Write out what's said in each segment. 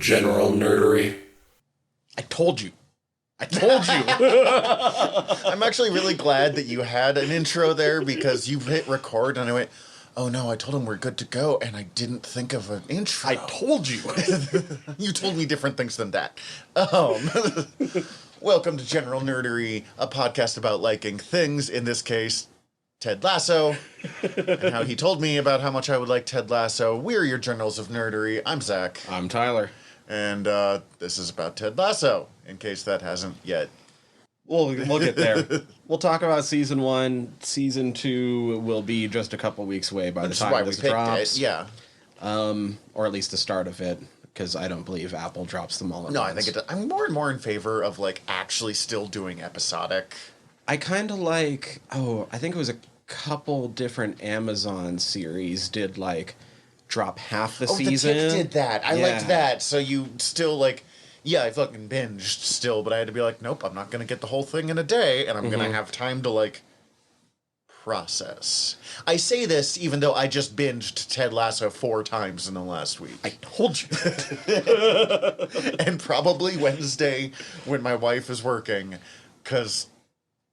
General Nerdery. I told you. I'm actually really glad that you had an intro there because you hit record and I went, oh no, I told him we're good to go and I didn't think of an intro. I told you. You told me different things than that. Welcome to General Nerdery, a podcast about liking things, in this case, Ted Lasso, and how he told me about how much I would like Ted Lasso. We're your Generals of Nerdery. I'm Zach. I'm Tyler. And this is about Ted Lasso, in case that hasn't yet. We'll get there. We'll talk about season 1. Season 2 will be just a couple weeks away by the time this drops. Yeah. Or at least the start of it, because I don't believe Apple drops them all at once. No, I think I'm more and more in favor of actually still doing episodic. I kind of like, I think it was a couple different Amazon series did drop half the season. The Tick did that. I liked that. So you still I fucking binged still, but I had to be like, nope, I'm not going to get the whole thing in a day, and I'm going to have time to process. I say this even though I just binged Ted Lasso 4 times in the last week. I told you. And probably Wednesday when my wife is working, because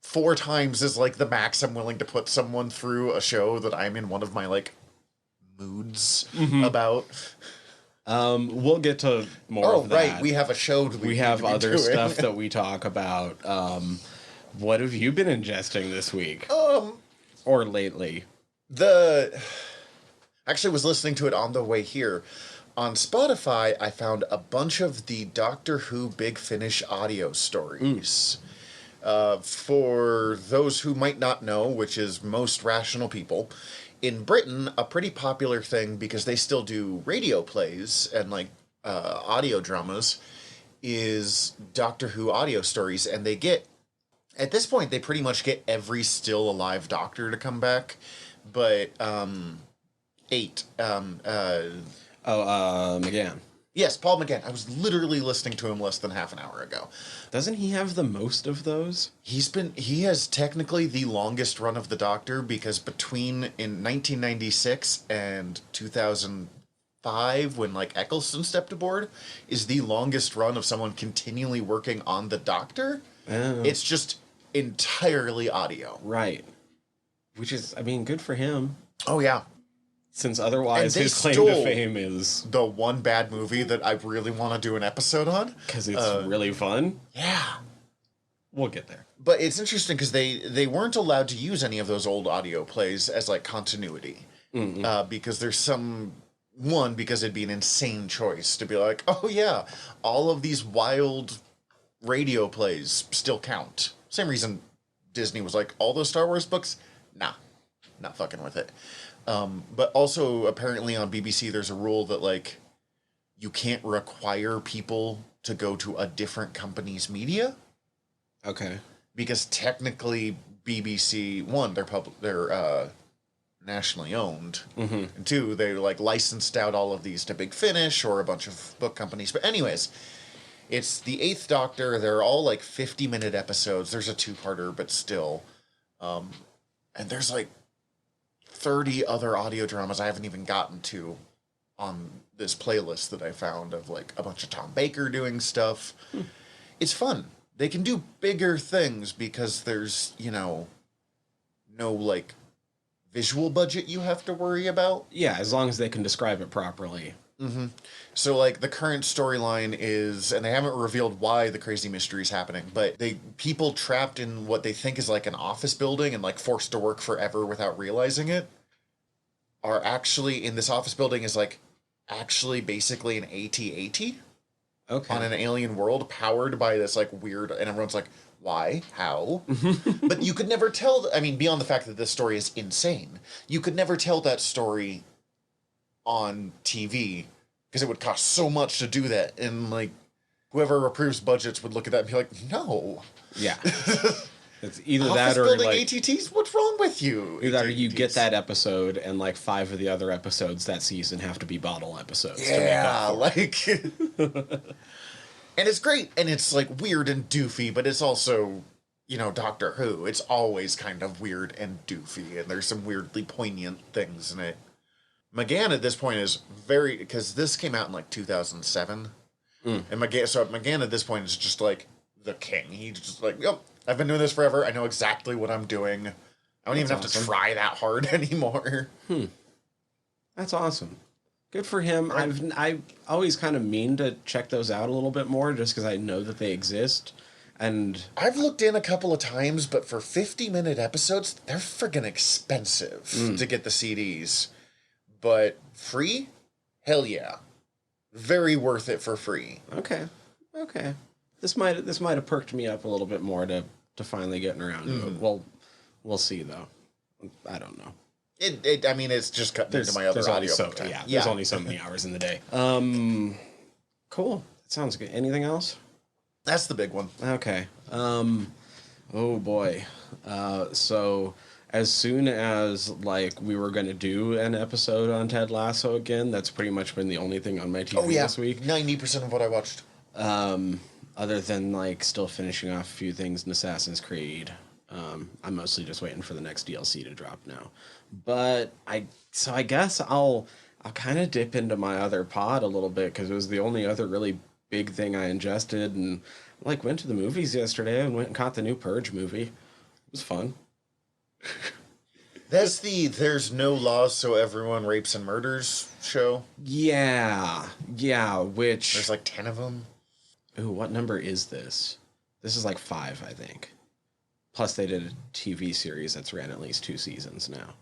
4 times is the max I'm willing to put someone through a show that I'm in one of my moods about. We'll get to more of that. Oh, right. We have a show we have other stuff that we talk about. What have you been ingesting this week? Or lately? Actually was listening to it on the way here. On Spotify, I found a bunch of the Doctor Who Big Finish audio stories. For those who might not know, which is most rational people, in Britain, a pretty popular thing, because they still do radio plays and audio dramas, is Doctor Who audio stories, and they get, at this point, they pretty much get every still alive Doctor to come back, but 8. McGann. Yes, Paul McGann. I was literally listening to him less than half an hour ago. Doesn't he have the most of those? He has technically the longest run of the Doctor, because in 1996 and 2005, when Eccleston stepped aboard, is the longest run of someone continually working on the Doctor. Oh. It's just entirely audio. Right. Which is, good for him. Oh, yeah. Since otherwise his claim to fame is the one bad movie that I really want to do an episode on. Because it's really fun? Yeah. We'll get there. But it's interesting because they weren't allowed to use any of those old audio plays as continuity. Because there's because it'd be an insane choice to be oh yeah, all of these wild radio plays still count. Same reason Disney was all those Star Wars books? Nah, not fucking with it. But also, apparently on BBC, there's a rule that, you can't require people to go to a different company's media. Okay. Because technically, BBC, 1, they're nationally owned. And 2, they, licensed out all of these to Big Finish or a bunch of book companies. But anyways, it's the 8th Doctor. They're all, 50-minute episodes. There's a 2-parter, but still. And there's, 30 other audio dramas I haven't even gotten to on this playlist that I found of a bunch of Tom Baker doing stuff. It's fun. They can do bigger things because there's, no visual budget you have to worry about. Yeah, as long as they can describe it properly. So, the current storyline is, and they haven't revealed why the crazy mystery is happening, but people trapped in what they think is an office building and forced to work forever without realizing it, are actually in this office building is actually basically an AT-AT. Okay. On an alien world powered by this weird, and everyone's why? How? But you could never tell, beyond the fact that this story is insane, you could never tell that story on TV because it would cost so much to do that, and whoever approves budgets would look at that and be no. Yeah. It's either Office that or building ATTs. What's wrong with you? Either you get that episode and 5 of the other episodes that season have to be bottle episodes. Yeah, and it's great, and it's weird and doofy, but it's also Doctor Who. It's always kind of weird and doofy, and there's some weirdly poignant things in it. McGann at this point is because this came out in 2007, And McGann at this point is just like the king. He's just like, yep, I've been doing this forever. I know exactly what I'm doing. I don't even have to try that hard anymore. That's awesome. Good for him. I always kind of mean to check those out a little bit more just because I know that they exist. And I've looked in a couple of times, but for 50-minute episodes, they're friggin' expensive to get the CDs. But free? Hell yeah. Very worth it for free. Okay. This might have perked me up a little bit more to finally getting around to it. Well, we'll see though. I don't know. I mean, it's just cutting into my other audio. There's only so many hours in the day. Cool. That sounds good. Anything else? That's the big one. Okay. Oh boy. So as soon as like we were going to do an episode on Ted Lasso again, that's pretty much been the only thing on my TV this week. 90% of what I watched. Other than like still finishing off a few things in Assassin's Creed. I'm mostly just waiting for the next DLC to drop now. But I guess I'll kind of dip into my other pod a little bit because it was the only other really big thing I ingested, and like went to the movies yesterday and went and caught the new Purge movie. It was fun. That's the There's No Laws So Everyone Rapes and Murders show? Yeah, which... There's like 10 of them. Ooh, what number is this? This is like 5, I think. Plus they did a TV series that's ran at least 2 seasons now.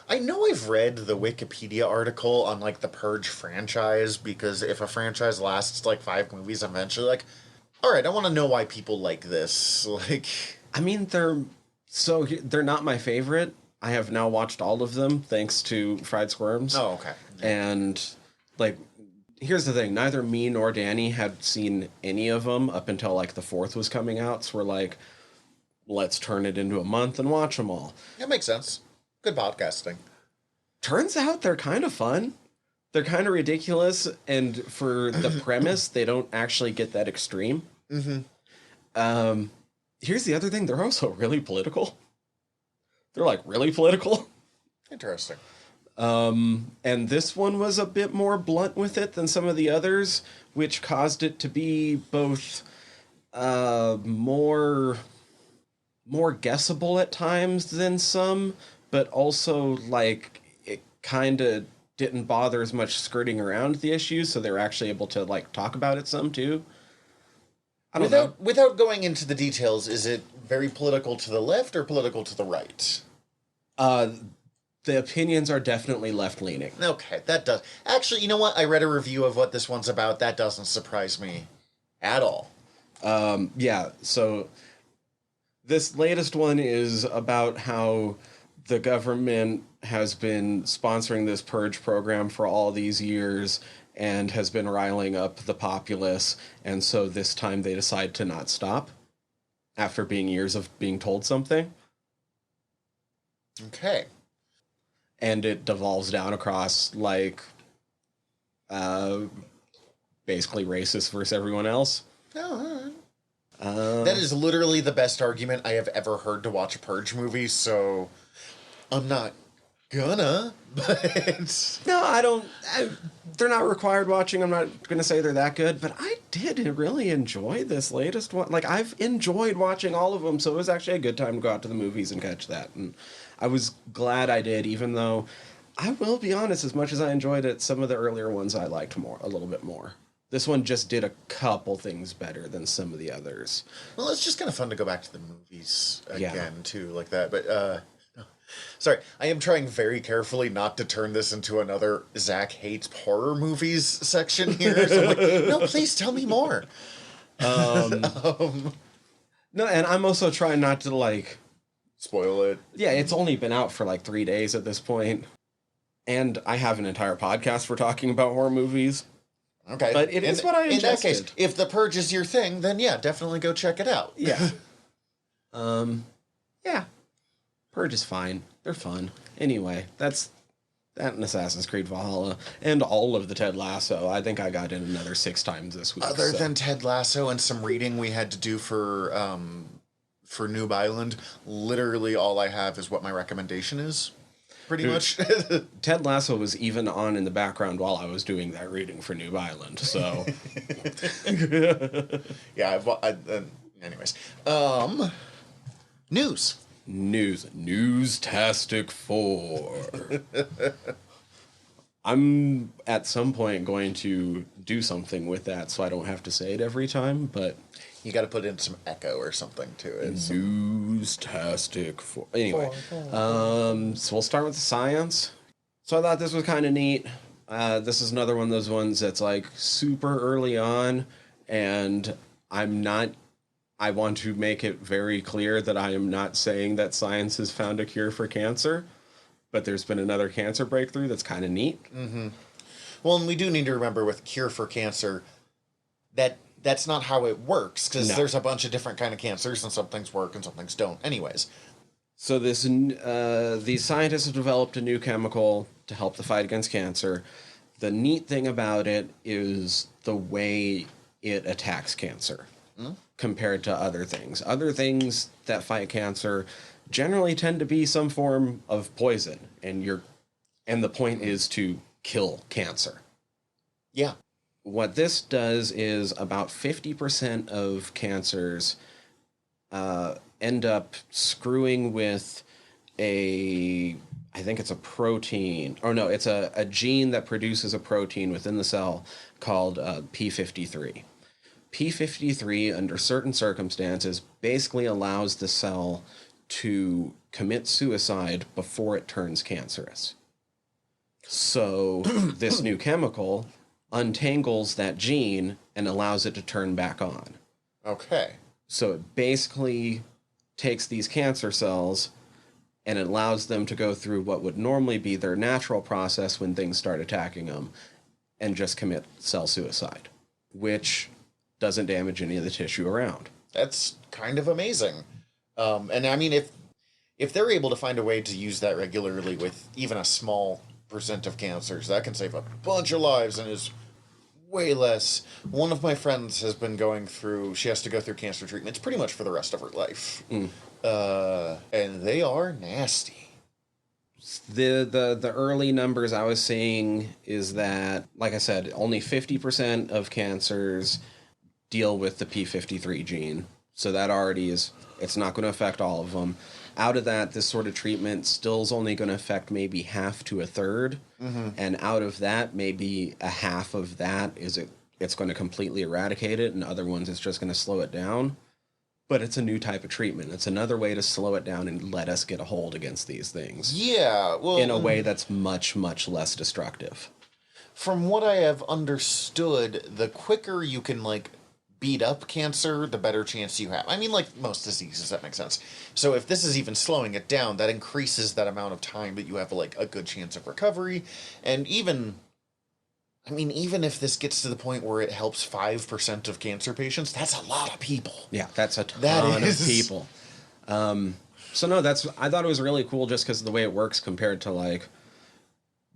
I know I've read the Wikipedia article on like the Purge franchise, because if a franchise lasts like 5 movies, I'm eventually like, all right, I want to know why people like this. Like, I mean, they're not my favorite. I have now watched all of them thanks to Fried Squirms. Oh, okay. And like, here's the thing: neither me nor Danny had seen any of them up until like the 4th was coming out. So we're like, let's turn it into a month and watch them all. That makes sense. Good podcasting. Turns out they're kind of fun. They're kind of ridiculous, and for the premise, they don't actually get that extreme. Mm-hmm. Here's the other thing: they're also really political. They're like really political. Interesting. And this one was a bit more blunt with it than some of the others, which caused it to be both more guessable at times than some, but also like it kind of didn't bother as much skirting around the issues, so they were actually able to like talk about it some too. I don't know. Without going into the details, is it very political to the left or political to the right? The opinions are definitely left-leaning. Okay, that does. Actually, you know what? I read a review of what this one's about. That doesn't surprise me at all. Yeah, so this latest one is about how the government has been sponsoring this purge program for all these years and has been riling up the populace, and so this time they decide to not stop after being years of being told something. Okay. And it devolves down across, like, basically racist versus everyone else. Oh, all right. That is literally the best argument I have ever heard to watch a Purge movie, so I'm not gonna, but... No, I don't... they're not required watching. I'm not gonna say they're that good, but I did really enjoy this latest one. Like, I've enjoyed watching all of them, so it was actually a good time to go out to the movies and catch that, and I was glad I did, even though I will be honest, as much as I enjoyed it, some of the earlier ones I liked a little bit more. This one just did a couple things better than some of the others. Well, it's just kind of fun to go back to the movies again, too, like that. But, sorry, I am trying very carefully not to turn this into another Zach hates horror movies section here. So I'm like, no, please tell me more. No, and I'm also trying not to, like... spoil it. Yeah, it's only been out for like 3 days at this point. And I have an entire podcast for talking about horror movies. Okay. But it is what I ingested. In that case, if The Purge is your thing, then yeah, definitely go check it out. Yeah. Yeah. Purge is fine. They're fun. Anyway, that's that and Assassin's Creed Valhalla. And all of the Ted Lasso. I think I got in another 6 times this week. Other than Ted Lasso and some reading we had to do for Noob Island, literally all I have is what my recommendation is. pretty much. Ted Lasso was even on in the background while I was doing that reading for Noob Island, so... Yeah, anyways. News. Newstastic 4. I'm at some point going to do something with that so I don't have to say it every time, but... You got to put in some echo or something to it. Newstastic 4. Anyway, so we'll start with the science. So I thought this was kind of neat. This is another one of those ones that's like super early on, and I want to make it very clear that I am not saying that science has found a cure for cancer, but there's been another cancer breakthrough that's kind of neat. Mm-hmm. Well, and we do need to remember with cure for cancer that's not how it works, because there's a bunch of different kind of cancers, and some things work and some things don't. Anyways. So these scientists have developed a new chemical to help the fight against cancer. The neat thing about it is the way it attacks cancer compared to other things. Other things that fight cancer generally tend to be some form of poison, and the point is to kill cancer. Yeah. What this does is about 50% of cancers end up screwing with I think it's a protein, or no, it's a gene that produces a protein within the cell called P53. P53, under certain circumstances, basically allows the cell to commit suicide before it turns cancerous. So this new chemical untangles that gene and allows it to turn back on. Okay. So it basically takes these cancer cells and it allows them to go through what would normally be their natural process when things start attacking them and just commit cell suicide, which doesn't damage any of the tissue around. That's kind of amazing. And I mean, if they're able to find a way to use that regularly with even a small percent of cancers, that can save a bunch of lives and is way less. One of my friends has been she has to go through cancer treatments pretty much for the rest of her life. And they are nasty. The early numbers I was seeing is that, like I said, only 50% of cancers deal with the P53 gene. So that already it's not going to affect all of them. Out of that, this sort of treatment still is only going to affect maybe half to a third. Mm-hmm. And out of that, maybe a half of that it's going to completely eradicate it, and other ones it's just going to slow it down. But it's a new type of treatment. It's another way to slow it down and let us get a hold against these things. Yeah, well, in a way that's much, much less destructive. From what I have understood, the quicker you can, beat up cancer, the better chance you have. I mean, like most diseases, that makes sense. So if this is even slowing it down, that increases that amount of time that you have, a good chance of recovery. And even if this gets to the point where it helps 5% of cancer patients, that's a lot of people. Yeah, that's a ton of people. So no, I thought it was really cool just because of the way it works compared to,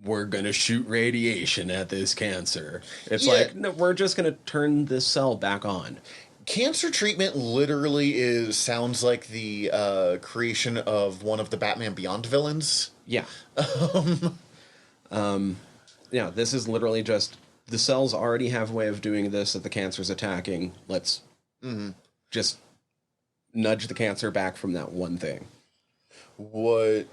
we're going to shoot radiation at this cancer. It's no, we're just going to turn this cell back on. Cancer treatment literally sounds like the creation of one of the Batman Beyond villains. Yeah. Yeah, this is literally just, the cells already have a way of doing this that the cancer's attacking. Let's just nudge the cancer back from that one thing. What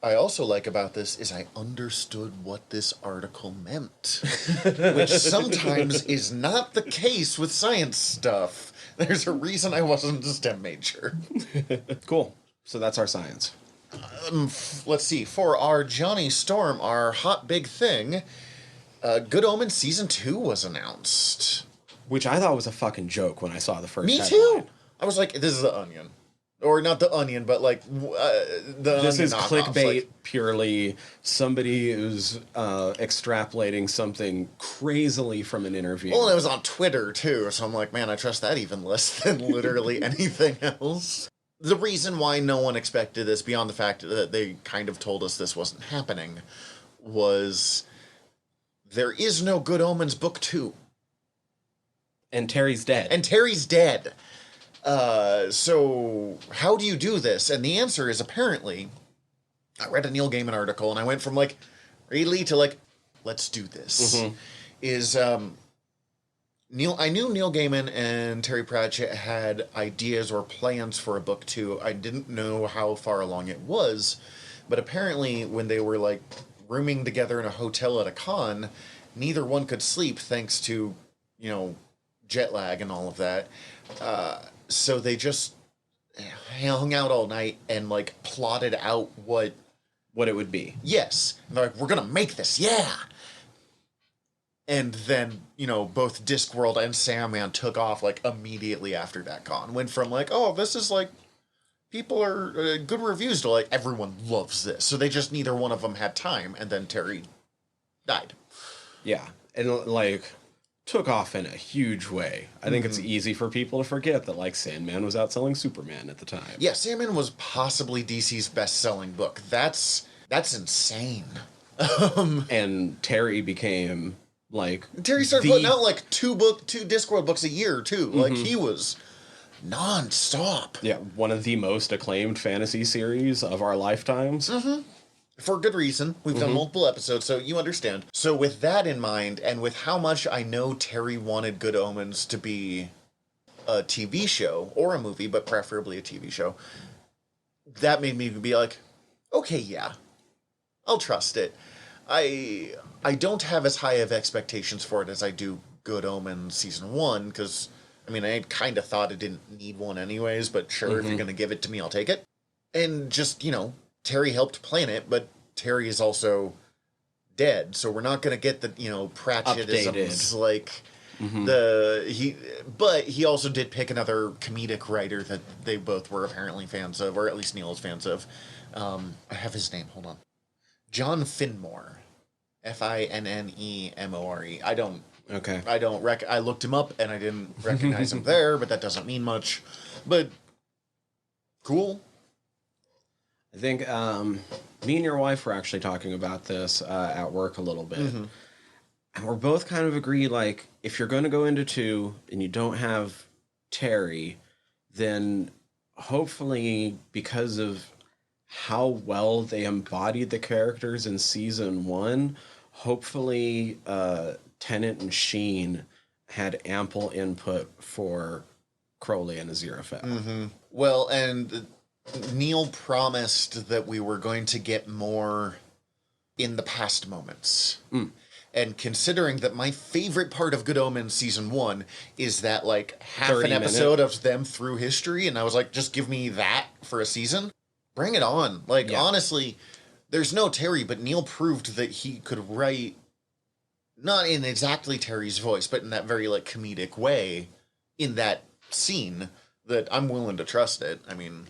I also like about this is I understood what this article meant, which sometimes is not the case with science stuff. There's a reason I wasn't a STEM major. Cool. So that's our science. Let's see. For our Johnny Storm, our hot big thing, Good Omens Season 2 was announced. Which I thought was a fucking joke when I saw the first Me headline. too! I was like, this is The Onion. Or not The Onion, but this is clickbait purely. Somebody is extrapolating something crazily from an interview. Well, and it was on Twitter, too, so I'm like, man, I trust that even less than literally anything else. The reason why no one expected this, beyond the fact that they kind of told us this wasn't happening, was there is no Good Omens Book 2. And Terry's dead. So how do you do this? And the answer is apparently I read a Neil Gaiman article, and I went from, like, really to, like, let's do this. I knew Neil Gaiman and Terry Pratchett had ideas or plans for a book 2. I didn't know how far along it was, but apparently when they were, like, rooming together in a hotel at a con, neither one could sleep thanks to, you know, jet lag and all of that. So they just hung out all night and, like, plotted out what it would be. Yes. And they're like, we're going to make this. Yeah. And then, you know, both Discworld and Sandman took off, like, immediately after that con. Went from, like, oh, this is, like, people are good reviews to, like, everyone loves this. So they just, neither one of them had time. And then Terry died. Yeah. And, like, took off in a huge way. I think it's easy for people to forget that, like, Sandman was outselling Superman at the time. Yeah, Sandman was possibly DC's best-selling book. That's insane. And Terry became... Like Terry started putting out like two Discworld books a year too. Like he was non-stop. Yeah, one of the most acclaimed fantasy series of our lifetimes. For good reason. We've done multiple episodes, so you understand. So with that in mind, and with how much I know Terry wanted Good Omens to be a TV show or a movie, but preferably a TV show, that made me be like, okay, yeah, I'll trust it. I don't have as high of expectations for it as I do Good Omens Season 1, because, I mean, I kind of thought it didn't need one anyways, but sure, if you're going to give it to me, I'll take it. And just, you know, Terry helped plan it, but Terry is also dead, so we're not going to get the, you know, Pratchettisms, like, but he also did pick another comedic writer that they both were apparently fans of, or at least Neil is fans of. I have his name, hold on. John Finnemore. Finnemore. I looked him up and I didn't recognize him there, but that doesn't mean much. But cool. I think me and your wife were actually talking about this at work a little bit. And we're both kind of agree, like, if you're going to go into 2 and you don't have Terry, then hopefully because of how well they embodied the characters in Season 1, hopefully Tennant and Sheen had ample input for Crowley and Aziraphale. Well, and Neil promised that we were going to get more in the past moments. And considering that my favorite part of Good Omens Season 1 is that, like, half an episode of them through history, and I was like, just give me that for a season. Bring it on. Like, honestly, there's no Terry, but Neil proved that he could write, not in exactly Terry's voice, but in that very, like, comedic way in that scene that I'm willing to trust it. I mean,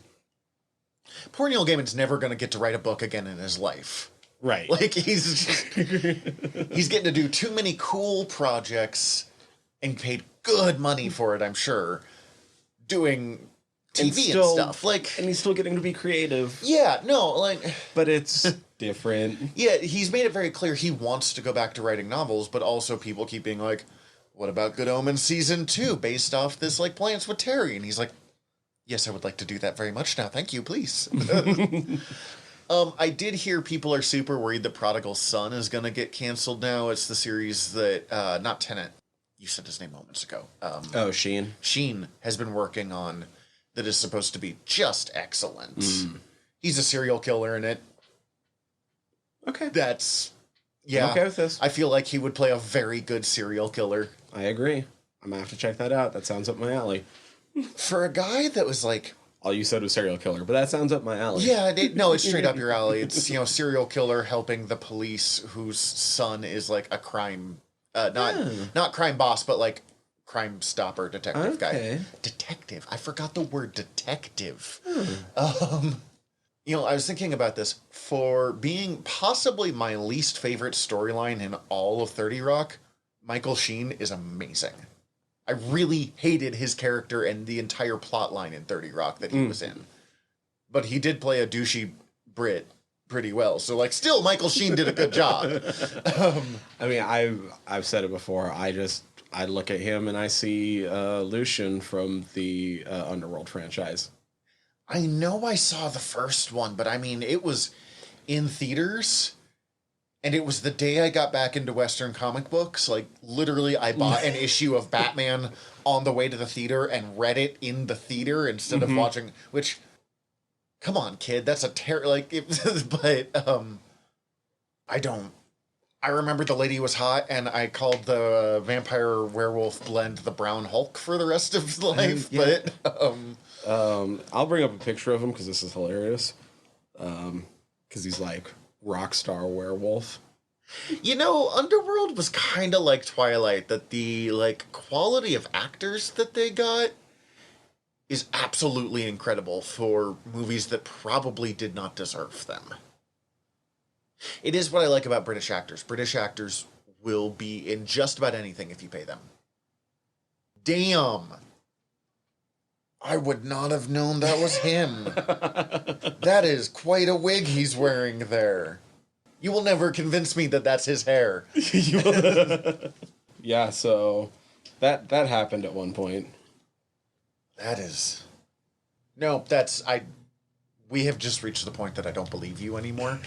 poor Neil Gaiman's never going to get to write a book again in his life. Right. Like, he's getting to do too many cool projects and paid good money for it, I'm sure, doing TV and stuff. Like, and he's still getting to be creative. Yeah, no, like, but it's different. Yeah, he's made it very clear he wants to go back to writing novels, but also people keep being like, what about Good Omens Season 2 based off this, like, Plants with Terry? And he's like, yes, I would like to do that very much now. Thank you, please. I did hear people are super worried that Prodigal Son is going to get canceled now. It's the series that, not Tennant, you said his name moments ago. Sheen. Sheen has been working on that is supposed to be just excellent. He's a serial killer in it. Okay. That's, yeah. I'm okay with this. I feel like he would play a very good serial killer. I agree. I'm going to have to check that out. That sounds up my alley. For a guy that was like... All you said was serial killer, but that sounds up my alley. Yeah, no, it's straight up your alley. It's, you know, serial killer helping the police whose son is like a crime... not crime boss, but like crime stopper detective guy. Detective. I forgot the word detective. You know, I was thinking about this. For being possibly my least favorite storyline in all of 30 Rock, Michael Sheen is amazing. I really hated his character and the entire plot line in 30 Rock that he was in. But he did play a douchey Brit pretty well. So, like, still, Michael Sheen did a good job. I mean, I've said it before. I look at him and I see Lucian from the Underworld franchise. I know I saw the first one, but I mean, it was in theaters. And it was the day I got back into Western comic books. Like, literally, I bought an issue of Batman on the way to the theater and read it in the theater instead of watching, which, come on, kid, that's a I don't. I remember the lady was hot, and I called the vampire werewolf blend the Brown Hulk for the rest of life, yeah. but, I'll bring up a picture of him because this is hilarious. Because he's like rock star werewolf. You know, Underworld was kind of like Twilight, that the, like, quality of actors that they got is absolutely incredible for movies that probably did not deserve them. It is what I like about British actors. British actors will be in just about anything if you pay them. Damn. I would not have known that was him. That is quite a wig he's wearing there. You will never convince me that that's his hair. Yeah, so that happened at one point. That is... No, we have just reached the point that I don't believe you anymore.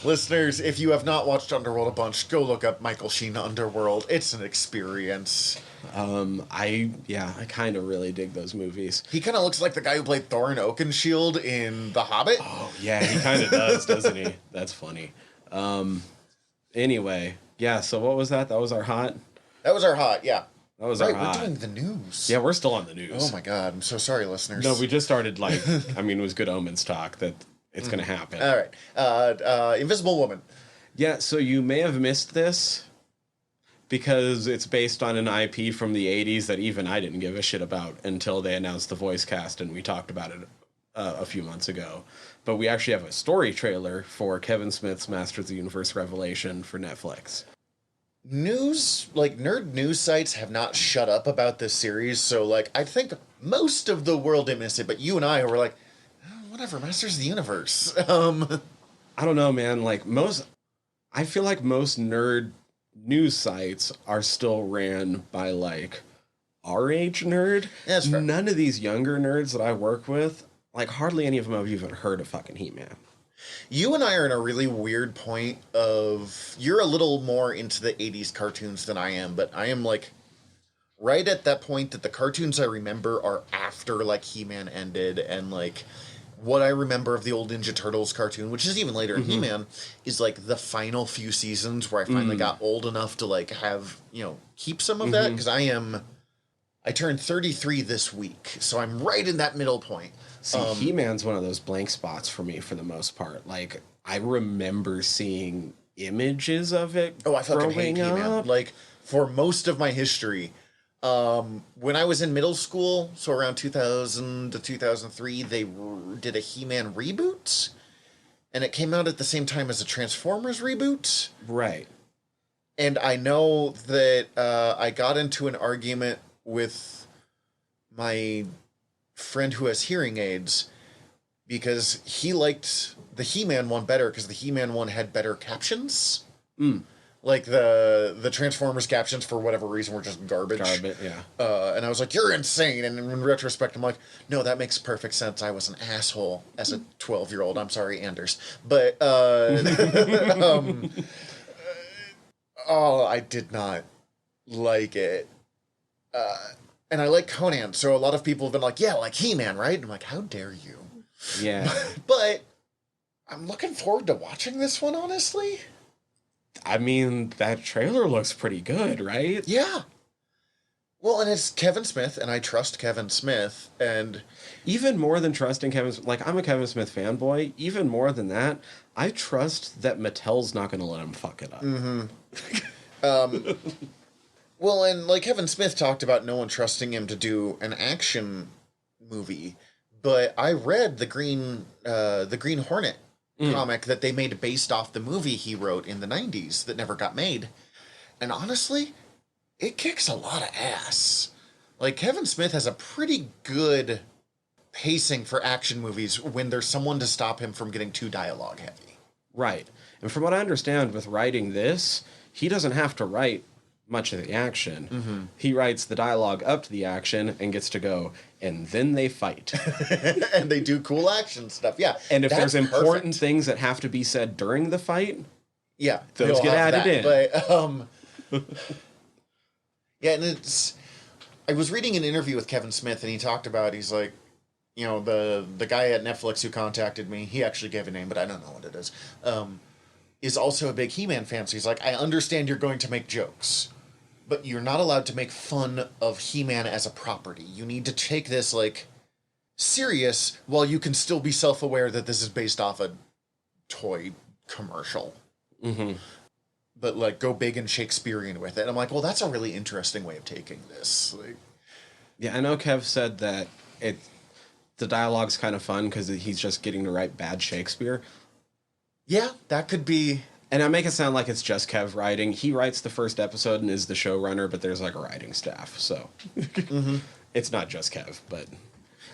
Listeners, if you have not watched Underworld a bunch, go look up Michael Sheen Underworld. It's an experience. I kind of really dig those movies. He kind of looks like the guy who played Thorin Oakenshield in The Hobbit. Oh, yeah, he kind of does, doesn't he? That's funny. Anyway, yeah, so what was that? That was our hot? That was our hot, yeah. That was our Right, hot. we're doing the news. Yeah, we're still on the news. Oh my god, I'm so sorry, listeners. No, we just started, like, I mean, it was Good Omens talk that it's going to happen. All right. Invisible Woman. Yeah, so you may have missed this because it's based on an IP from the 80s that even I didn't give a shit about until they announced the voice cast and we talked about it a few months ago. But we actually have a story trailer for Kevin Smith's Masters of the Universe Revelation for Netflix. Nerd news sites have not shut up about this series, so, like, I think most of the world didn't miss it, but you and I were like, oh, whatever, Masters of the Universe. I don't know, man. Like, I feel like most nerd news sites are still ran by, like, our age nerd. Yeah, that's fair. None of these younger nerds that I work with, like, hardly any of them have even heard of fucking He-Man. You and I are in a really weird point of... You're a little more into the 80s cartoons than I am, but I am, like, right at that point that the cartoons I remember are after, like, He-Man ended, and, like, what I remember of the old Ninja Turtles cartoon, which is even later in He-Man, is, like, the final few seasons where I finally got old enough to, like, have, keep some of that, because I turned 33 this week, so I'm right in that middle point. See, He-Man's one of those blank spots for me for the most part. Like, I remember seeing images of it. Oh, I fucking hate growing He-Man. up. Like, for most of my history, when I was in middle school, so around 2000 to 2003, they did a He-Man reboot, and it came out at the same time as a Transformers reboot. Right. And I know that I got into an argument with my friend who has hearing aids because he liked the He-Man one better because the He-Man one had better captions. Like the Transformers captions for whatever reason were just garbage. Yeah. And I was like, you're insane. And in retrospect, I'm like, no, that makes perfect sense. I was an asshole as a 12-year-old. I'm sorry, Anders. But I did not like it. And I like Conan, so a lot of people have been like, yeah, like He-Man, right? And I'm like, how dare you? Yeah. But I'm looking forward to watching this one, honestly. I mean, that trailer looks pretty good, right? Yeah. Well, and it's Kevin Smith, and I trust Kevin Smith, and... Even more than trusting Kevin... Like, I'm a Kevin Smith fanboy. Even more than that, I trust that Mattel's not going to let him fuck it up. Well, and like Kevin Smith talked about no one trusting him to do an action movie, but I read the Green Hornet comic that they made based off the movie he wrote in the 90s that never got made. And honestly, it kicks a lot of ass. Like, Kevin Smith has a pretty good pacing for action movies when there's someone to stop him from getting too dialogue heavy. Right. And from what I understand with writing this, he doesn't have to write much of the action. He writes the dialogue up to the action and gets to go, and then they fight. And they do cool action stuff. Yeah. And if that's there's important perfect. things that have to be said during the fight, Yeah, those he'll get have added that. But yeah, and it's. I was reading an interview with Kevin Smith, and he talked about, he's like, you know, the guy at Netflix who contacted me, he actually gave a name, but I don't know what it is also a big He-Man fan. So he's like, I understand you're going to make jokes, but you're not allowed to make fun of He-Man as a property. You need to take this, like, serious, while you can still be self-aware that this is based off a toy commercial. But, like, go big and Shakespearean with it. And I'm like, well, that's a really interesting way of taking this. Like, yeah, I know Kev said that the dialogue's kind of fun because he's just getting to write bad Shakespeare. yeah, that could be... And I make it sound like it's just Kev writing. He writes the first episode and is the showrunner, but there's like a writing staff, so it's not just Kev. But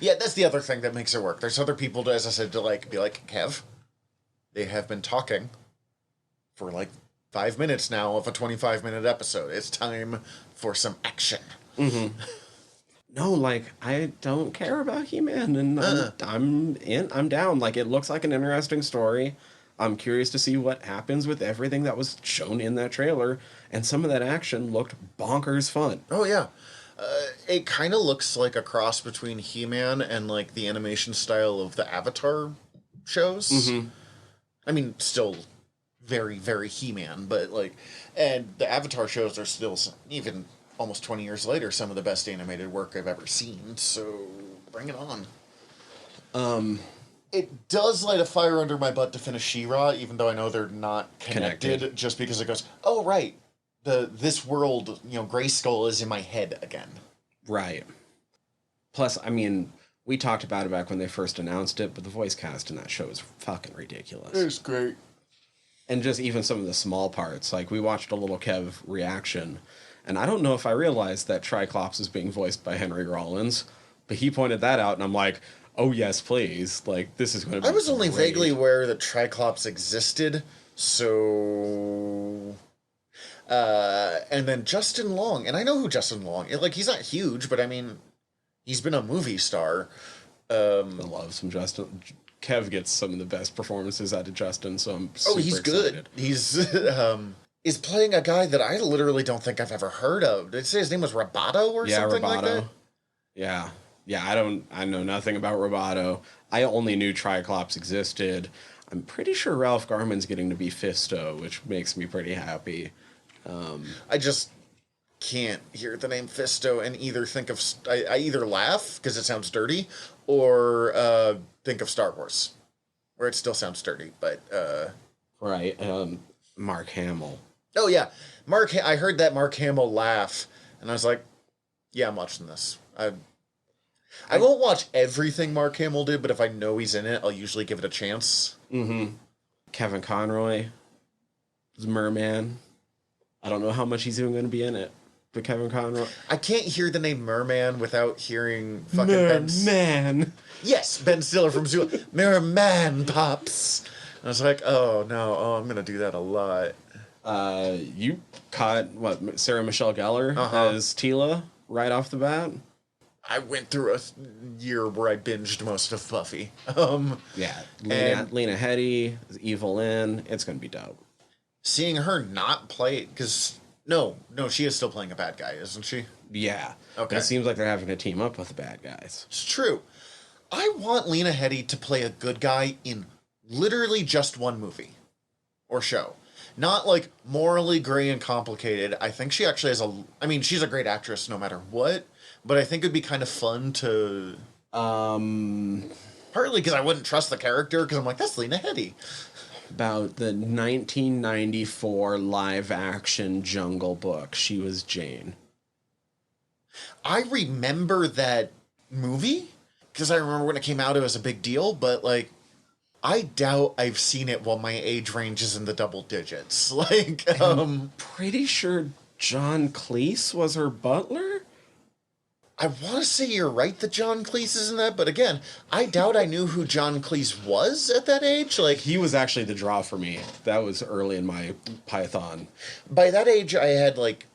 Yeah, that's the other thing that makes it work. There's other people, as I said, to, like, be like, Kev, they have been talking for, like, 5 minutes now of a 25-minute episode. It's time for some action. no, like I don't care about He-Man, and I'm down. Like it looks like an interesting story. I'm curious to see what happens with everything that was shown in that trailer, and some of that action looked bonkers fun. Oh, yeah. It kind of looks like a cross between He-Man and, like, the animation style of the Avatar shows. I mean, still very, very He-Man, but, like, and the Avatar shows are still, even almost 20 years later, some of the best animated work I've ever seen, so bring it on. It does light a fire under my butt to finish She-Ra, even though I know they're not connected. Just because it goes, oh, right, this world, you know, Grayskull is in my head again. Right. Plus, I mean, we talked about it back when they first announced it, but the voice cast in that show is fucking ridiculous. It's great. And just even some of the small parts. Like, we watched a little Kev reaction, and I don't know if I realized that Triclops is being voiced by Henry Rollins, but he pointed that out, and I'm like, oh, yes, please. Like, this is going to be I was only great. vaguely aware that Triclops existed, so... and then Justin Long, and I know who Justin Long is. Like, he's not huge, but I mean, he's been a movie star. I love some Justin. Kev gets some of the best performances out of Justin, so I'm super he's excited. good. He's is playing a guy that I literally don't think I've ever heard of. Did it say his name was Roboto or something like that? Yeah. I know nothing about Roboto. I only knew Triclops existed. I'm pretty sure Ralph Garman's getting to be Fisto, which makes me pretty happy. I just can't hear the name Fisto and either think of... I either laugh, because it sounds dirty, or think of Star Wars, where it still sounds dirty, but... Right, Mark Hamill. Oh, yeah. I heard that Mark Hamill laugh, and I was like, yeah, I'm watching this. I won't watch everything Mark Hamill did, but if I know he's in it, I'll usually give it a chance. Kevin Conroy is Merman. I don't know how much he's even going to be in it, but Kevin Conroy. I can't hear the name Merman without hearing fucking Ben... Merman. Yes, Ben Stiller from Zoo. Merman pops. I was like, oh, no. Oh, I'm going to do that a lot. You caught, Sarah Michelle Gellar as Tila right off the bat? I went through a year where I binged most of Buffy. Yeah, Lena Headey, Evil Lynn. It's going to be dope. Seeing her not play... Because, no, she is still playing a bad guy, isn't she? Yeah. Okay. It seems like they're having to team up with the bad guys. It's true. I want Lena Headey to play a good guy in literally just one movie or show. Not, like, morally gray and complicated. I think she actually has I mean, she's a great actress no matter what, but I think it'd be kind of fun to... Partly because I wouldn't trust the character, because I'm like, that's Lena Headey. About the 1994 live-action Jungle Book. She was Jane. I remember that movie, because I remember when it came out, it was a big deal, but, like, I doubt I've seen it while my age range is in the double digits. Like, I'm pretty sure John Cleese was her butler? I want to say you're right that John Cleese is in that, but again, I doubt I knew who John Cleese was at that age. Like, He was actually the draw for me. That was early in my Python. by that age, I had, like,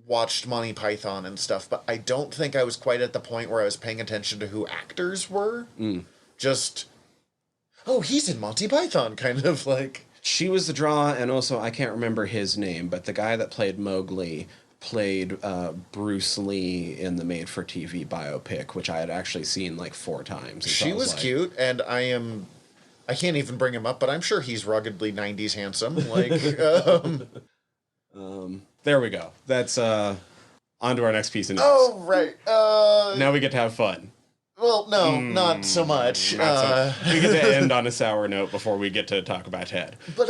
watched Monty Python and stuff, but I don't think I was quite at the point where I was paying attention to who actors were. Just, oh, he's in Monty Python, kind of like. She was the draw, and also, I can't remember his name, but the guy that played Mowgli played Bruce Lee in the made-for-TV biopic, which I had actually seen like 4 times. She was like, cute, and I can't even bring him up, but I'm sure he's ruggedly 90s handsome. Like, there we go. That's on to our next piece of news. Oh, right. Now we get to have fun. Well, no, not so much. We get to end on a sour note before we get to talk about Ted. But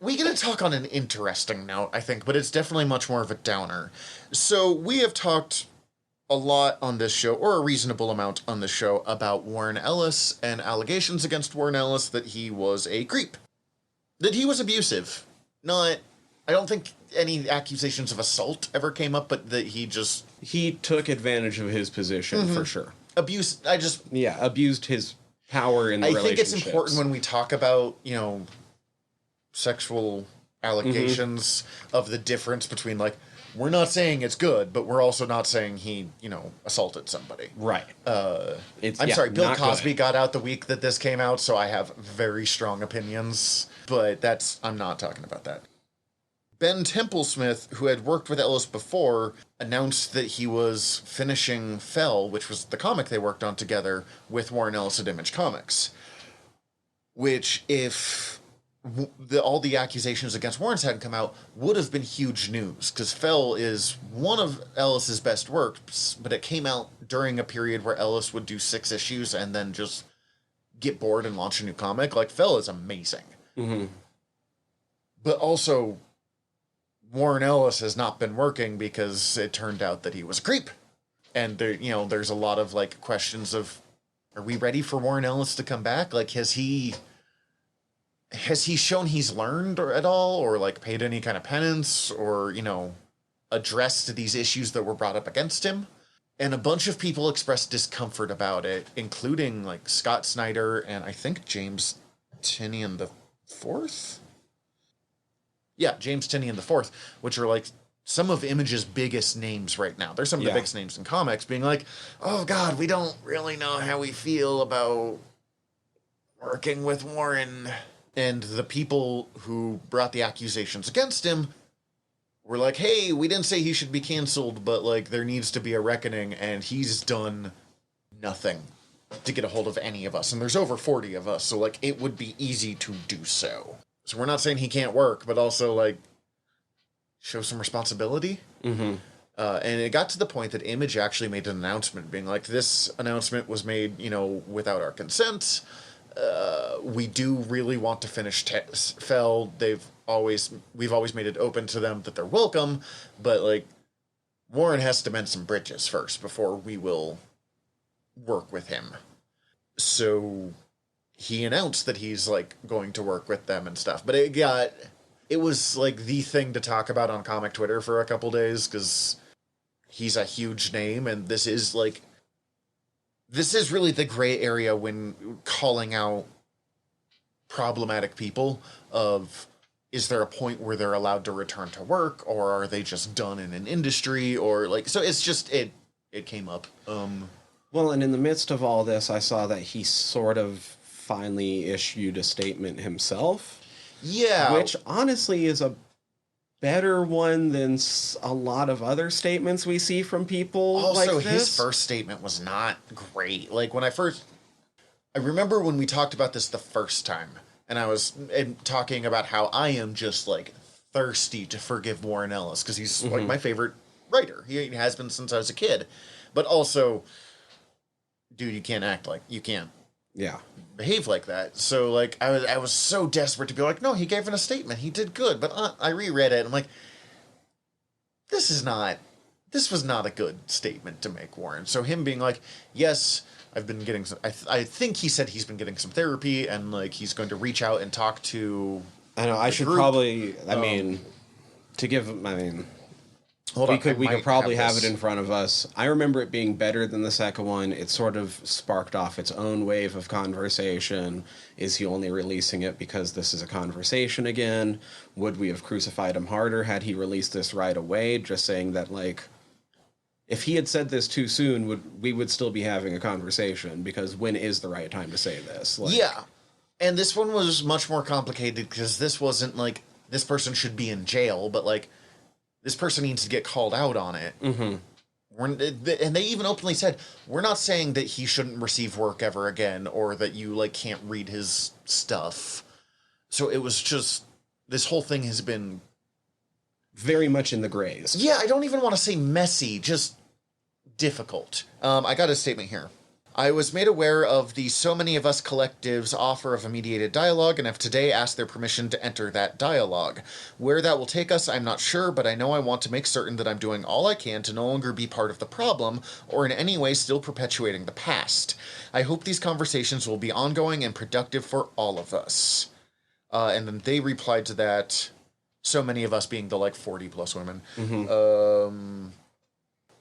we get to talk on an interesting note, I think, but it's definitely much more of a downer. So we have talked a lot on this show, or a reasonable amount on this show, about Warren Ellis and allegations against Warren Ellis that he was a creep. That he was abusive. I don't think any accusations of assault ever came up, but that he took advantage of his position, for sure. Abused his power in the relationships. I think it's important when we talk about, sexual allegations of the difference between, like, we're not saying it's good, but we're also not saying he, assaulted somebody. Right. I'm sorry, Bill Cosby got out the week that this came out, so I have very strong opinions, but I'm not talking about that. Ben Templesmith, who had worked with Ellis before, announced that he was finishing Fell, which was the comic they worked on together, with Warren Ellis at Image Comics. Which, if all the accusations against Warren hadn't come out, would have been huge news, because Fell is one of Ellis's best works, but it came out during a period where Ellis would do 6 issues and then just get bored and launch a new comic. Like, Fell is amazing. Mm-hmm. But also, Warren Ellis has not been working because it turned out that he was a creep. And there, there's a lot of, like, questions of, are we ready for Warren Ellis to come back? Like, has he shown he's learned at all, or, like, paid any kind of penance, or, addressed these issues that were brought up against him? And a bunch of people expressed discomfort about it, including, like, Scott Snyder and I think James Tynion the Fourth? Yeah, James Tynion the Fourth, which are, like, some of Image's biggest names right now. They're some of the biggest names in comics, being like, oh, God, we don't really know how we feel about working with Warren. And the people who brought the accusations against him were like, hey, we didn't say he should be canceled, but, like, there needs to be a reckoning, and he's done nothing to get a hold of any of us. And there's over 40 of us, so, like, it would be easy to do so. So we're not saying he can't work, but also, like, show some responsibility. Mm-hmm. And it got to the point that Image actually made an announcement, being like, this announcement was made, without our consent. We do really want to finish Fell. We've always made it open to them that they're welcome, but, like, Warren has to mend some bridges first before we will work with him. So he announced that he's, like, going to work with them and stuff, but it was, like, the thing to talk about on comic Twitter for a couple days, because he's a huge name, and this is really the gray area when calling out problematic people of, is there a point where they're allowed to return to work, or are they just done in an industry, or, like, so it's just, it came up. Well, and in the midst of all this, I saw that he sort of finally issued a statement himself. Yeah. Which, honestly, is a better one than a lot of other statements we see from people like this. Also, his first statement was not great. Like, I remember when we talked about this the first time, and I was talking about how I am just, like, thirsty to forgive Warren Ellis, because he's, like, my favorite writer. He has been since I was a kid. But also, dude, you can't behave like that. So, like, I was so desperate to be like, no, he gave in a statement, he did good. But I reread it, and I'm like, this was not a good statement to make, Warren. So him being like, yes, I've been getting some, I think he said he's been getting some therapy, and, like, he's going to reach out and talk to I know, I should group. probably, Hold we on, could I we could might probably have this. it in front of us. I remember it being better than the second one. It sort of sparked off its own wave of conversation. Is he only releasing it because this is a conversation again? Would we have crucified him harder had he released this right away? Just saying that, like, if he had said this too soon, we would still be having a conversation, because when is the right time to say this? Like, Yeah. And this one was much more complicated because this wasn't like this person should be in jail, but like this person needs to get called out on it. Mm-hmm. And they even openly said, we're not saying that he shouldn't receive work ever again or that you like can't read his stuff. So it was just, this whole thing has been very much in the grays. Yeah, I don't even want to say messy, just difficult. I got a statement here. I was made aware of the So Many of Us Collective's offer of a mediated dialogue and have today asked their permission to enter that dialogue. Where that will take us, I'm not sure, but I know I want to make certain that I'm doing all I can to no longer be part of the problem or in any way still perpetuating the past. I hope these conversations will be ongoing and productive for all of us. And then they replied to that, So Many of Us being the like 40 plus women. Mm-hmm.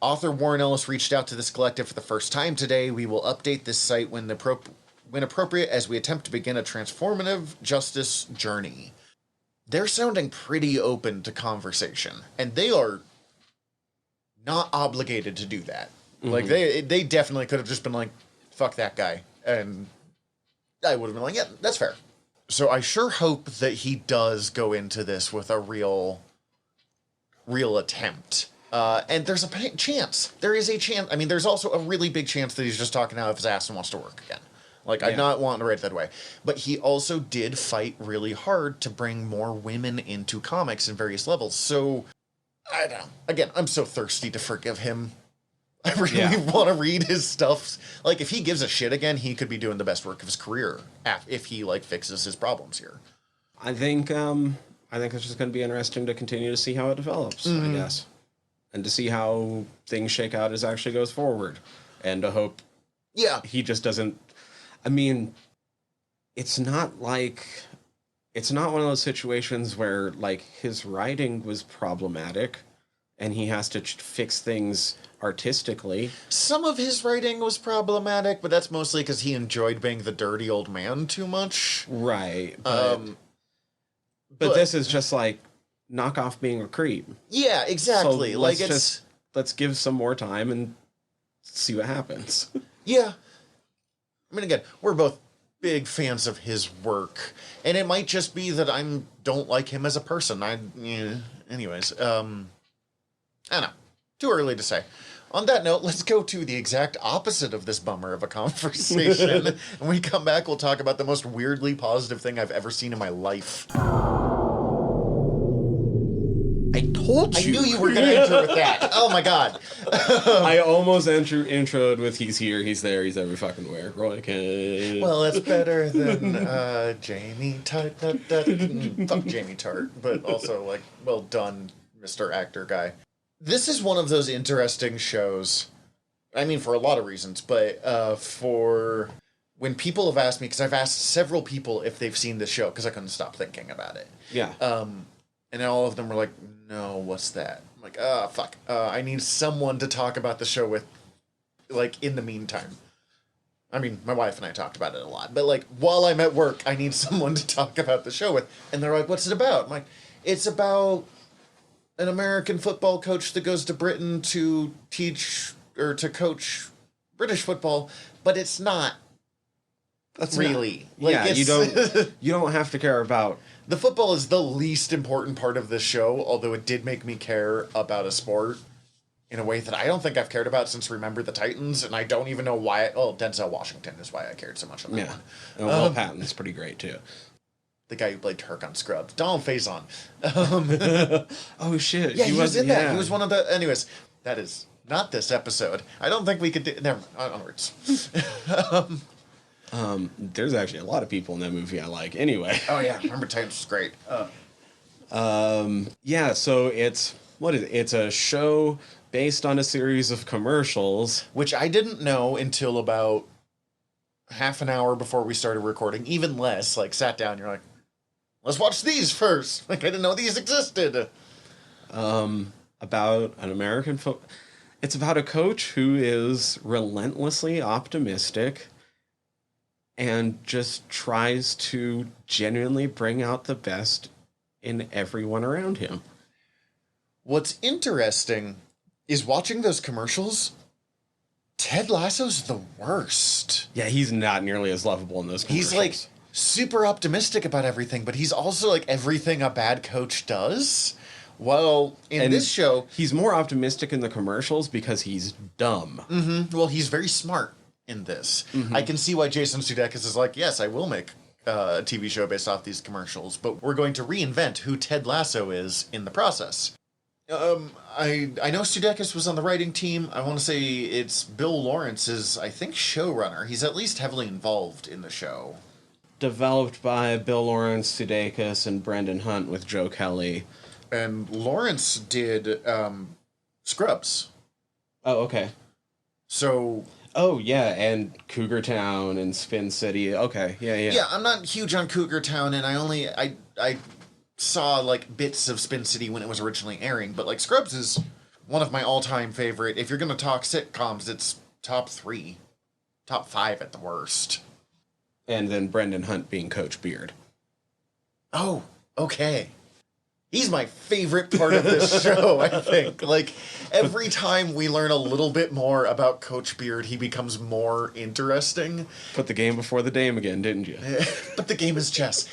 Author Warren Ellis reached out to this collective for the first time today. We will update this site when appropriate as we attempt to begin a transformative justice journey. They're sounding pretty open to conversation, and they are not obligated to do that. Mm-hmm. Like, they definitely could have just been like, fuck that guy. And I would have been like, yeah, that's fair. So I sure hope that he does go into this with a real attempt. And there's a chance. There is a chance. I mean, there's also a really big chance that he's just talking out of his ass and wants to work again. Like, I'm not wanting to write it that way. But he also did fight really hard to bring more women into comics in various levels. So, I don't know. Again, I'm so thirsty to forgive him. I really want to read his stuff. Like, if he gives a shit again, he could be doing the best work of his career if he, like, fixes his problems here. I think it's just going to be interesting to continue to see how it develops, I guess. And to see how things shake out as actually goes forward. And to hope he just doesn't... I mean, it's not one of those situations where, like, his writing was problematic and he has to fix things artistically. Some of his writing was problematic, but that's mostly because he enjoyed being the dirty old man too much. Right. But this is just like, knock off being a creep. Yeah, exactly. So let's give some more time and see what happens. Yeah. I mean, again, we're both big fans of his work, and it might just be that I don't like him as a person. Anyways, I don't know. Too early to say. On that note, let's go to the exact opposite of this bummer of a conversation. When we come back, we'll talk about the most weirdly positive thing I've ever seen in my life. I told you. I knew you were going to enter with that. Oh my god. I almost introed with he's here, he's there, he's every fucking where. Roy Kent. Well, that's better than Jamie Tart. Fuck Jamie Tart, but also like, well done, Mr. Actor guy. This is one of those interesting shows. I mean, for a lot of reasons, but for when people have asked me, because I've asked several people if they've seen this show, because I couldn't stop thinking about it. Yeah. And all of them were like, no, what's that? I'm like, fuck. I need someone to talk about the show with, like, in the meantime. I mean, my wife and I talked about it a lot. But, like, while I'm at work, I need someone to talk about the show with. And they're like, what's it about? I'm like, it's about an American football coach that goes to Britain to teach or to coach British football. But it's not. That's really. Like, you don't have to care about... The football is the least important part of this show, although it did make me care about a sport in a way that I don't think I've cared about since Remember the Titans, and I don't even know why. Denzel Washington is why I cared so much on that one. And Will Patton's pretty great, too. The guy who played Turk on Scrubs. Donald Faison. Oh, shit. Yeah, he was in that. He was one of the... Anyways, that is not this episode. I don't think we could do... Never mind. Onwards. There's actually a lot of people in that movie I like. Anyway. Oh yeah, Remember Titans was great. Yeah, so it's a show based on a series of commercials, which I didn't know until about half an hour before we started recording. Even less. Like, sat down, you're like, let's watch these first. Like, I didn't know these existed. about an American it's about a coach who is relentlessly optimistic and just tries to genuinely bring out the best in everyone around him. What's interesting is watching those commercials, Ted Lasso's the worst. Yeah, he's not nearly as lovable in those commercials. He's like super optimistic about everything, but he's also like everything a bad coach does. Well, in this show, he's more optimistic in the commercials because he's dumb. Mm-hmm. Well, he's very smart in this. Mm-hmm. I can see why Jason Sudeikis is like, yes, I will make a TV show based off these commercials, but we're going to reinvent who Ted Lasso is in the process. I know Sudeikis was on the writing team. I want to say it's Bill Lawrence's, I think, showrunner. He's at least heavily involved in the show. Developed by Bill Lawrence, Sudeikis, and Brendan Hunt with Joe Kelly. And Lawrence did Scrubs. Oh, okay. So... Oh, yeah, and Cougar Town and Spin City. Okay, yeah. Yeah, I'm not huge on Cougar Town, and I saw, like, bits of Spin City when it was originally airing, but, like, Scrubs is one of my all-time favorite. If you're going to talk sitcoms, it's top 3. Top 5 at the worst. And then Brendan Hunt being Coach Beard. Oh, okay. He's my favorite part of this show, I think. Like, every time we learn a little bit more about Coach Beard, he becomes more interesting. Put the game before the dame again, didn't you? But the game is chess.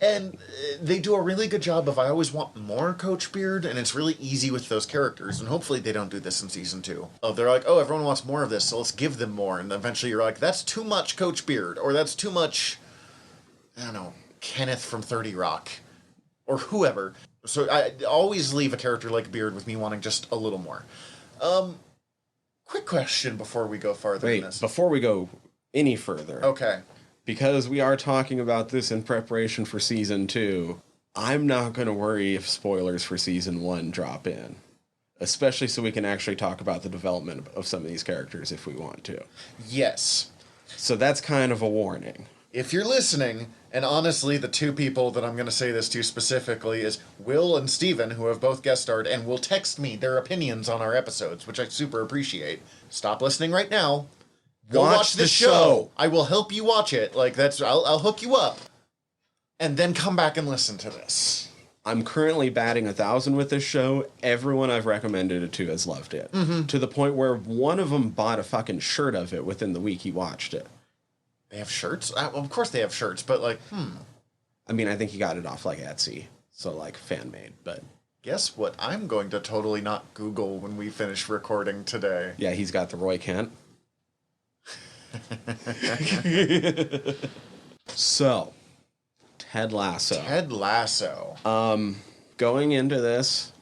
And they do a really good job of, I always want more Coach Beard, and it's really easy with those characters, and hopefully they don't do this in season 2. They're like, oh, everyone wants more of this, so let's give them more, and eventually you're like, that's too much Coach Beard, or that's too much, I don't know, Kenneth from 30 Rock. Or whoever. So I always leave a character like Beard with me wanting just a little more. Quick question before we go farther in this. Before we go any further. Okay. Because we are talking about this in preparation for season 2, I'm not going to worry if spoilers for season 1 drop in. Especially so we can actually talk about the development of some of these characters if we want to. Yes. So that's kind of a warning. If you're listening, and honestly, the 2 people that I'm going to say this to specifically is Will and Steven, who have both guest starred, and will text me their opinions on our episodes, which I super appreciate. Stop listening right now. Go watch the show. I will help you watch it. Like, I'll hook you up. And then come back and listen to this. I'm currently batting 1,000 with this show. Everyone I've recommended it to has loved it. Mm-hmm. To the point where one of them bought a fucking shirt of it within the week he watched it. They have shirts? Well, of course they have shirts, but like, I mean, I think he got it off like Etsy, so like fan-made, but... Guess what I'm going to totally not Google when we finish recording today? Yeah, he's got the Roy Kent. So, Ted Lasso. Ted Lasso. Going into this,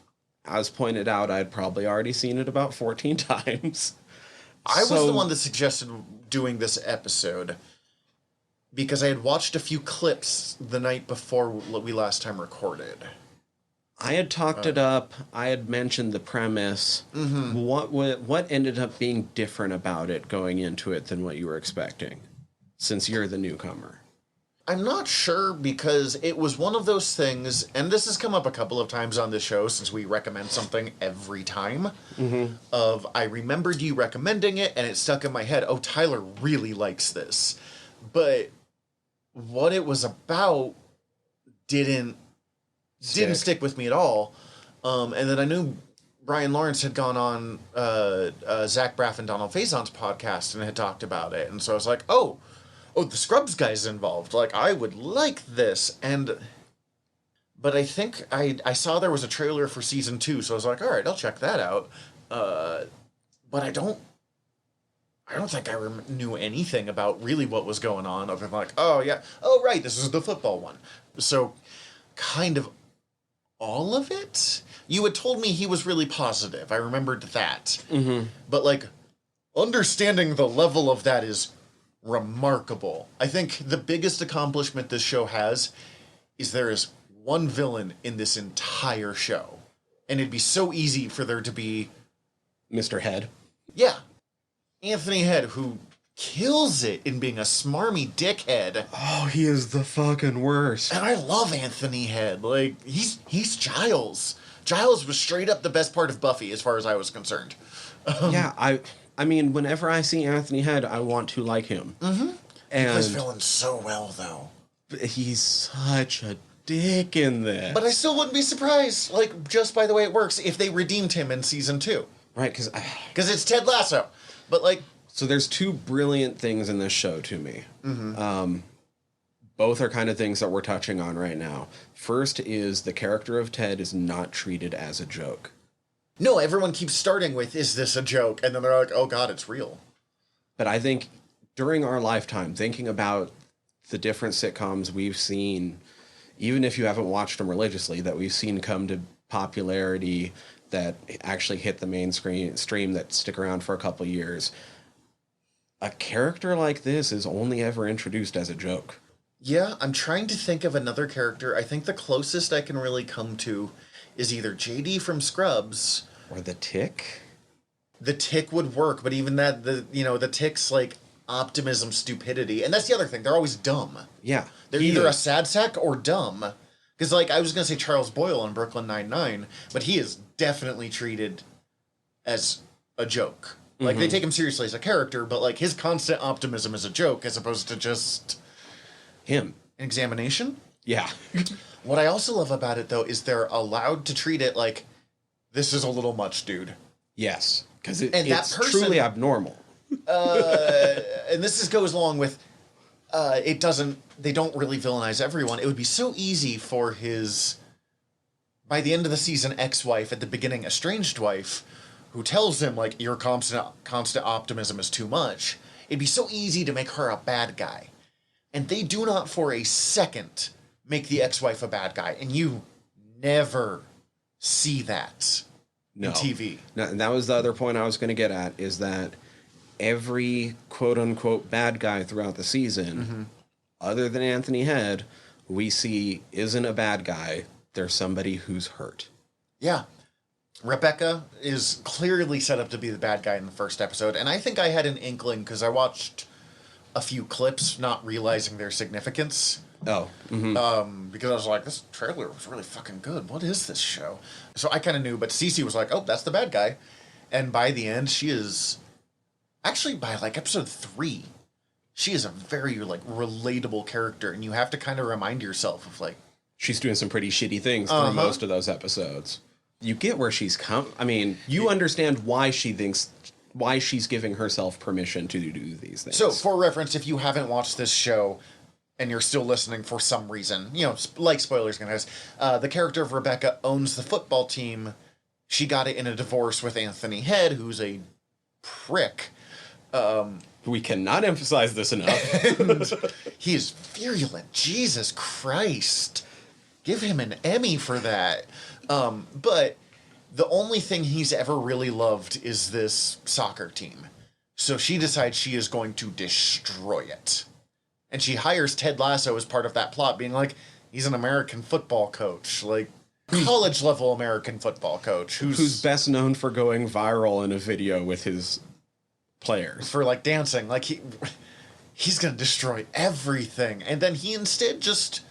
as pointed out, I'd probably already seen it about 14 times. I was the one that suggested doing this episode because I had watched a few clips the night before we last time recorded. I had talked it up. I had mentioned the premise. Mm-hmm. What ended up being different about it going into it than what you were expecting, since you're the newcomer? I'm not sure, because it was one of those things, and this has come up a couple of times on this show since we recommend something every time, of I remembered you recommending it, and it stuck in my head, oh, Tyler really likes this. But what it was about didn't stick with me at all. And then I knew Brian Lawrence had gone on Zach Braff and Donald Faison's podcast and had talked about it, and so I was like, oh, the Scrubs guy's involved. Like, I would like this. But I think I saw there was a trailer for season 2, so I was like, all right, I'll check that out. But I don't think I knew anything about really what was going on. Other than like, oh yeah, oh right, this is the football one. So, kind of all of it. You had told me he was really positive. I remembered that. Mm-hmm. But like, understanding the level of that is remarkable. I think the biggest accomplishment this show has is there is one villain in this entire show. And it'd be so easy for there to be... Mr. Head. Yeah. Anthony Head, who kills it in being a smarmy dickhead. Oh, he is the fucking worst. And I love Anthony Head. Like, he's Giles. Giles was straight up the best part of Buffy, as far as I was concerned. Yeah, I mean, whenever I see Anthony Head, I want to like him. Mm-hmm. He plays villains so well, though. He's such a dick in this. But I still wouldn't be surprised, like, just by the way it works, if they redeemed him in season 2. Right, because it's Ted Lasso. But, like... So there's two brilliant things in this show to me. Mm-hmm. Both are kind of things that we're touching on right now. First is the character of Ted is not treated as a joke. No, everyone keeps starting with, is this a joke? And then they're like, oh god, it's real. But I think during our lifetime, thinking about the different sitcoms we've seen, even if you haven't watched them religiously, that we've seen come to popularity, that actually hit the mainstream, that stick around for a couple years, a character like this is only ever introduced as a joke. Yeah, I'm trying to think of another character. I think the closest I can really come to is either JD from Scrubs... Or the Tick? The Tick would work, but even that, the Tick's, like, optimism, stupidity. And that's the other thing, they're always dumb. Yeah. They're either a sad sack or dumb. Because, like, I was going to say Charles Boyle on Brooklyn Nine-Nine, but he is definitely treated as a joke. Like, they take him seriously as a character, but, like, his constant optimism is a joke as opposed to just... him. An examination? Yeah. What I also love about it, though, is they're allowed to treat it like, this is a little much, dude. Yes. Because it's truly abnormal. And this goes along with, they don't really villainize everyone. It would be so easy for his, by the end of the season, ex-wife, at the beginning, estranged wife, who tells him, like, your constant optimism is too much. It'd be so easy to make her a bad guy. And they do not for a second make the ex-wife a bad guy. And you never see that in TV. No, and that was the other point I was going to get at, is that every quote-unquote bad guy throughout the season, other than Anthony Head, we see isn't a bad guy. They're somebody who's hurt. Yeah. Rebecca is clearly set up to be the bad guy in the first episode. And I think I had an inkling because I watched a few clips, not realizing their significance. Oh. Mm-hmm. Because I was like, this trailer was really fucking good. What is this show? So I kind of knew, but Cece was like, oh, that's the bad guy. And by the end, she is... Actually, by, like, episode 3, she is a very, like, relatable character. And you have to kind of remind yourself of, like... She's doing some pretty shitty things through most of those episodes. You get where she's come. I mean, you understand why she thinks... why she's giving herself permission to do these things. So, for reference, if you haven't watched this show and you're still listening for some reason, like spoilers, guys, the character of Rebecca owns the football team. She got it in a divorce with Anthony Head, who's a prick. We cannot emphasize this enough. He is virulent. Jesus Christ. Give him an Emmy for that. But the only thing he's ever really loved is this soccer team. So she decides she is going to destroy it. And she hires Ted Lasso as part of that plot, being like, he's an American football coach. Like, college-level American football coach. Who's best known for going viral in a video with his players. For, like, dancing. Like, he's going to destroy everything. And then he instead just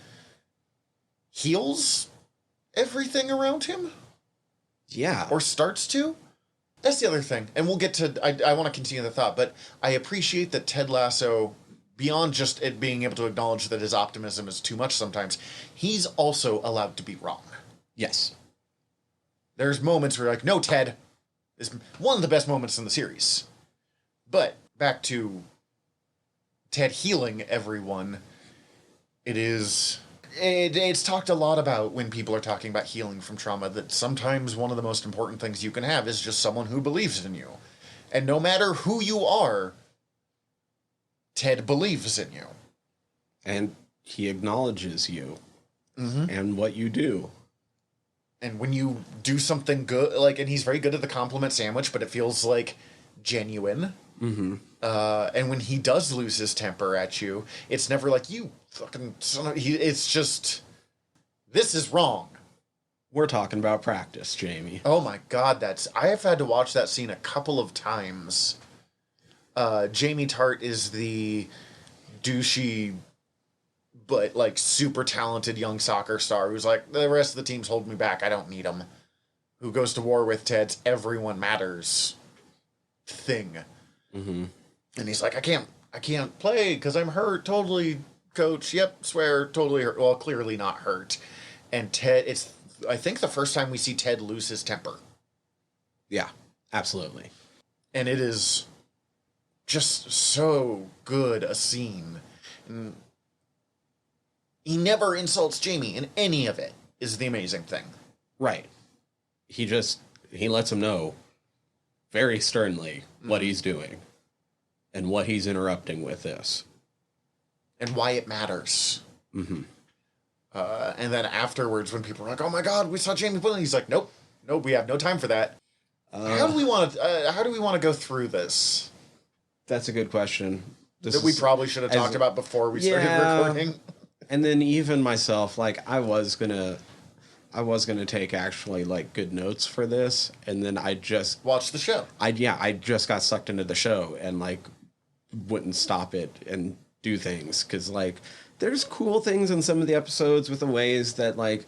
heals everything around him? Yeah. Or starts to? That's the other thing. And we'll get to... I want to continue the thought, but I appreciate that Ted Lasso, beyond just it being able to acknowledge that his optimism is too much sometimes, he's also allowed to be wrong. Yes. There's moments where you're like, no, Ted. Is one of the best moments in the series. But back to Ted healing everyone. It's talked a lot about when people are talking about healing from trauma, that sometimes one of the most important things you can have is just someone who believes in you. And no matter who you are, Ted believes in you. And he acknowledges you and what you do. And when you do something good, like, and he's very good at the compliment sandwich, but it feels like genuine. Mm-hmm. And when he does lose his temper at you, it's never like, you fucking son of... It's just, this is wrong. We're talking about practice, Jamie. Oh my god, I have had to watch that scene a couple of times. Jamie Tart is the douchey, but, like, super talented young soccer star who's like, the rest of the team's holding me back, I don't need them. who goes to war with Ted's everyone matters thing. Mm-hmm. And he's like, I can't play because I'm hurt. Totally, coach. Yep, swear, totally hurt. Well, clearly not hurt. And Ted, it's, I think, the first time we see Ted lose his temper. Yeah, absolutely. And it is just so good a scene. And he never insults Jamie in any of it, is the amazing thing. Right. He lets him know very sternly what he's doing and what he's interrupting with this. And why it matters. Mm-hmm. And then afterwards, when people are like, "Oh my God, we saw Jamie Bullen," he's like, "Nope, we have no time for that." How do we want to go through this? That's a good question. That we probably should have talked about before we started recording. And then even myself, like I was gonna take actually like good notes for this, and then I just watch the show. I just got sucked into the show and like wouldn't stop it and do things because like there's cool things in some of the episodes with the ways that like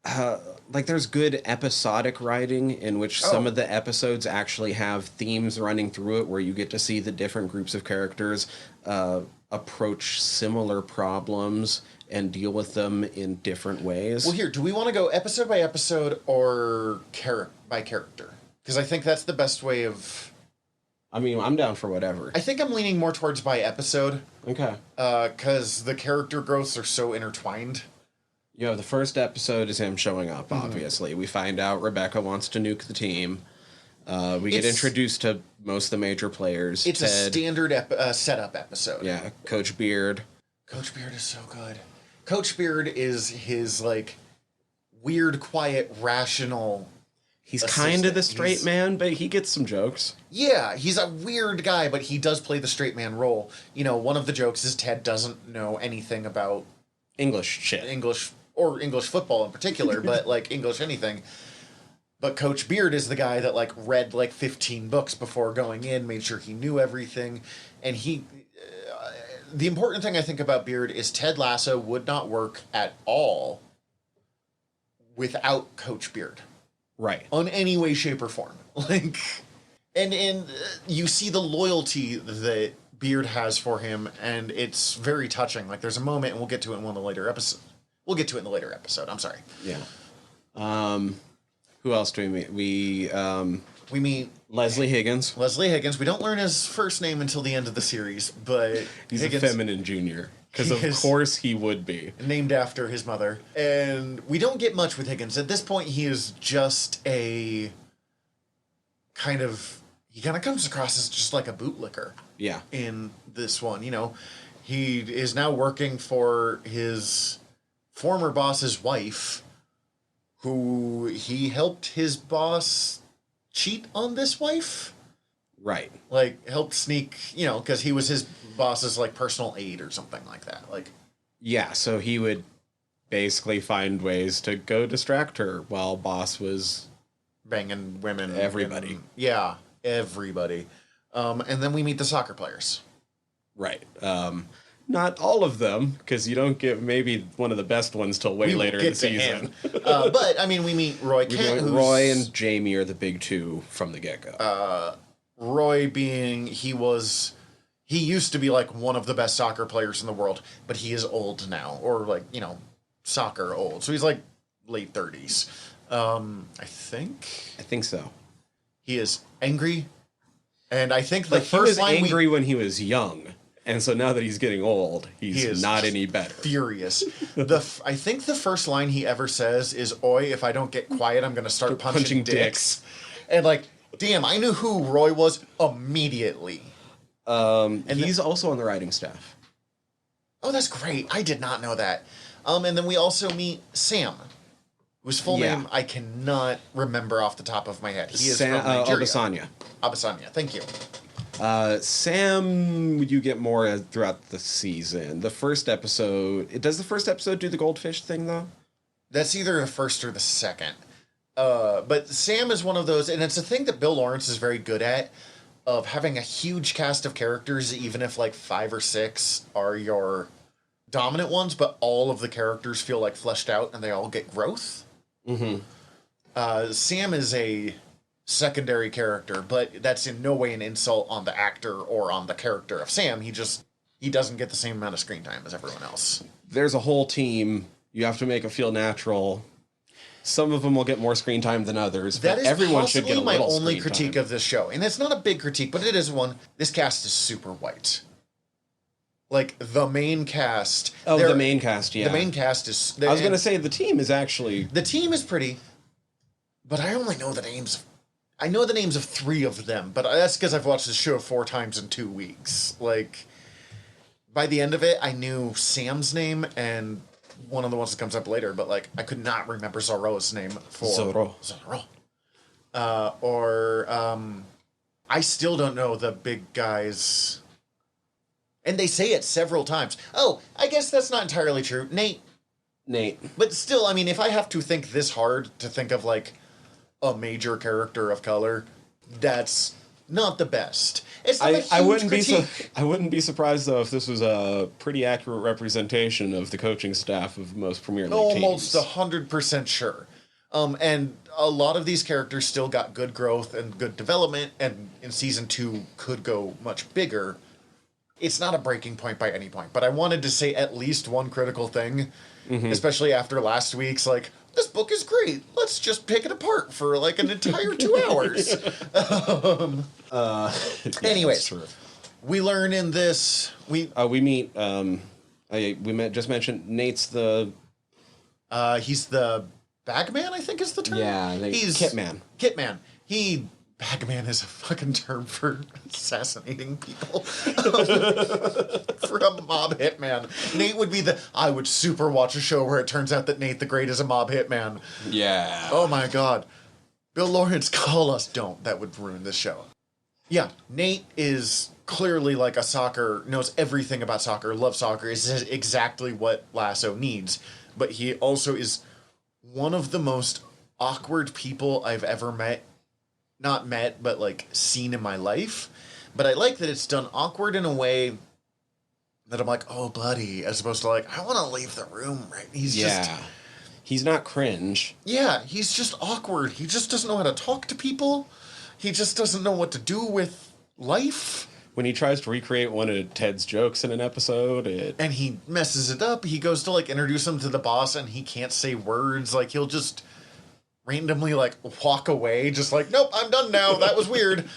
there's good episodic writing in which some of the episodes actually have themes running through it where you get to see the different groups of characters approach similar problems and deal with them in different ways. Well, here, do we want to go episode by episode or by character? Because I think that's the best way of... I mean, I'm down for whatever. I think I'm leaning more towards by episode. Okay. Because the character growths are so intertwined. You know, the first episode is him showing up, obviously. We find out Rebecca wants to nuke the team. We get introduced to most of the major players. It's Ted, a standard setup episode. Yeah, Coach Beard. Coach Beard is so good. Coach Beard is his, like, weird, quiet, rational... He's kind of the straight man, but he gets some jokes. Yeah, he's a weird guy, but he does play the straight man role. You know, one of the jokes is Ted doesn't know anything about... English shit. English football in particular, but, like, English anything. But Coach Beard is the guy that, like, read, like, 15 books before going in, made sure he knew everything, and he... the important thing I think about Beard is Ted Lasso would not work at all without Coach Beard. Right. On any way, shape, or form. Like, and you see the loyalty that Beard has for him, and it's very touching. Like, there's a moment, and we'll get to it in one of the later episodes. We'll get to it in the later episode. I'm sorry. Yeah. Who else do we meet? We meet Leslie Higgins. Leslie Higgins. We don't learn his first name until the end of the series, but he's Higgins, a feminine junior. Because of course he would be. Named after his mother. And we don't get much with Higgins. At this point, he is just a kind of... He kind of comes across as just like a bootlicker. Yeah. In this one, you know. He is now working for his former boss's wife, who he helped his boss cheat on this wife. Right. Like, helped sneak, you know, because he was his boss's, like, personal aide or something like that. Like, yeah, so he would basically find ways to go distract her while boss was... banging women. Everybody. Yeah, everybody. And then we meet the soccer players. Right. Not all of them, because you don't get maybe one of the best ones till way later in the season. But, I mean, we meet Roy Kent. Roy and Jamie are the big two from the get-go. Roy being, he used to be, like, one of the best soccer players in the world, but he is old now, or, like, you know, soccer old. So he's, like, late 30s. I think so. He is angry, and I think the first line... He was angry when he was young, and so now that he's getting old, he's not any better. Furious. I think the first line he ever says is, "Oi, if I don't get quiet, I'm going to start punching dicks." And, like... Damn, I knew who Roy was immediately. And he's also on the writing staff. Oh, that's great. I did not know that. And then we also meet Sam, whose full name I cannot remember off the top of my head. He is from Nigeria. Abasanya, thank you. Sam, you get more throughout the season. The first episode... Does the first episode do the goldfish thing, though? That's either the first or the second. But Sam is one of those, and it's a thing that Bill Lawrence is very good at, of having a huge cast of characters, even if like 5 or 6 are your dominant ones, but all of the characters feel like fleshed out and they all get growth. Mm-hmm. Sam is a secondary character, but that's in no way an insult on the actor or on the character of Sam. He doesn't get the same amount of screen time as everyone else. There's a whole team. You have to make it feel natural. Some of them will get more screen time than others, but everyone should get a little my only screen critique time. of this show. And it's not a big critique, but it is one. This cast is super white. Like, the main cast... Oh, the main cast, yeah. The main cast is... I was going to say, the team is actually... The team is pretty, but I only know the names... I know the names of 3 of them, but that's because I've watched the show 4 times in 2 weeks. Like, by the end of it, I knew Sam's name and one of the ones that comes up later, but, like, I could not remember Zorro's name for... Zorro. I still don't know the big guys... And they say it several times. Oh, I guess that's not entirely true. Nate. But still, I mean, if I have to think this hard to think of, like, a major character of color, that's not the best. It's not a huge critique. I wouldn't be surprised, though, if this was a pretty accurate representation of the coaching staff of most Premier League teams. Almost 100% sure. And a lot of these characters still got good growth and good development, and in Season 2 could go much bigger. It's not a breaking point by any point, but I wanted to say at least one critical thing, especially after last week's, like, this book is great. Let's just pick it apart for, like, an entire 2 hours. Anyways, we learn in this... We meet... just mentioned Nate's the... he's the bagman, I think is the term? Yeah, he's Kitman. Bagman is a fucking term for assassinating people. For a mob hitman. Nate would be I would super watch a show where it turns out that Nate the Great is a mob hitman. Yeah. Oh my god. Bill Lawrence, call us. Don't. That would ruin this show. Yeah, Nate is clearly like knows everything about soccer, loves soccer, is exactly what Lasso needs. But he also is one of the most awkward people I've ever met. Not met, but, like, seen in my life. But I like that it's done awkward in a way that I'm like, oh, buddy, as opposed to, like, I want to leave the room, right? He's not cringe. Yeah, he's just awkward. He just doesn't know how to talk to people. He just doesn't know what to do with life. When he tries to recreate one of Ted's jokes in an episode, and he messes it up. He goes to, like, introduce him to the boss, and he can't say words. Like, he'll just... randomly, like, walk away, just like, nope, I'm done now, that was weird.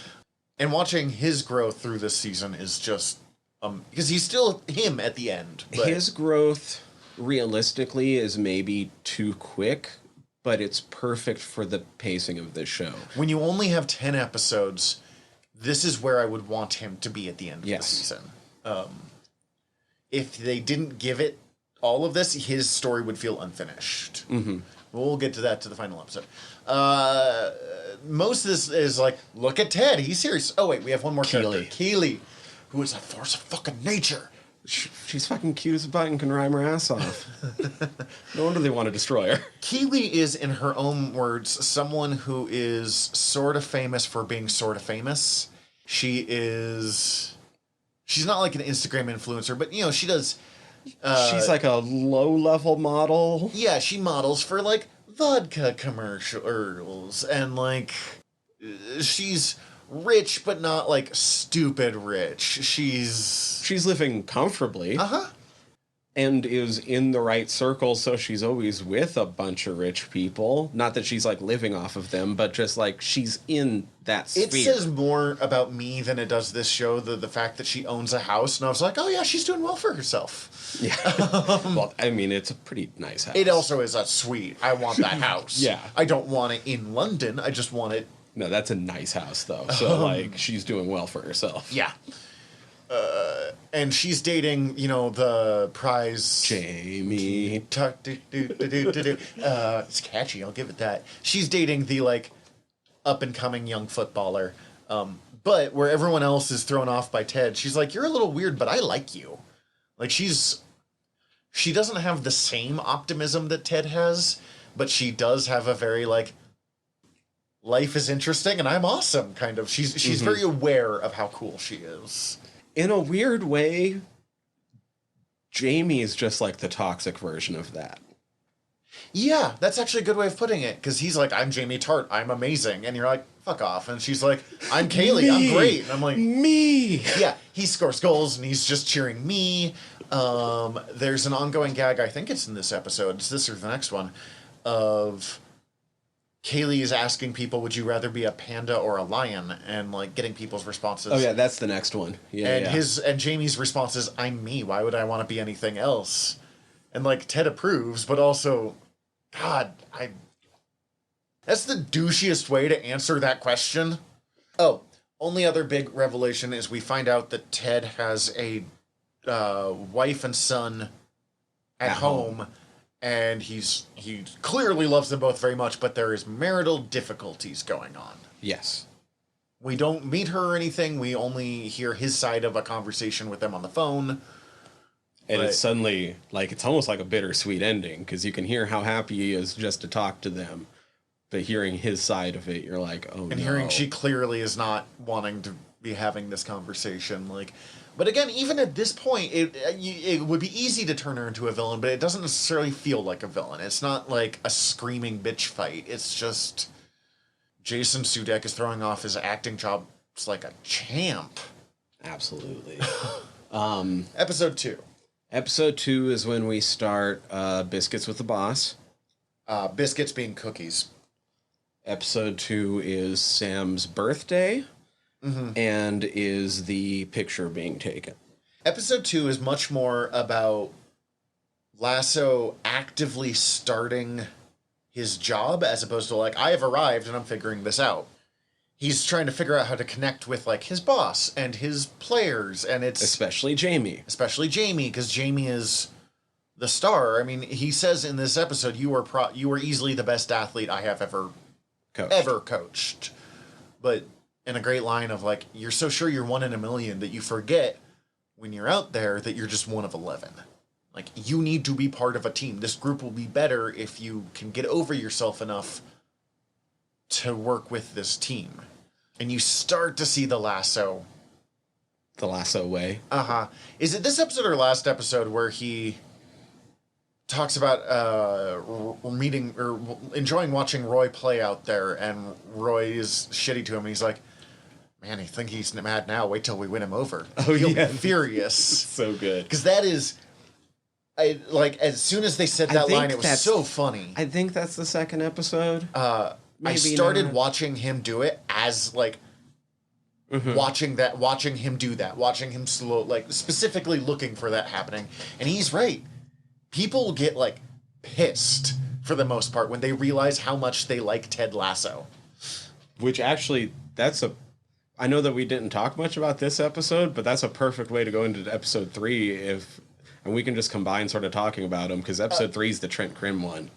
And watching his growth through this season is just, because he's still him at the end. But his growth, realistically, is maybe too quick, but it's perfect for the pacing of this show. When you only have 10 episodes, this is where I would want him to be at the end of the season. If they didn't give it all of this, his story would feel unfinished. Mm-hmm. We'll get to that to the final episode. Most of this is like, look at Ted. He's serious. Oh, wait, we have one more character. Keely, who is a force of fucking nature. She's fucking cute as a butt and can rhyme her ass off. No wonder they want to destroy her. Keely is, in her own words, someone who is sort of famous for being sort of famous. She's not like an Instagram influencer, but, you know, she does... she's like a low-level model. Yeah, she models for, like, vodka commercials, and, like, she's rich, but not, like, stupid rich. She's living comfortably. Uh-huh. And is in the right circle, so she's always with a bunch of rich people. Not that she's, like, living off of them, but just, like, she's in that sphere. It says more about me than it does this show, the fact that she owns a house, and I was like, oh yeah, she's doing well for herself. Yeah. Well, I mean, it's a pretty nice house. It also is a suite. I want that house. Yeah. I don't want it in London, I just want it... No, that's a nice house, though. So, like, she's doing well for herself. Yeah. And she's dating, you know, the prize... Jamie. It's catchy, I'll give it that. She's dating the, like, up-and-coming young footballer. But where everyone else is thrown off by Ted, she's like, you're a little weird, but I like you. Like, she doesn't have the same optimism that Ted has, but she does have a very, like, life is interesting and I'm awesome kind of. She's very aware of how cool she is. In a weird way, Jamie is just like the toxic version of that. Yeah, that's actually a good way of putting it, because he's like, I'm Jamie Tart, I'm amazing. And you're like, fuck off. And she's like, I'm Kaylee, I'm great. And I'm like, me. yeah, he scores goals and he's just cheering me. There's an ongoing gag, I think it's in this episode, it's this or the next one, of Kaylee is asking people, would you rather be a panda or a lion? And like getting people's responses. Oh yeah, that's the next one. Yeah, and Jamie's response is, I'm me, why would I want to be anything else? And like Ted approves, but also, God, that's the douchiest way to answer that question. Oh, only other big revelation is we find out that Ted has a wife and son at home, and he clearly loves them both very much, but there is marital difficulties going on. Yes. We don't meet her or anything. We only hear his side of a conversation with them on the phone. And it's suddenly, like, it's almost like a bittersweet ending, because you can hear how happy he is just to talk to them. But hearing his side of it, you're like, oh, and hearing she clearly is not wanting to be having this conversation. Like, but again, even at this point, it would be easy to turn her into a villain, but it doesn't necessarily feel like a villain. It's not like a screaming bitch fight. It's just Jason Sudeikis is throwing off his acting job like a champ. Absolutely. Episode 2. Episode 2 is when we start Biscuits with the Boss. Biscuits being cookies. Episode 2 is Sam's birthday, and is the picture being taken. Episode 2 is much more about Lasso actively starting his job, as opposed to like, I have arrived and I'm figuring this out. He's trying to figure out how to connect with like his boss and his players, and it's especially Jamie, because Jamie is the star. I mean, he says in this episode, you were easily the best athlete I have ever coached. But in a great line of like, you're so sure you're 1 in a million that you forget when you're out there that you're just 1 of 11. Like, you need to be part of a team. This group will be better if you can get over yourself enough to work with this team. And you start to see the Lasso Way. Is it this episode or last episode where he talks about meeting or enjoying watching Roy play out there, and Roy is shitty to him, and he's like, man, I think he's mad now. Wait till we win him over. Oh, He'll yeah. be furious. So good. Because that is, as soon as they said that line, it was so funny. I think that's the second episode. I started watching him do it as like, watching him do that, watching him specifically looking for that happening. And he's right. People get like pissed for the most part when they realize how much they like Ted Lasso. Which actually, I know that we didn't talk much about this episode, but that's a perfect way to go into episode 3 and we can just combine sort of talking about them, because episode 3 is the Trent Krim one.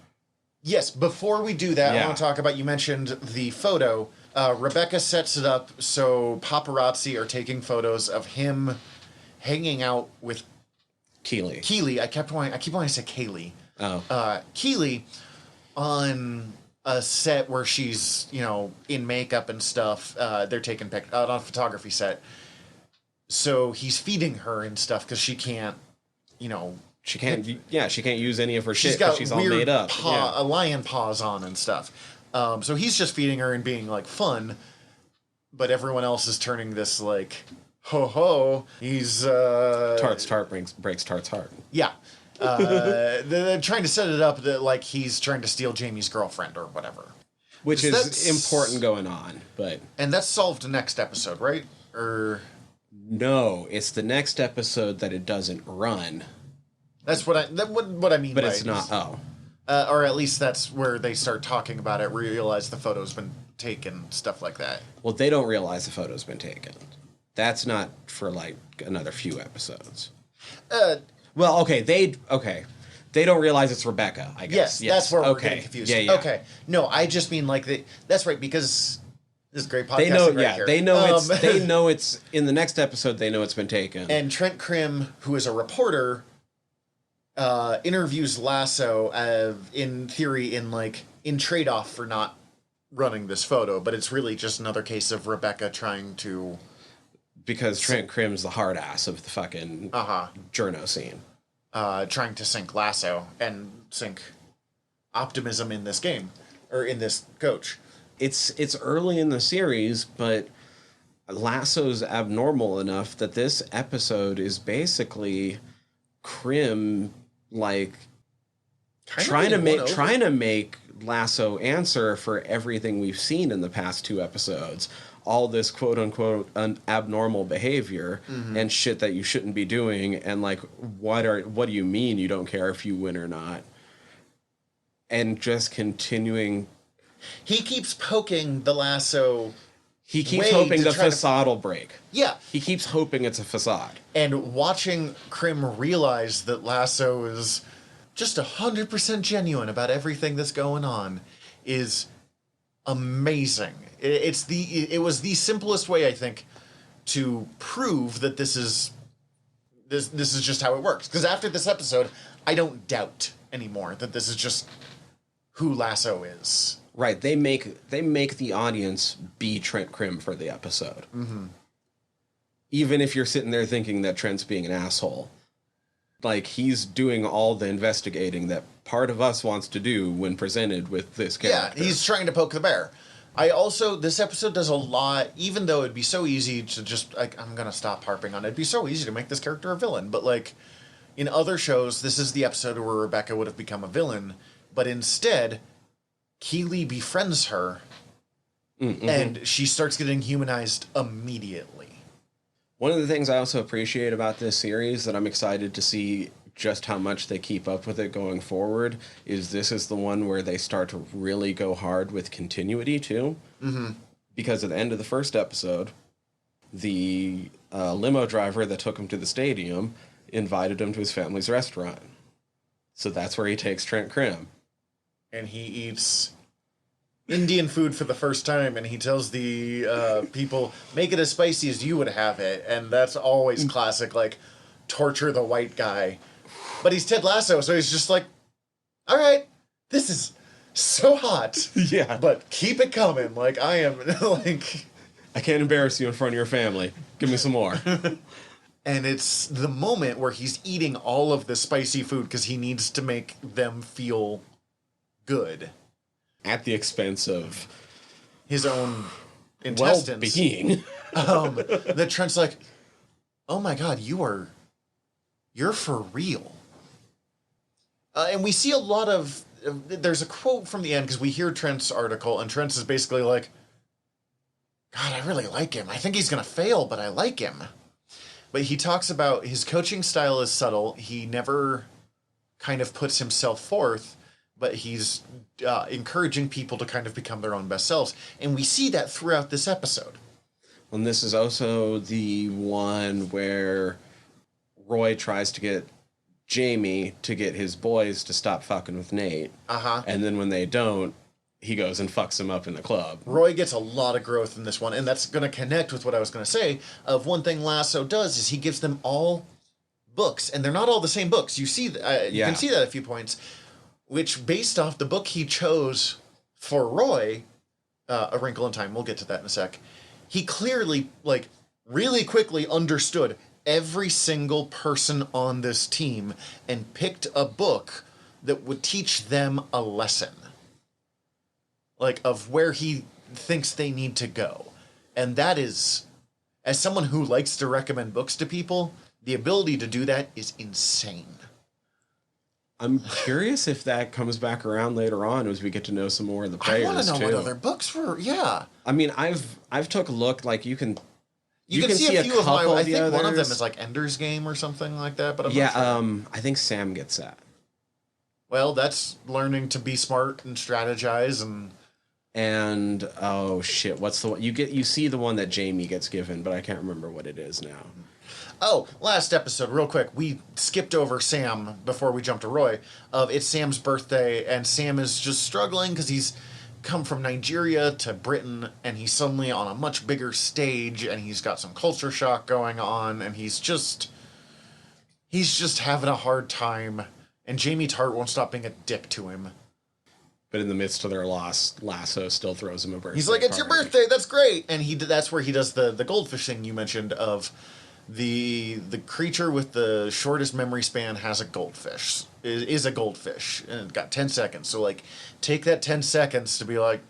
Yes, before we do that, I want to talk about, you mentioned the photo. Rebecca sets it up so paparazzi are taking photos of him hanging out with Keely. I keep wanting to say Kaylee. Oh. Keely on a set where she's, in makeup and stuff. They're taking pictures on a photography set. So he's feeding her and stuff because she can't, She can't use any of her shit got because she's all made up. A lion paws on and stuff. So he's just feeding her and being like fun, but everyone else is turning this like, ho ho. He's Tart's tart breaks Tart's heart. Yeah. They're trying to set it up that like he's trying to steal Jamie's girlfriend or whatever. Which is important going on, but and that's solved next episode, right? Or no, it's the next episode that it doesn't run. That's what I mean. But by it's not. Or at least that's where they start talking about it. Realize the photo's been taken, stuff like that. Well, they don't realize the photo's been taken. That's not for like another few episodes. Well, okay, they don't realize it's Rebecca. I guess. Yes, that's where we're getting confused. Yeah. Okay, no, I just mean like that's right, because this is great podcasting. They know, here. they know they know it's in the next episode. They know it's been taken. And Trent Krim, who is a reporter, interviews Lasso in theory in trade-off for not running this photo, but it's really just another case of Rebecca trying to, because Trent Krim's the hard ass of the fucking journo scene, trying to sink Lasso and sink optimism in this game, or in this coach. It's early in the series, but Lasso's abnormal enough that this episode is basically Krim, like, trying to make Lasso answer for everything we've seen in the past 2 episodes. All this quote unquote abnormal behavior and shit that you shouldn't be doing, and like, what do you mean you don't care if you win or not? And just continuing. He keeps poking the Lasso. He keeps hoping the facade will break. Yeah. He keeps hoping it's a facade. And watching Krim realize that Lasso is just 100% genuine about everything that's going on is amazing. It was the simplest way, I think, to prove that this is just how it works. Because after this episode, I don't doubt anymore that this is just who Lasso is. Right, they make the audience be Trent Krim for the episode. Mm-hmm. Even if you're sitting there thinking that Trent's being an asshole. Like, he's doing all the investigating that part of us wants to do when presented with this character. Yeah, he's trying to poke the bear. This episode does a lot, even though it'd be so easy to just, like, I'm going to stop harping on it. It'd be so easy to make this character a villain. But, like, in other shows, this is the episode where Rebecca would have become a villain. But instead, Keeley befriends her, and she starts getting humanized immediately. One of the things I also appreciate about this series that I'm excited to see just how much they keep up with it going forward is this is the one where they start to really go hard with continuity, too. Mm-hmm. Because at the end of the first episode, the limo driver that took him to the stadium invited him to his family's restaurant. So that's where he takes Trent Krim. And he eats Indian food for the first time, and he tells the people, make it as spicy as you would have it. And that's always classic, like, torture the white guy. But he's Ted Lasso, so he's just like, all right, this is so hot. Yeah. But keep it coming. Like, I am, like... I can't embarrass you in front of your family. Give me some more. And it's the moment where he's eating all of the spicy food because he needs to make them feel good. At the expense of his own intestines. Well-being. That Trent's like, oh my god, you're for real. And we see a lot of... there's a quote from the end, because we hear Trent's article, and Trent is basically like, God, I really like him. I think he's going to fail, but I like him. But he talks about his coaching style is subtle. He never kind of puts himself forth, but he's encouraging people to kind of become their own best selves. And we see that throughout this episode. And this is also the one where Roy tries to get Jamie to get his boys to stop fucking with Nate. Uh-huh. And then when they don't, he goes and fucks him up in the club. Roy gets a lot of growth in this one, and that's going to connect with what I was going to say. Of one thing Lasso does is he gives them all books, and they're not all the same books. You see, you can see that at a few points, which based off the book he chose for Roy, A Wrinkle in Time. We'll get to that in a sec. He clearly, like, really quickly understood every single person on this team and picked a book that would teach them a lesson. Like, of where he thinks they need to go. And that is, as someone who likes to recommend books to people, the ability to do that is insane. I'm curious if that comes back around later on as we get to know some more of the players, I want to know too. what other books were, yeah. I mean, I've took a look, like, you can see a few of my, I think others. one of them is like Ender's Game or something like that, but I'm not sure. I think Sam gets that. Well, that's learning to be smart and strategize and oh shit, what's the one you see the one that Jamie gets given, but I can't remember what it is now. Oh, last episode, real quick, we skipped over Sam before we jumped to Roy. It's Sam's birthday, and Sam is just struggling because he's come from Nigeria to Britain, and he's suddenly on a much bigger stage, and he's got some culture shock going on, and he's just having a hard time, and Jamie Tart won't stop being a dick to him. But in the midst of their loss, Lasso still throws him a birthday He's like, it's your birthday, that's great! And that's where he does the goldfish thing you mentioned of The creature with the shortest memory span has a goldfish. Is a goldfish, and it got 10 seconds. So like, take that 10 seconds to be like,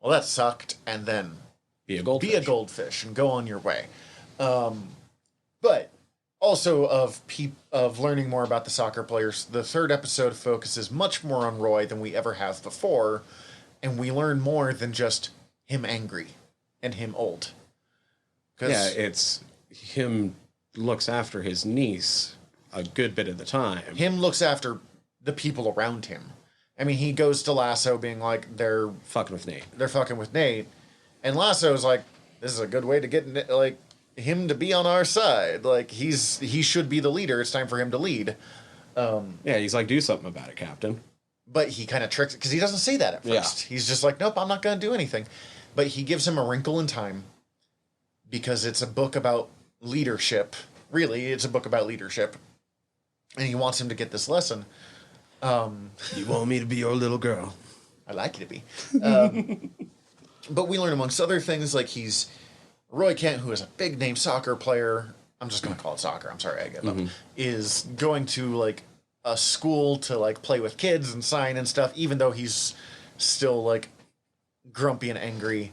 well, that sucked, and then Be a goldfish. be a goldfish and go on your way. But also of learning more about the soccer players, the third episode focuses much more on Roy than we ever have before, and we learn more than just him angry and him old. Yeah, it's him looks after his niece a good bit of the time. Him looks after the people around him. I mean, he goes to Lasso being like, they're Fucking with Nate. fucking with Nate. And Lasso's like, this is a good way to get, like, him to be on our side. Like, he should be the leader. It's time for him to lead. Yeah, he's like, do something about it, Captain. But he kind of tricks it, because he doesn't say that at first. Yeah. He's just like, nope, I'm not going to do anything. But he gives him a wrinkle in time, because it's a book about leadership. Really, it's a book about leadership. And he wants him to get this lesson. You want me to be your little girl? I like you to be. But we learn, amongst other things, like he's Roy Kent, who is a big name soccer player. I'm just going to call it soccer. I'm sorry, I give up. Is going to like a school to like play with kids and sign and stuff, even though he's still like grumpy and angry.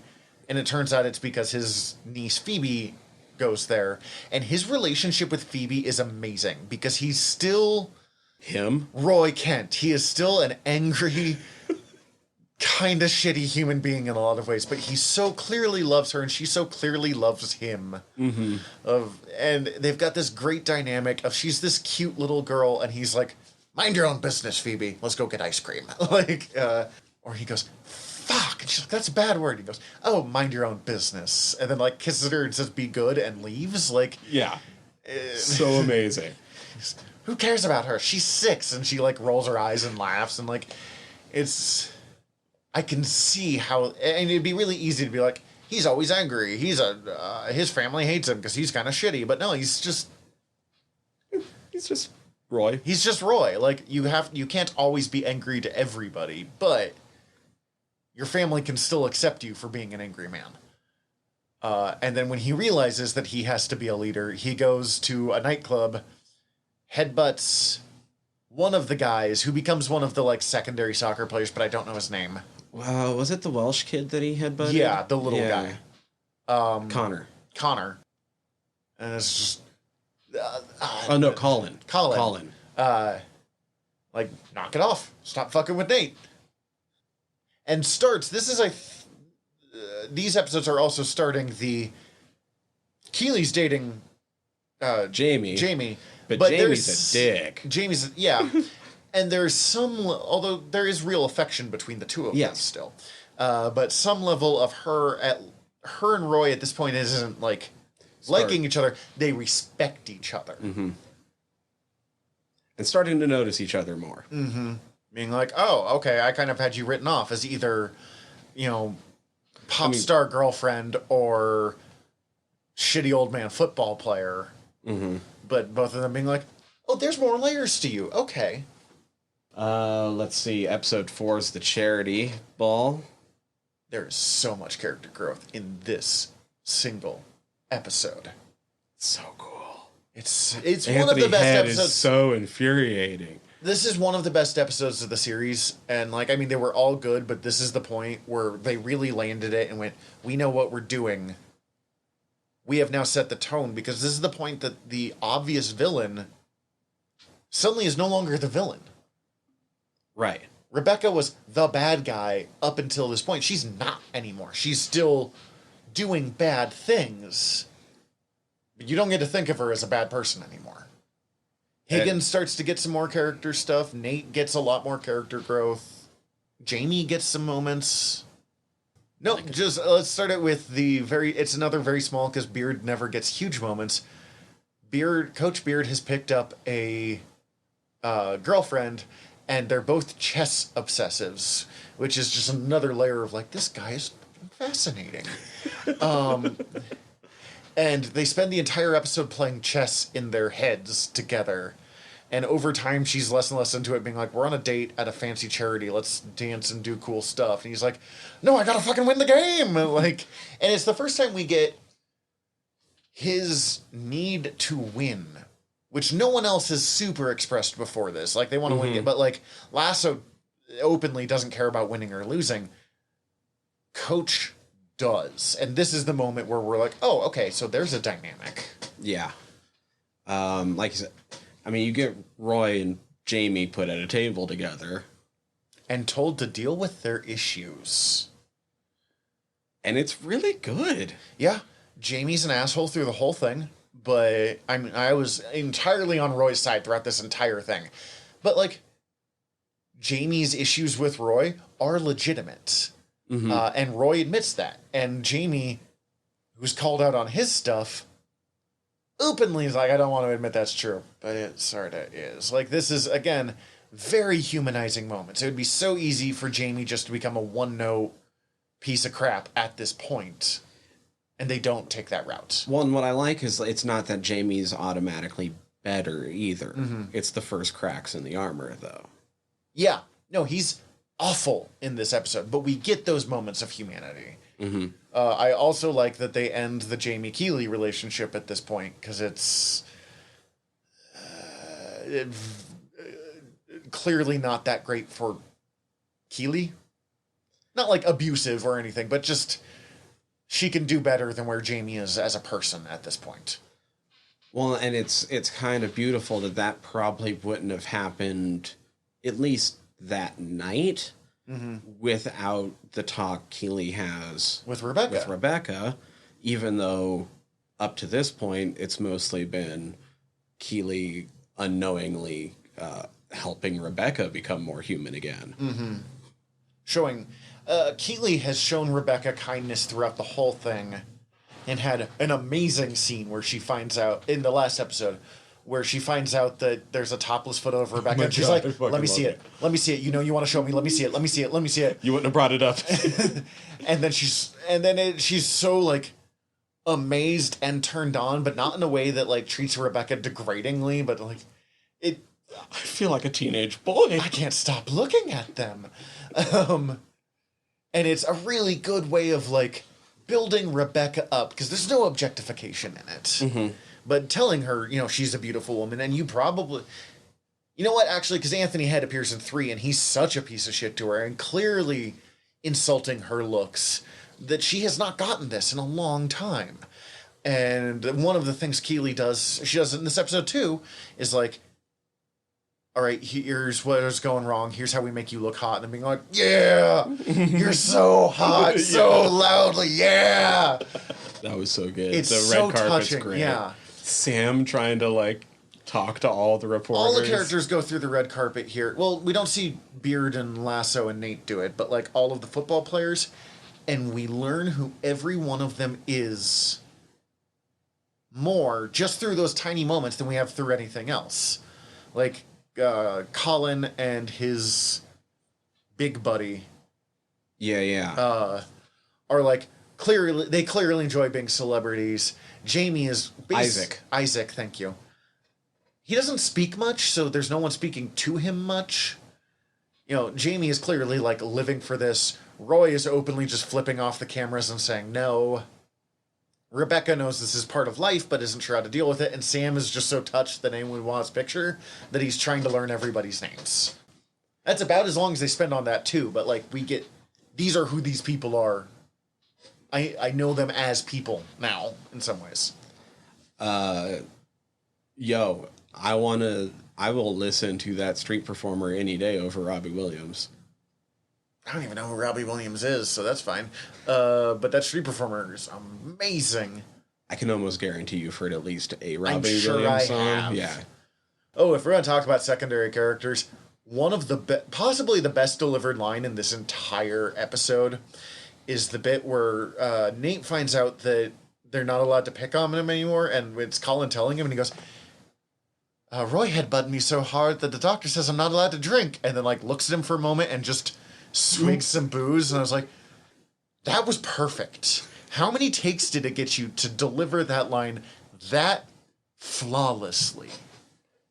And it turns out it's because his niece Phoebe goes there, and his relationship with Phoebe is amazing because he's still Him? Roy Kent. He is still an angry, kind of shitty human being in a lot of ways, but he so clearly loves her, and she so clearly loves him. And they've got this great dynamic of she's this cute little girl, and he's like, "Mind your own business, Phoebe. Let's go get ice cream." Or he goes, "Fuck," and she's like, "That's a bad word." He goes, "Oh, mind your own business," and then like kisses her and says, "Be good," and leaves. Like, Yeah. So amazing. who cares about her? She's 6, and she like rolls her eyes and laughs, and like, I can see how, and it'd be really easy to be like, he's always angry. His family hates him because he's kind of shitty. But no, he's just Roy. He's just Roy. Like, you can't always be angry to everybody, but your family can still accept you for being an angry man. And then when he realizes that he has to be a leader, he goes to a nightclub, headbutts one of the guys who becomes one of the like secondary soccer players, but I don't know his name. Wow, was it the Welsh kid that he headbutted? Yeah, the little guy. Connor. And it's just... Oh, no, Colin. Like, knock it off. Stop fucking with Nate. And starts... This is these episodes are also starting the... Keely's dating... Jamie. But Jamie's a dick. Yeah. And there's some... Although there is real affection between the two of them still. But some level of her and Roy at this point isn't, like... liking each other, they respect each other. Mm-hmm. And starting to notice each other more. Mm-hmm. Being like, oh, okay, I kind of had you written off as either, pop star girlfriend or shitty old man football player. Mm-hmm. But both of them being like, oh, there's more layers to you. Okay. Let's see. Episode 4 is the charity ball. There is so much character growth in this single episode. So cool. It's Anthony one of the best Head episodes. Is so infuriating. This is one of the best episodes of the series, and they were all good, but this is the point where they really landed it and went, we know what we're doing. We have now set the tone, because this is the point that the obvious villain suddenly is no longer the villain. Right. Rebecca was the bad guy up until this point. She's not anymore. She's still doing bad things, but you don't get to think of her as a bad person anymore. Higgins starts to get some more character stuff. Nate gets a lot more character growth. Jamie gets some moments. No, just let's start it with it's another very small, because Beard never gets huge moments. Coach Beard has picked up a girlfriend, and they're both chess obsessives, which is just another layer of like, this guy is fascinating. And they spend the entire episode playing chess in their heads together. And over time, she's less and less into it, being like, we're on a date at a fancy charity. Let's dance and do cool stuff. And he's like, no, I gotta fucking win the game. And it's the first time we get his need to win, which no one else has super expressed before this. Like, they want to win it, but like Lasso openly doesn't care about winning or losing. Coach does. And this is the moment where we're like, oh, okay, so there's a dynamic. Yeah. Like you said, I mean, you get Roy and Jamie put at a table together. And told to deal with their issues. And it's really good. Yeah. Jamie's an asshole through the whole thing. But I was entirely on Roy's side throughout this entire thing. But, like, Jamie's issues with Roy are legitimate. Mm-hmm. And Roy admits that. And Jamie, who's called out on his stuff, openly is like, I don't want to admit that's true. But it sort of is. Like, this is, again, very humanizing moments. It would be so easy for Jamie just to become a one-note piece of crap at this point. And they don't take that route. Well, and what I like is it's not that Jamie's automatically better either. Mm-hmm. It's the first cracks in the armor, though. Yeah. No, he's awful in this episode, but we get those moments of humanity. Mm-hmm. I also like that they end the Jamie Keeley relationship at this point, because it's clearly not that great for Keeley. Not like abusive or anything, but just she can do better than where Jamie is as a person at this point. Well, and it's kind of beautiful that probably wouldn't have happened, at least that night, without the talk Keeley has with Rebecca, even though up to this point it's mostly been Keeley unknowingly helping Rebecca become more human again. Mm-hmm. Showing Keeley has shown Rebecca kindness throughout the whole thing, and had an amazing scene where she finds out in the last episode where she finds out that there's a topless photo of Rebecca. Oh and she's God, like, let me see it. Let me see it. You know you want to show me. Let me see it. Let me see it. Let me see it. You wouldn't have brought it up. And then she's so like amazed and turned on, but not in a way that like treats Rebecca degradingly, but like it. I feel like a teenage boy. I can't stop looking at them. And it's a really good way of like building Rebecca up, because there's no objectification in it. Mm-hmm. But telling her, you know, she's a beautiful woman, and you probably... You know what, actually, because Anthony Head appears in 3, and he's such a piece of shit to her, and clearly insulting her looks, that she has not gotten this in a long time. And one of the things Keeley does, she does in this episode too, is like, all right, here's what is going wrong. Here's how we make you look hot. And I'm being like, yeah, you're so hot, so loudly, yeah. That was so good. It's the so red carpet's touching, great. yeah. Sam trying to like talk to all the reporters. All the characters go through the red carpet here. Well, we don't see Beard and Lasso and Nate do it, but like all of the football players, and we learn who every one of them is more just through those tiny moments than we have through anything else. Like Colin and his big buddy. Yeah. Are like they clearly enjoy being celebrities. Jamie is Isaac, thank you. He doesn't speak much, so there's no one speaking to him much. You know, Jamie is clearly like living for this. Roy is openly just flipping off the cameras and saying no. Rebecca knows this is part of life, but isn't sure how to deal with it. And Sam is just so touched that anyone wants his picture that he's trying to learn everybody's names. That's about as long as they spend on that too. But like these are who these people are. I know them as people now in some ways. Yo, I will listen to that street performer any day over Robbie Williams. I don't even know who Robbie Williams is, so that's fine. But that street performer is amazing. I can almost guarantee you've heard at least a Robbie Williams song. Have. Yeah. Oh, if we're going to talk about secondary characters, one of the possibly the best delivered line in this entire episode is the bit where Nate finds out that they're not allowed to pick on him anymore, and it's Colin telling him, and he goes, Roy headbutted me so hard that the doctor says I'm not allowed to drink, and then like looks at him for a moment and just swigs some booze, and I was like, that was perfect. How many takes did it get you to deliver that line that flawlessly?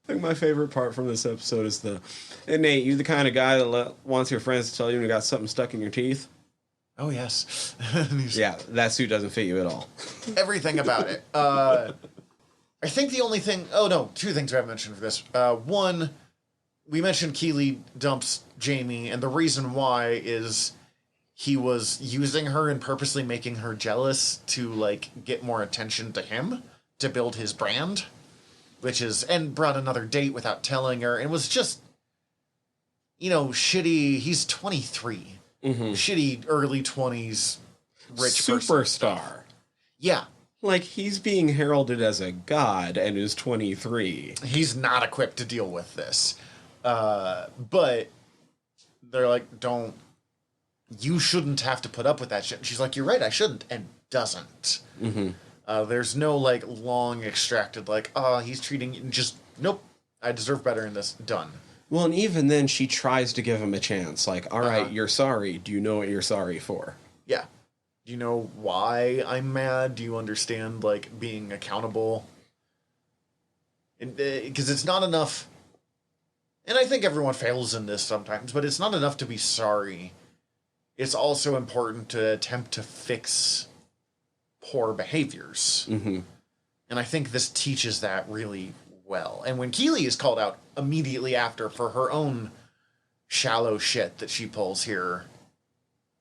I think my favorite part from this episode is hey, Nate, you the kind of guy that wants your friends to tell you you got something stuck in your teeth? Oh, yes. Yeah, that suit doesn't fit you at all. Everything about it. I think the only thing... Oh, no, two things I haven't mentioned for this. One, we mentioned Keeley dumps Jamie, and the reason why is he was using her and purposely making her jealous to, like, get more attention to him, to build his brand, which is... And brought another date without telling her, and was just... You know, shitty... He's 23. Shitty early 20s rich Superstar. Person. Yeah. Like, he's being heralded as a god and is 23. He's not equipped to deal with this. But they're like, you shouldn't have to put up with that shit. And she's like, you're right, I shouldn't, and doesn't. There's no, like, long extracted, like, he's treating, just, nope, I deserve better in this, done. Well, and even then, she tries to give him a chance. Like, all right, you're sorry. Do you know what you're sorry for? Yeah. Do you know why I'm mad? Do you understand, like, being accountable? Because it's not enough... And I think everyone fails in this sometimes, but it's not enough to be sorry. It's also important to attempt to fix poor behaviors. And I think this teaches that really well. And when Keeley is called out immediately after for her own shallow shit that she pulls here...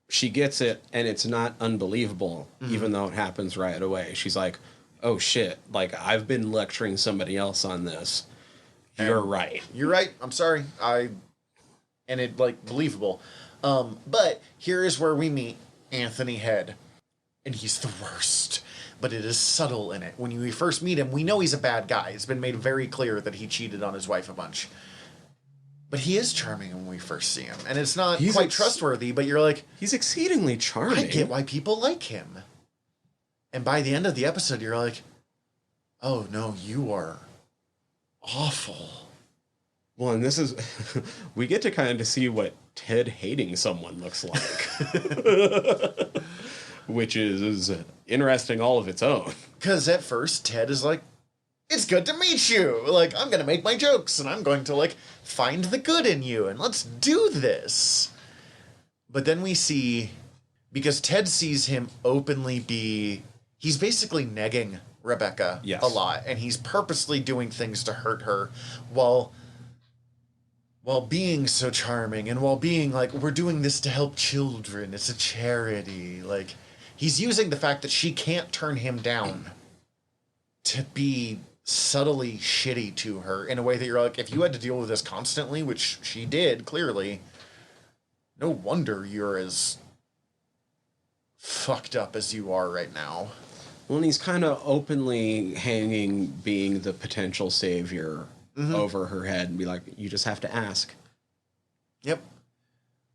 She gets it, and it's not unbelievable, even though it happens right away. She's like, oh shit, like, I've been lecturing somebody else on this. You're right. You're right. I'm sorry. And it, like, believable. But here is where we meet Anthony Head. And he's the worst. But it is subtle in it. When we first meet him, we know he's a bad guy. It's been made very clear that he cheated on his wife a bunch. But he is charming when we first see him. And it's not quite trustworthy, but you're like... He's exceedingly charming. I get why people like him. And by the end of the episode, you're like, oh, no, you are awful. Well, and this is... we get to kind of see what Ted hating someone looks like. Which is interesting all of its own. Because at first, Ted is like, it's good to meet you. Like, I'm going to make my jokes, and I'm going to, like, find the good in you, and let's do this. But then we see, because Ted sees him openly be, he's basically negging Rebecca a lot, and he's purposely doing things to hurt her while being so charming, and while being like, we're doing this to help children, it's a charity. Like, he's using the fact that she can't turn him down to be subtly shitty to her in a way that you're like, if you had to deal with this constantly, which she did, clearly, no wonder you're as fucked up as you are right now. Well, and he's kind of openly hanging being the potential savior over her head and be like, you just have to ask. Yep.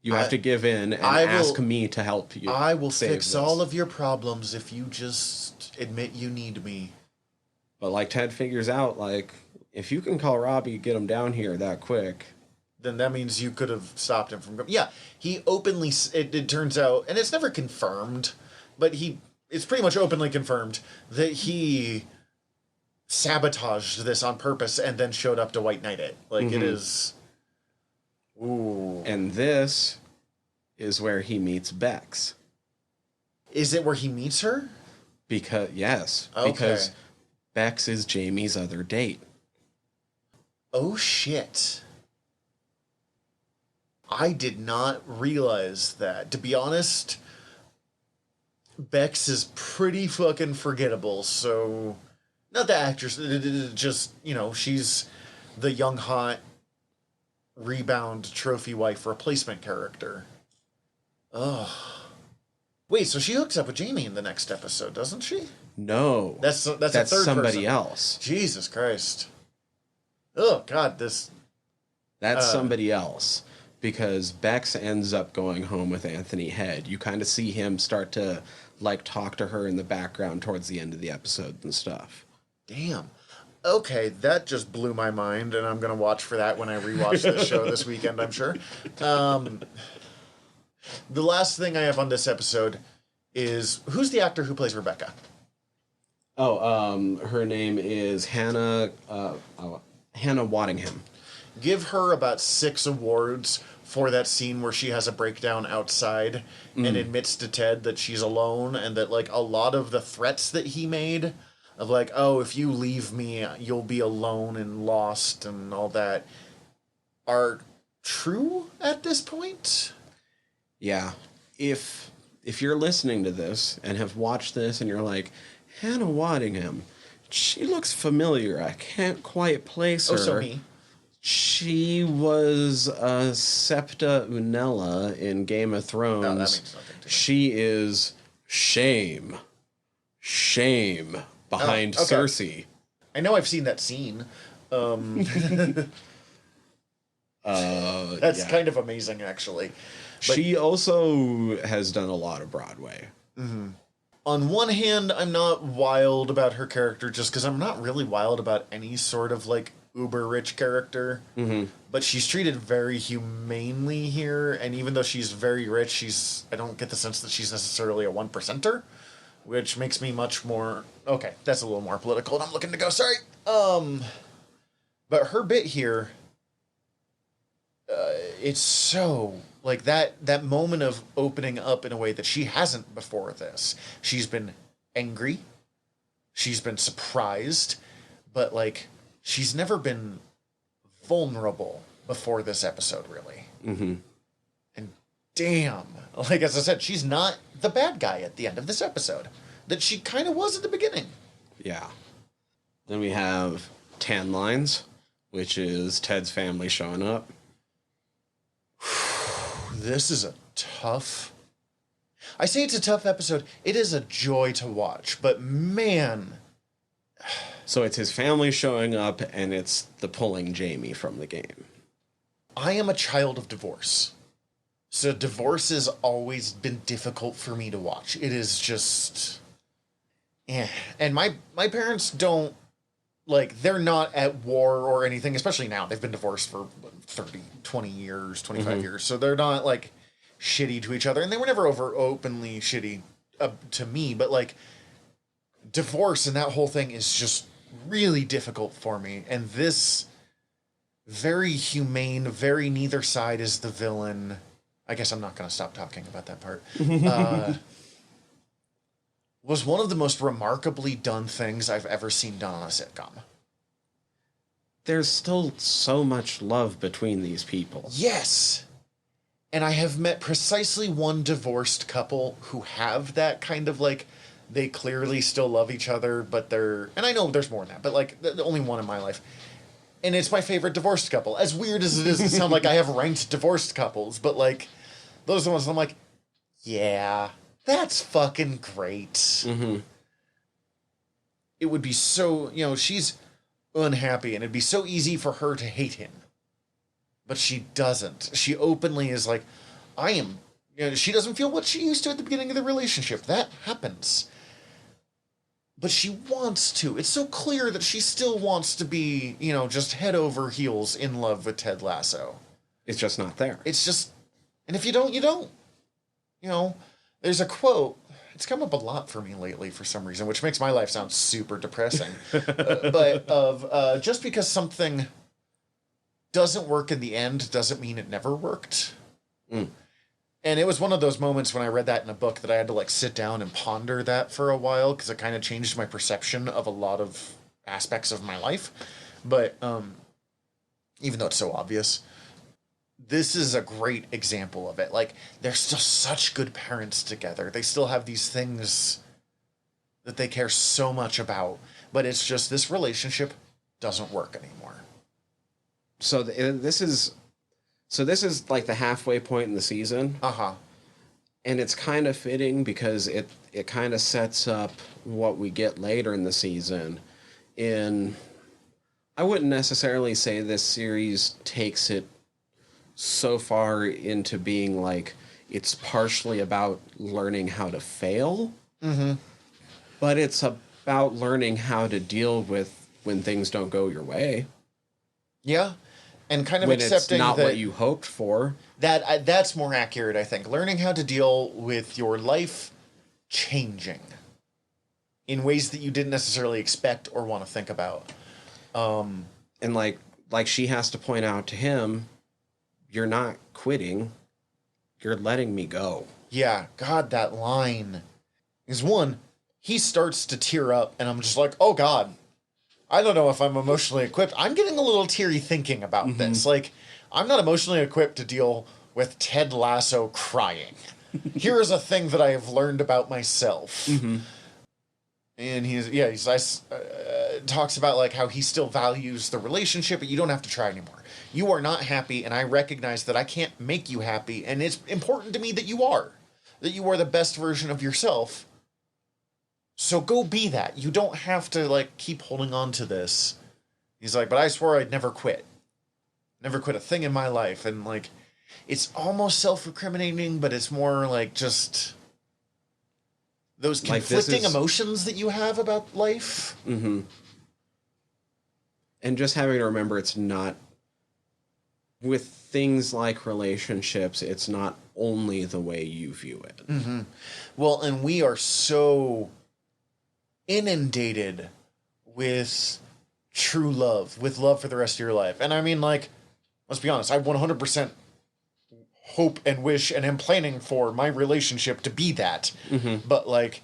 You have to give in and ask me to help you. I will fix all of your problems if you just admit you need me. But like Ted figures out, like, if you can call Robbie, get him down here that quick, then that means you could have stopped him from going. Yeah, he openly, it turns out, and it's never confirmed, but it's pretty much openly confirmed that he sabotaged this on purpose and then showed up to White Knight it. Like, it is... Ooh. And this is where he meets Bex. Is it where he meets her? Because Bex is Jamie's other date. Oh, shit. I did not realize that. To be honest, Bex is pretty fucking forgettable, so... Not the actress, just, you know, she's the young, hot, rebound trophy wife replacement character. Ugh. Wait, so she hooks up with Jamie in the next episode, doesn't she? No. That's a third somebody person. else. Jesus Christ. Oh, God, this... That's somebody else. Because Bex ends up going home with Anthony Head. You kind of see him start to, like, talk to her in the background towards the end of the episode and stuff. Damn. Okay, that just blew my mind, and I'm going to watch for that when I rewatch this show this weekend, I'm sure. The last thing I have on this episode is, who's the actor who plays Rebecca? Oh, her name is Hannah Waddingham. Give her about 6 awards for that scene where she has a breakdown outside and admits to Ted that she's alone, and that like a lot of the threats that he made of like, oh, if you leave me, you'll be alone and lost and all that, are true at this point. Yeah. If you're listening to this and have watched this and you're like, Hannah Waddingham, she looks familiar. I can't quite place her. Oh, so me. She was Septa Unella in Game of Thrones. No, that means nothing to me. She is shame behind Cersei. I know I've seen that scene. That's kind of amazing, actually. But She also has done a lot of Broadway. on one hand, I'm not wild about her character just because I'm not really wild about any sort of like uber rich character. But she's treated very humanely here, and even though she's very rich, I don't get the sense that she's necessarily a 1%er, which makes me much more okay. That's a little more political, and I'm looking to go. Sorry. But her bit here, it's so like that moment of opening up in a way that she hasn't before this. She's been angry, she's been surprised, but like she's never been vulnerable before this episode, really. And damn, like as I said, she's not the bad guy at the end of this episode that she kind of was at the beginning. Yeah. Then we have Tan Lines, which is Ted's family showing up. This is a tough... I say it's a tough episode. It is a joy to watch, but man... So it's his family showing up, and it's the pulling Jamie from the game. I am a child of divorce. So divorce has always been difficult for me to watch. It is just... And my parents don't... Like, they're not at war or anything, especially now. They've been divorced for 30, 20 years, 25 years. So they're not, like, shitty to each other. And they were never openly shitty to me. But, like, divorce and that whole thing is just really difficult for me. And this very humane, very neither side is the villain. I guess I'm not going to stop talking about that part. Was one of the most remarkably done things I've ever seen done on a sitcom. There's still so much love between these people. Yes. And I have met precisely one divorced couple who have that kind of like, they clearly still love each other, but they're, and I know there's more than that, but like the only one in my life. And it's my favorite divorced couple. As weird as it is to sound like I have ranked divorced couples, but like, those are the ones I'm like, yeah, that's fucking great. It would be so, she's unhappy and it'd be so easy for her to hate him. But she doesn't. She openly is like, she doesn't feel what she used to at the beginning of the relationship. That happens. But she wants to. It's so clear that she still wants to be, just head over heels in love with Ted Lasso. It's just not there. It's just, and if you don't, you don't. There's a quote, it's come up a lot for me lately for some reason, which makes my life sound super depressing. But just because something doesn't work in the end doesn't mean it never worked. And it was one of those moments when I read that in a book that I had to like sit down and ponder that for a while, because it kind of changed my perception of a lot of aspects of my life. But even though it's so obvious, this is a great example of it. Like, they're still such good parents together. They still have these things that they care so much about, but it's just this relationship doesn't work anymore. So this is like the halfway point in the season. And it's kind of fitting because it kind of sets up what we get later in the season. I wouldn't necessarily say this series takes it so far into being like it's partially about learning how to fail, but it's about learning how to deal with when things don't go your way. Yeah, and kind of when accepting it's not that, what you hoped for. That's more accurate, I think. Learning how to deal with your life changing in ways that you didn't necessarily expect or want to think about. And like she has to point out to him, you're not quitting. You're letting me go. Yeah, God, that line is one. He starts to tear up, and I'm just like, oh, God. I don't know if I'm emotionally equipped. I'm getting a little teary thinking about this. Like, I'm not emotionally equipped to deal with Ted Lasso crying. Here is a thing that I have learned about myself. And he talks about like how he still values the relationship, but you don't have to try anymore. You are not happy, and I recognize that I can't make you happy, and it's important to me that you are the best version of yourself. So go be that. You don't have to like keep holding on to this. He's like, but I swore I'd never quit. Never quit a thing in my life. And like, it's almost self-recriminating, but it's more like just those conflicting emotions that you have about life. And just having to remember it's not, with things like relationships, it's not only the way you view it. Well, and we are so inundated with true love, with love for the rest of your life. And I mean, like, let's be honest, I 100% hope and wish and am planning for my relationship to be that. But, like,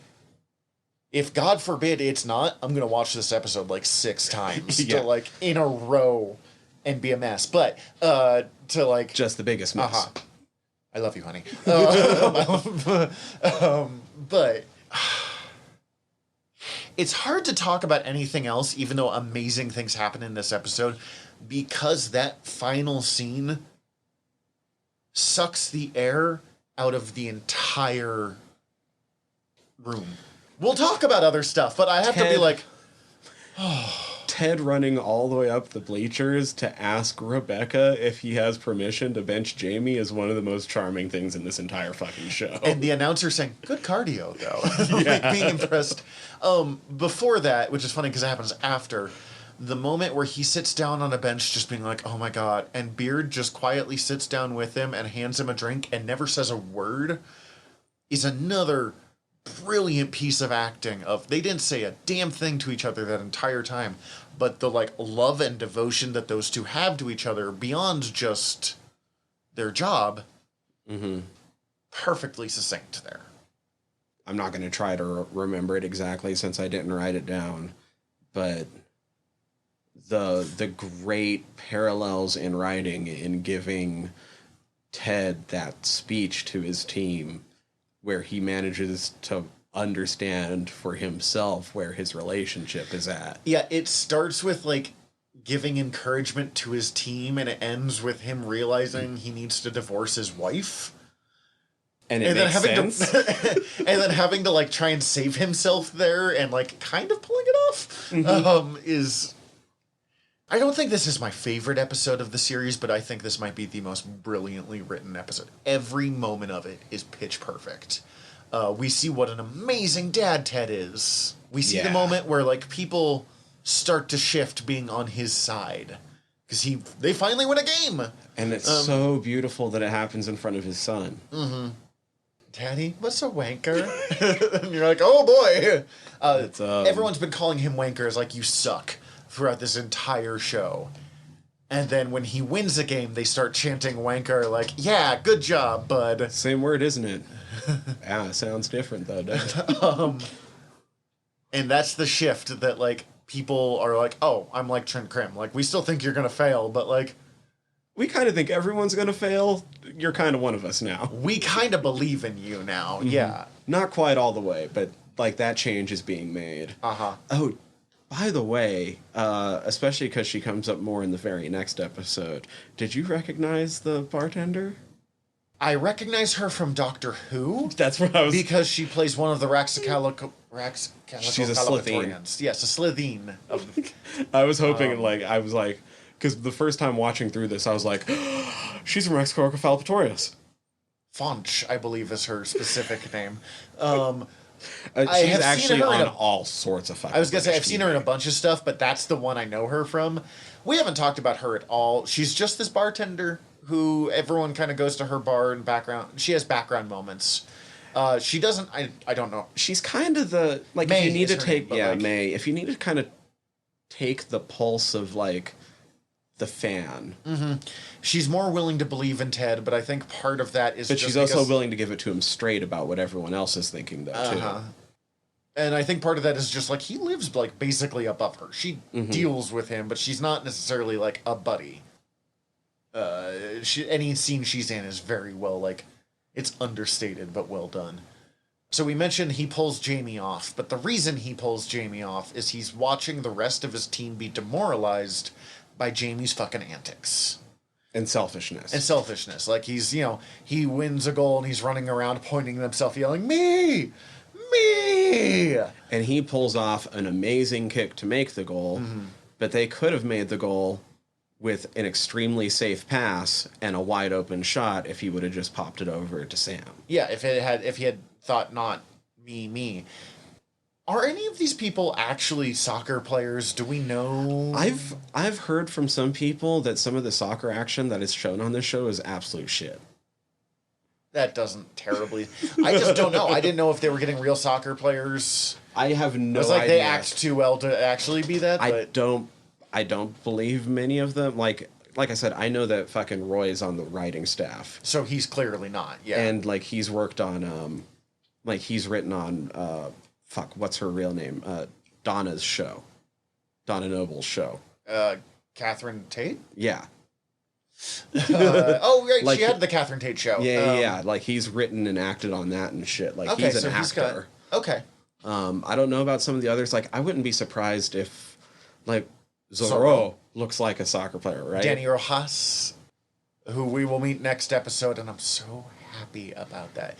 if God forbid it's not, I'm going to watch this episode, like, 6 times to, like, in a row and be a mess. But, to, like... Just the biggest mess. I love you, honey. But... It's hard to talk about anything else, even though amazing things happen in this episode, because that final scene sucks the air out of the entire room. We'll talk about other stuff, but I have to be like... Ted running all the way up the bleachers to ask Rebecca if he has permission to bench Jamie is one of the most charming things in this entire fucking show. And the announcer saying, good cardio, though. Like, being impressed. Before that, which is funny because it happens after, the moment where he sits down on a bench just being like, oh my God, and Beard just quietly sits down with him and hands him a drink and never says a word, is another brilliant piece of acting. Of they didn't say a damn thing to each other that entire time, but the like love and devotion that those two have to each other beyond just their job, perfectly succinct there. I'm not going to try to remember it exactly since I didn't write it down, but the great parallels in writing in giving Ted that speech to his team where he manages to understand for himself where his relationship is at. Yeah, it starts with, like, giving encouragement to his team, and it ends with him realizing he needs to divorce his wife. And then having to, and then having to, like, try and save himself there and, like, kind of pulling it off, is... I don't think this is my favorite episode of the series, but I think this might be the most brilliantly written episode. Every moment of it is pitch perfect. We see what an amazing dad Ted is. We see the moment where, like, people start to shift being on his side. Because they finally win a game! And it's so beautiful that it happens in front of his son. Daddy, what's a wanker? And you're like, oh boy! Everyone's been calling him wankers like, you suck, throughout this entire show. And then when he wins a game, they start chanting wanker like, yeah, good job, bud. Same word, isn't it? Sounds different, though, doesn't it? And that's the shift that, like, people are like, oh, I'm like Trent Krim. Like, we still think you're going to fail, but, like... We kind of think everyone's going to fail. You're kind of one of us now. We kind of believe in you now, yeah. Not quite all the way, but, like, that change is being made. Oh, by the way, especially because she comes up more in the very next episode, did you recognize the bartender? I recognize her from Doctor Who. That's what I was... Because she plays one of the Raxacalico... She's a Slitheen. Yes, a Slitheen. I was hoping, I was like... Because the first time watching through this, I was like, she's from Raxacalico. Faunch, I believe, is her specific name. She's actually on all sorts of fucking... I was going to say, I've seen her in a bunch of stuff, but that's the one I know her from. We haven't talked about her at all. She's just this bartender who everyone kind of goes to her bar and background. She has background moments. She doesn't... I don't know. She's kind of the... Like, May if you need to take... name, May. If you need to kind of take the pulse of, like, the fan. She's more willing to believe in Ted, but I think part of that is But just she's also because- willing to give it to him straight about what everyone else is thinking, though, too. And I think part of that is just like he lives like basically above her. She deals with him, but she's not necessarily like a buddy. Any scene she's in is very well, like, it's understated but well done. So we mentioned he pulls Jamie off, but the reason he pulls Jamie off is he's watching the rest of his team be demoralized by Jamie's fucking antics. And selfishness. And selfishness. Like, he's, he wins a goal and he's running around pointing at himself, yelling, "Me! Me!" And he pulls off an amazing kick to make the goal, but they could have made the goal with an extremely safe pass and a wide open shot if he would have just popped it over to Sam. Yeah, if he had thought not me. Are any of these people actually soccer players? Do we know? I've heard from some people that some of the soccer action that is shown on this show is absolute shit. That doesn't terribly. I just don't know. I didn't know if they were getting real soccer players. I have no idea. It's like they act too well to actually be that. But I don't believe many of them. Like I said, I know that fucking Roy is on the writing staff. So he's clearly not. Yeah. And like he's worked on he's written on what's her real name? Donna's show. Donna Noble's show. Catherine Tate? Yeah. Right, like, she had the Catherine Tate show. Yeah. Like he's written and acted on that and shit. Like okay, he's an actor. Okay. I don't know about some of the others. Like I wouldn't be surprised if like Zorro looks like a soccer player, right? Danny Rojas, who we will meet next episode, and I'm so happy about that.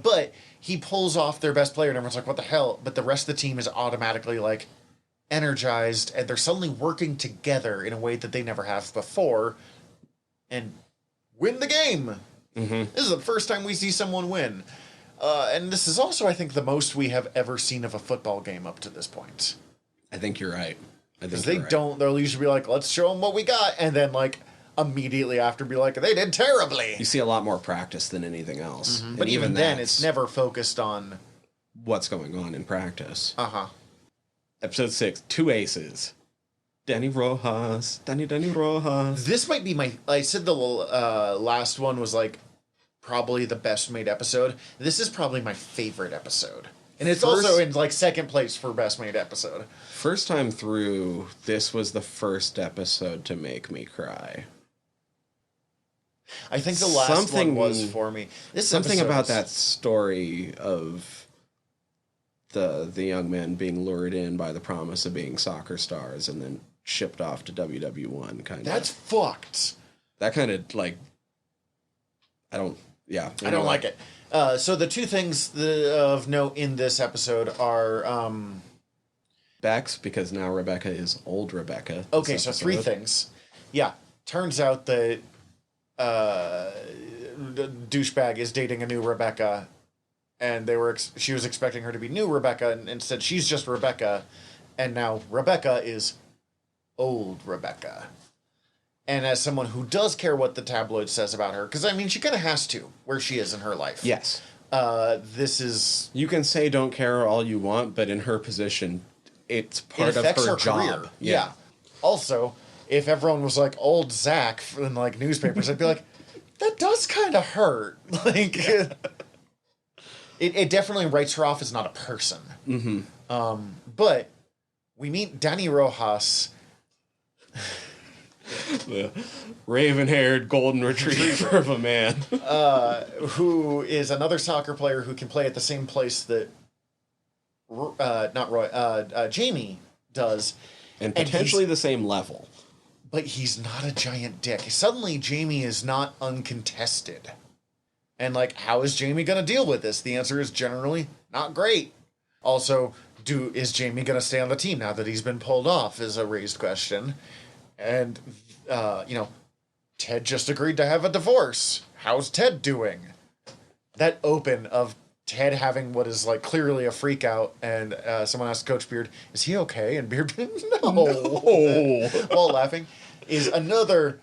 But he pulls off their best player, and everyone's like, "What the hell?" But the rest of the team is automatically like energized, and they're suddenly working together in a way that they never have before, and win the game. This is the first time we see someone win. And this is also, I think, the most we have ever seen of a football game up to this point. I think you're right. Because they'll usually be like, "Let's show them what we got," and then like immediately after be like, "They did terribly." You see a lot more practice than anything else. But even then, it's never focused on what's going on in practice. Episode 6, 2 aces. Danny Rojas. Danny Rojas. This might be I said the last one was like probably the best made episode. This is probably my favorite episode. And it's also in like second place for best made episode. First time through, this was the first episode to make me cry. I think the last one was for me. Something about that story of the young men being lured in by the promise of being soccer stars and then shipped off to WW1 kind of. That's fucked. That kind of like I don't like it. So the two things of note in this episode are Bex, because now Rebecca is old Rebecca. Okay, so 3 things. Yeah, turns out that douchebag is dating a new Rebecca, and she was expecting her to be new Rebecca, and instead she's just Rebecca, and now Rebecca is old Rebecca. And as someone who does care what the tabloid says about her, because I mean she kind of has to where she is in her life. Yes. This is... You can say don't care all you want, but in her position, it's part of her job. Career. Yeah. Also, if everyone was like old Zach in like newspapers, I'd be like, that does kind of hurt. Like, it definitely writes her off as not a person. But we meet Danny Rojas. The raven-haired golden retriever of a man. Who is another soccer player who can play at the same place that Jamie does. And potentially the same level. But he's not a giant dick. Suddenly, Jamie is not uncontested. And, like, how is Jamie going to deal with this? The answer is generally not great. Also, is Jamie going to stay on the team now that he's been pulled off is a raised question. And, Ted just agreed to have a divorce. How's Ted doing? That open of Ted having what is, like, clearly a freak out, and someone asked Coach Beard, is he okay? And Beard, no. While laughing, is another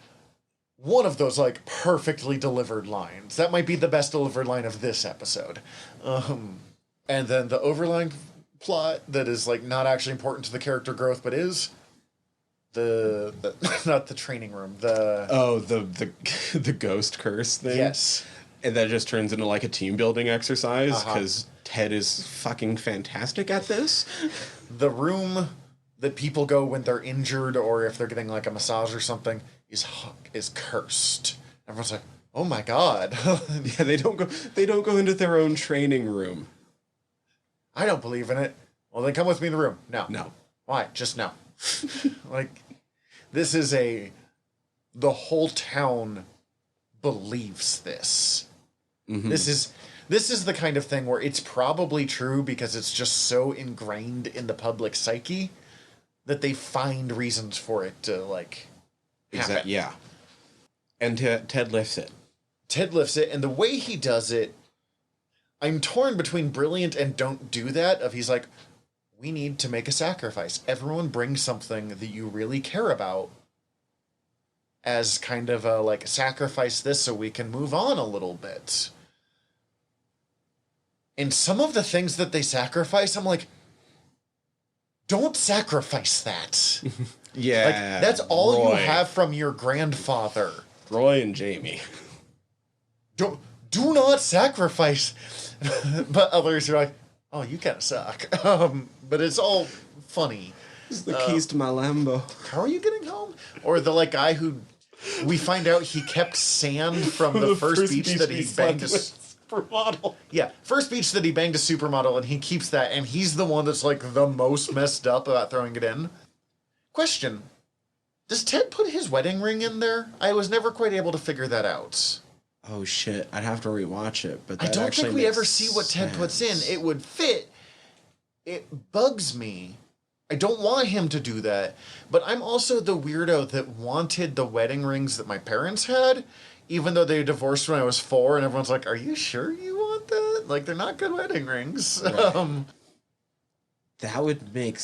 one of those, like, perfectly delivered lines. That might be the best delivered line of this episode. And then the overlying plot that is, like, not actually important to the character growth, but is the not the training room. The ghost curse thing. Yes. And that just turns into like a team building exercise because Uh-huh. Ted is fucking fantastic at this. The room that people go when they're injured or if they're getting like a massage or something is cursed. Everyone's like, "Oh my god." Yeah, they don't go into their own training room. I don't believe in it. Well, then come with me in the room. No. No. Why? Just no. Like, this is the whole town believes this. Mm-hmm. This is the kind of thing where it's probably true because it's just so ingrained in the public psyche that they find reasons for it to, like, happen. Yeah. And Ted lifts it. Ted lifts it, and the way he does it, I'm torn between brilliant and don't do that, of he's like, we need to make a sacrifice. Everyone bring something that you really care about as kind of a, like, sacrifice this so we can move on a little bit. And some of the things that they sacrifice, I'm like, don't sacrifice that. Yeah. Like, that's all Roy. you have from your grandfather. Roy and Jamie. Do not sacrifice. But others are like, oh, you kind of suck. But it's all funny. This is the keys to my Lambo. How are you getting home? Or the like guy who we find out he kept sand from the first beach that he banged a supermodel. Yeah, first beach that he banged a supermodel, and he keeps that, and he's the one that's like the most messed up about throwing it in. Question: does Ted put his wedding ring in there? I was never quite able to figure that out. Oh shit! I'd have to rewatch it, but that I don't actually think we makes ever see what Ted puts in. sense. It would fit. It bugs me. I don't want him to do that, but I'm also the weirdo that wanted the wedding rings that my parents had, even though they divorced when I was 4, and everyone's like, are you sure you want that? Like, they're not good wedding rings. Right. That would make...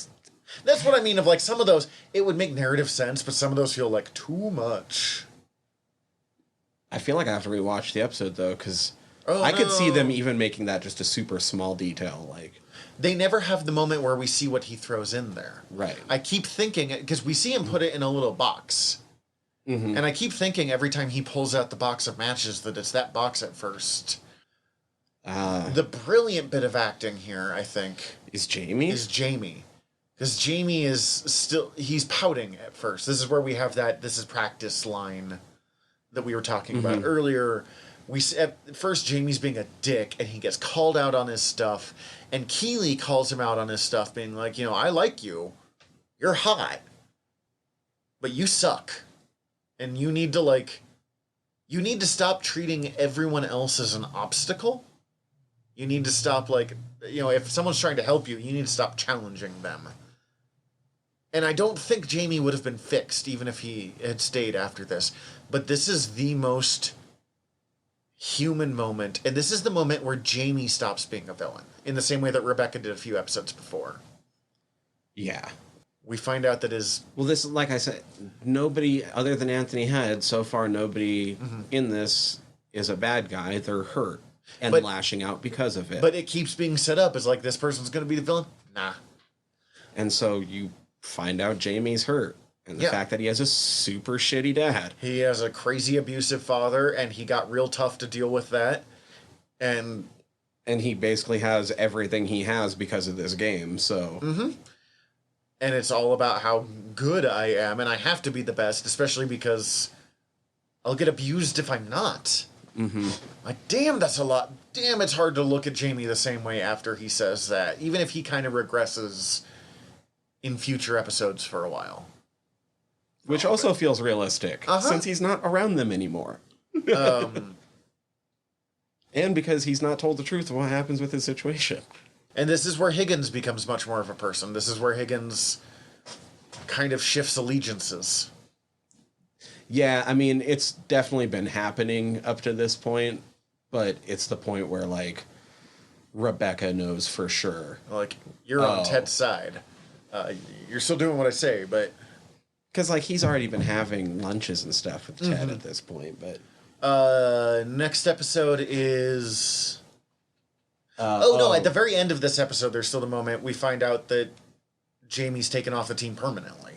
That's what I mean of, like, some of those, it would make narrative sense, but some of those feel like too much. I feel like I have to rewatch the episode, though, because Oh, I could see no. them even making that just a super small detail, like... They never have the moment where we see what he throws in there. Right. I keep thinking, because we see him put it in a little box. Mm-hmm. And I keep thinking every time he pulls out the box of matches that it's that box at first. The brilliant bit of acting here, I think, Is Jamie? is Jamie. Because Jamie is still, he's pouting at first. This is where we have that, this is practice line that we were talking about earlier. At first, Jamie's being a dick, and he gets called out on his stuff. And Keeley calls him out on his stuff, being like, you know, I like you. You're hot. But you suck. And you need to, like, you need to stop treating everyone else as an obstacle. You need to stop, like, you know, if someone's trying to help you, you need to stop challenging them. And I don't think Jamie would have been fixed, even if he had stayed after this. But this is the most human moment, and this is the moment where Jamie stops being a villain, in the same way that Rebecca did a few episodes before. Yeah. We find out that his... Well, this, like I said, nobody other than Anthony Head, so far nobody in this is a bad guy. They're hurt and lashing out because of it. But it keeps being set up as like, this person's going to be the villain? Nah. And so you find out Jamie's hurt. And the fact that he has a super shitty dad. He has a crazy abusive father, and he got real tough to deal with that. And he basically has everything he has because of this game, so... And it's all about how good I am, and I have to be the best, especially because I'll get abused if I'm not. Like, damn, that's a lot. Damn, it's hard to look at Jamie the same way after he says that, even if he kind of regresses in future episodes for a while. Which also feels realistic, since he's not around them anymore. And because he's not told the truth of what happens with his situation. And this is where Higgins becomes much more of a person. This is where Higgins kind of shifts allegiances. Yeah, I mean, it's definitely been happening up to this point, but it's the point where, like, Rebecca knows for sure. Like, you're on Ted's side. You're still doing what I say, but... Because, like, he's already been having lunches and stuff with Ted at this point, but... Next episode is... no, at the very end of this episode, there's still the moment we find out that Jamie's taken off the team permanently.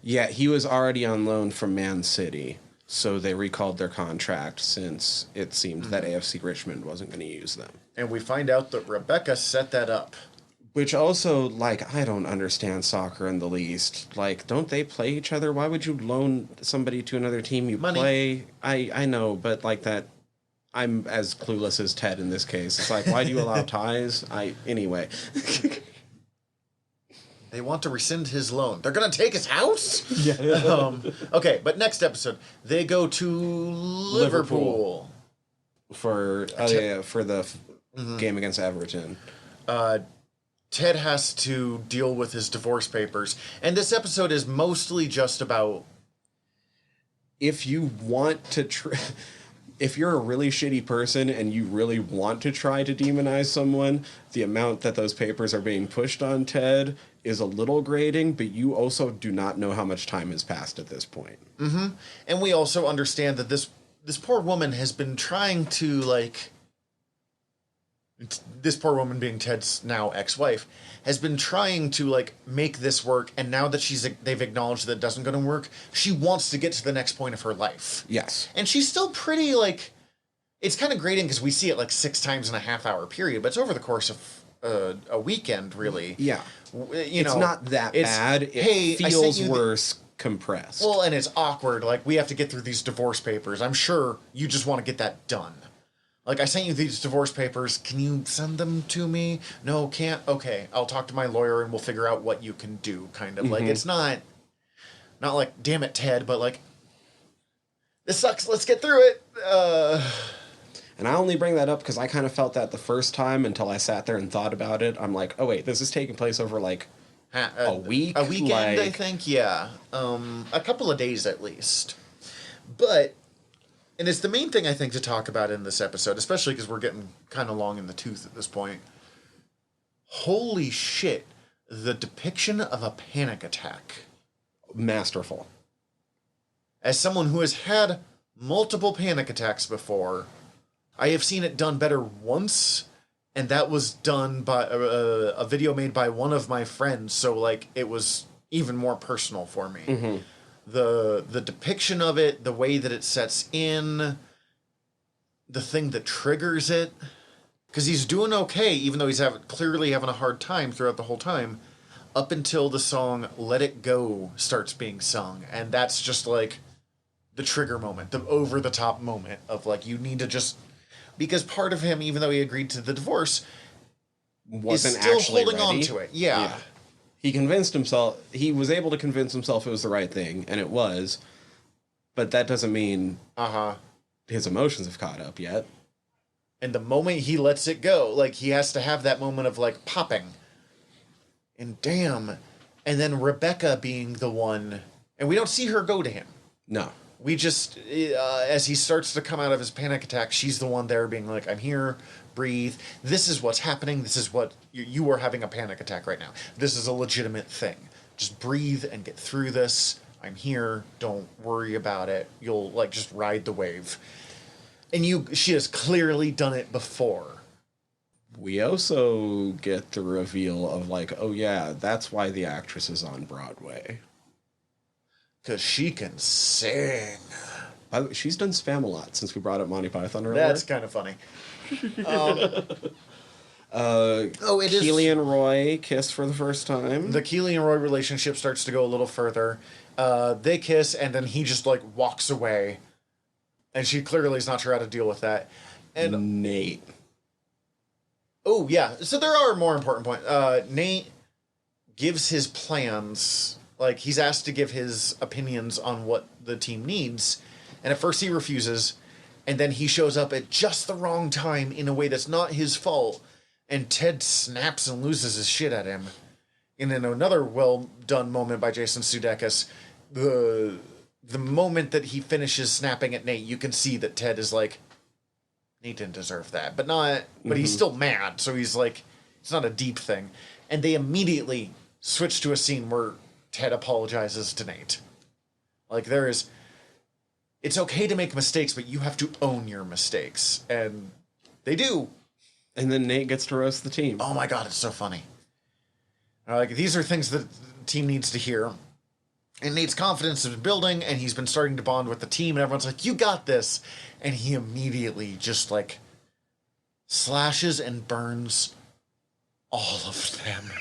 Yeah, he was already on loan from Man City, so they recalled their contract since it seemed that AFC Richmond wasn't going to use them. And we find out that Rebecca set that up. Which also, like, I don't understand soccer in the least. Like, don't they play each other? Why would you loan somebody to another team you Money. play? I know, but like that, I'm as clueless as Ted in this case. It's like, why do you allow ties? Anyway. They want to rescind his loan. They're going to take his house? Yeah. Okay, but next episode, they go to Liverpool. For the game against Everton. Ted has to deal with his divorce papers. And this episode is mostly just about... If you want to... if you're a really shitty person and you really want to try to demonize someone, the amount that those papers are being pushed on Ted is a little grating, but you also do not know how much time has passed at this point. Mm-hmm. And we also understand that this poor woman has been trying to, like... This poor woman, being Ted's now ex-wife, has been trying to, like, make this work, and now that they've acknowledged that it doesn't going to work, she wants to get to the next point of her life. Yes. And she's still pretty, like... It's kind of grating because we see it, like, 6 times in a half-hour period, but it's over the course of a weekend, really. Yeah. It's not that bad. It feels worse compressed. Well, and it's awkward. Like, we have to get through these divorce papers. I'm sure you just want to get that done. Like, I sent you these divorce papers. Can you send them to me? No, can't? Okay, I'll talk to my lawyer and we'll figure out what you can do, kind of. Like, it's not like, damn it, Ted, but like, this sucks, let's get through it. And I only bring that up because I kind of felt that the first time until I sat there and thought about it. I'm like, oh, wait, this is taking place over, like, a week? A weekend, I think, yeah. A couple of days, at least. But... And it's the main thing, I think, to talk about in this episode, especially because we're getting kind of long in the tooth at this point. Holy shit, the depiction of a panic attack. Masterful. As someone who has had multiple panic attacks before, I have seen it done better once, and that was done by a video made by one of my friends, so, like, it was even more personal for me. Mm-hmm. The depiction of it, the way that it sets in, the thing that triggers it, because he's doing okay, even though he's clearly having a hard time throughout the whole time, up until the song Let It Go starts being sung, and that's just like the trigger moment, the over-the-top moment of like, you need to just... Because part of him, even though he agreed to the divorce, wasn't is still actually holding ready. on to it. Yeah. He convinced himself, he was able to convince himself it was the right thing, and it was, but that doesn't mean his emotions have caught up yet. And the moment he lets it go, like, he has to have that moment of, like, popping. And damn. And then Rebecca being the one, and we don't see her go to him. No. We just, as he starts to come out of his panic attack, she's the one there being like, I'm here, breathe. This is what's happening. This is what, you are having a panic attack right now. This is a legitimate thing. Just breathe and get through this. I'm here. Don't worry about it. You'll, like, just ride the wave. And she has clearly done it before. We also get the reveal of, like, oh yeah, that's why the actress is on Broadway. Because she can sing. By the way, she's done Spam-A-Lot since we brought up Monty Python earlier. That's kind of funny. It is. Keely and Roy kiss for the first time. The Keely and Roy relationship starts to go a little further. They kiss, and then he just, like, walks away. And she clearly is not sure how to deal with that. And Nate. Oh, yeah. So there are more important points. Nate gives his plans. Like, he's asked to give his opinions on what the team needs. And at first he refuses. And then he shows up at just the wrong time in a way that's not his fault. And Ted snaps and loses his shit at him. And in another well-done moment by Jason Sudeikis, the moment that he finishes snapping at Nate, you can see that Ted is like, Nate didn't deserve that. But he's still mad. So he's like, it's not a deep thing. And they immediately switch to a scene where Ted apologizes to Nate. Like, it's okay to make mistakes, but you have to own your mistakes. And they do. And then Nate gets to roast the team. Oh my God, it's so funny. Like, these are things that the team needs to hear. And Nate's confidence is building, and he's been starting to bond with the team, and everyone's like, you got this. And he immediately just, like, slashes and burns all of them.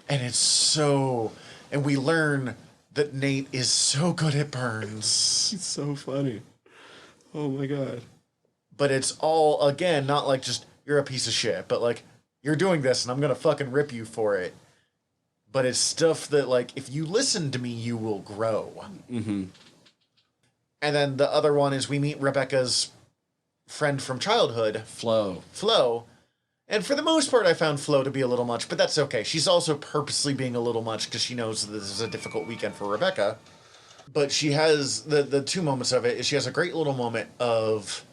And it's so... And we learn that Nate is so good at burns. He's so funny. Oh my god. But it's all, again, not like just, you're a piece of shit, but like, you're doing this, and I'm gonna fucking rip you for it. But it's stuff that, like, if you listen to me, you will grow. Mm-hmm. And then the other one is we meet Rebecca's friend from childhood. Flo. And for the most part, I found Flo to be a little much, but that's okay. She's also purposely being a little much because she knows that this is a difficult weekend for Rebecca. But she has, the two moments of it is she has a great little moment of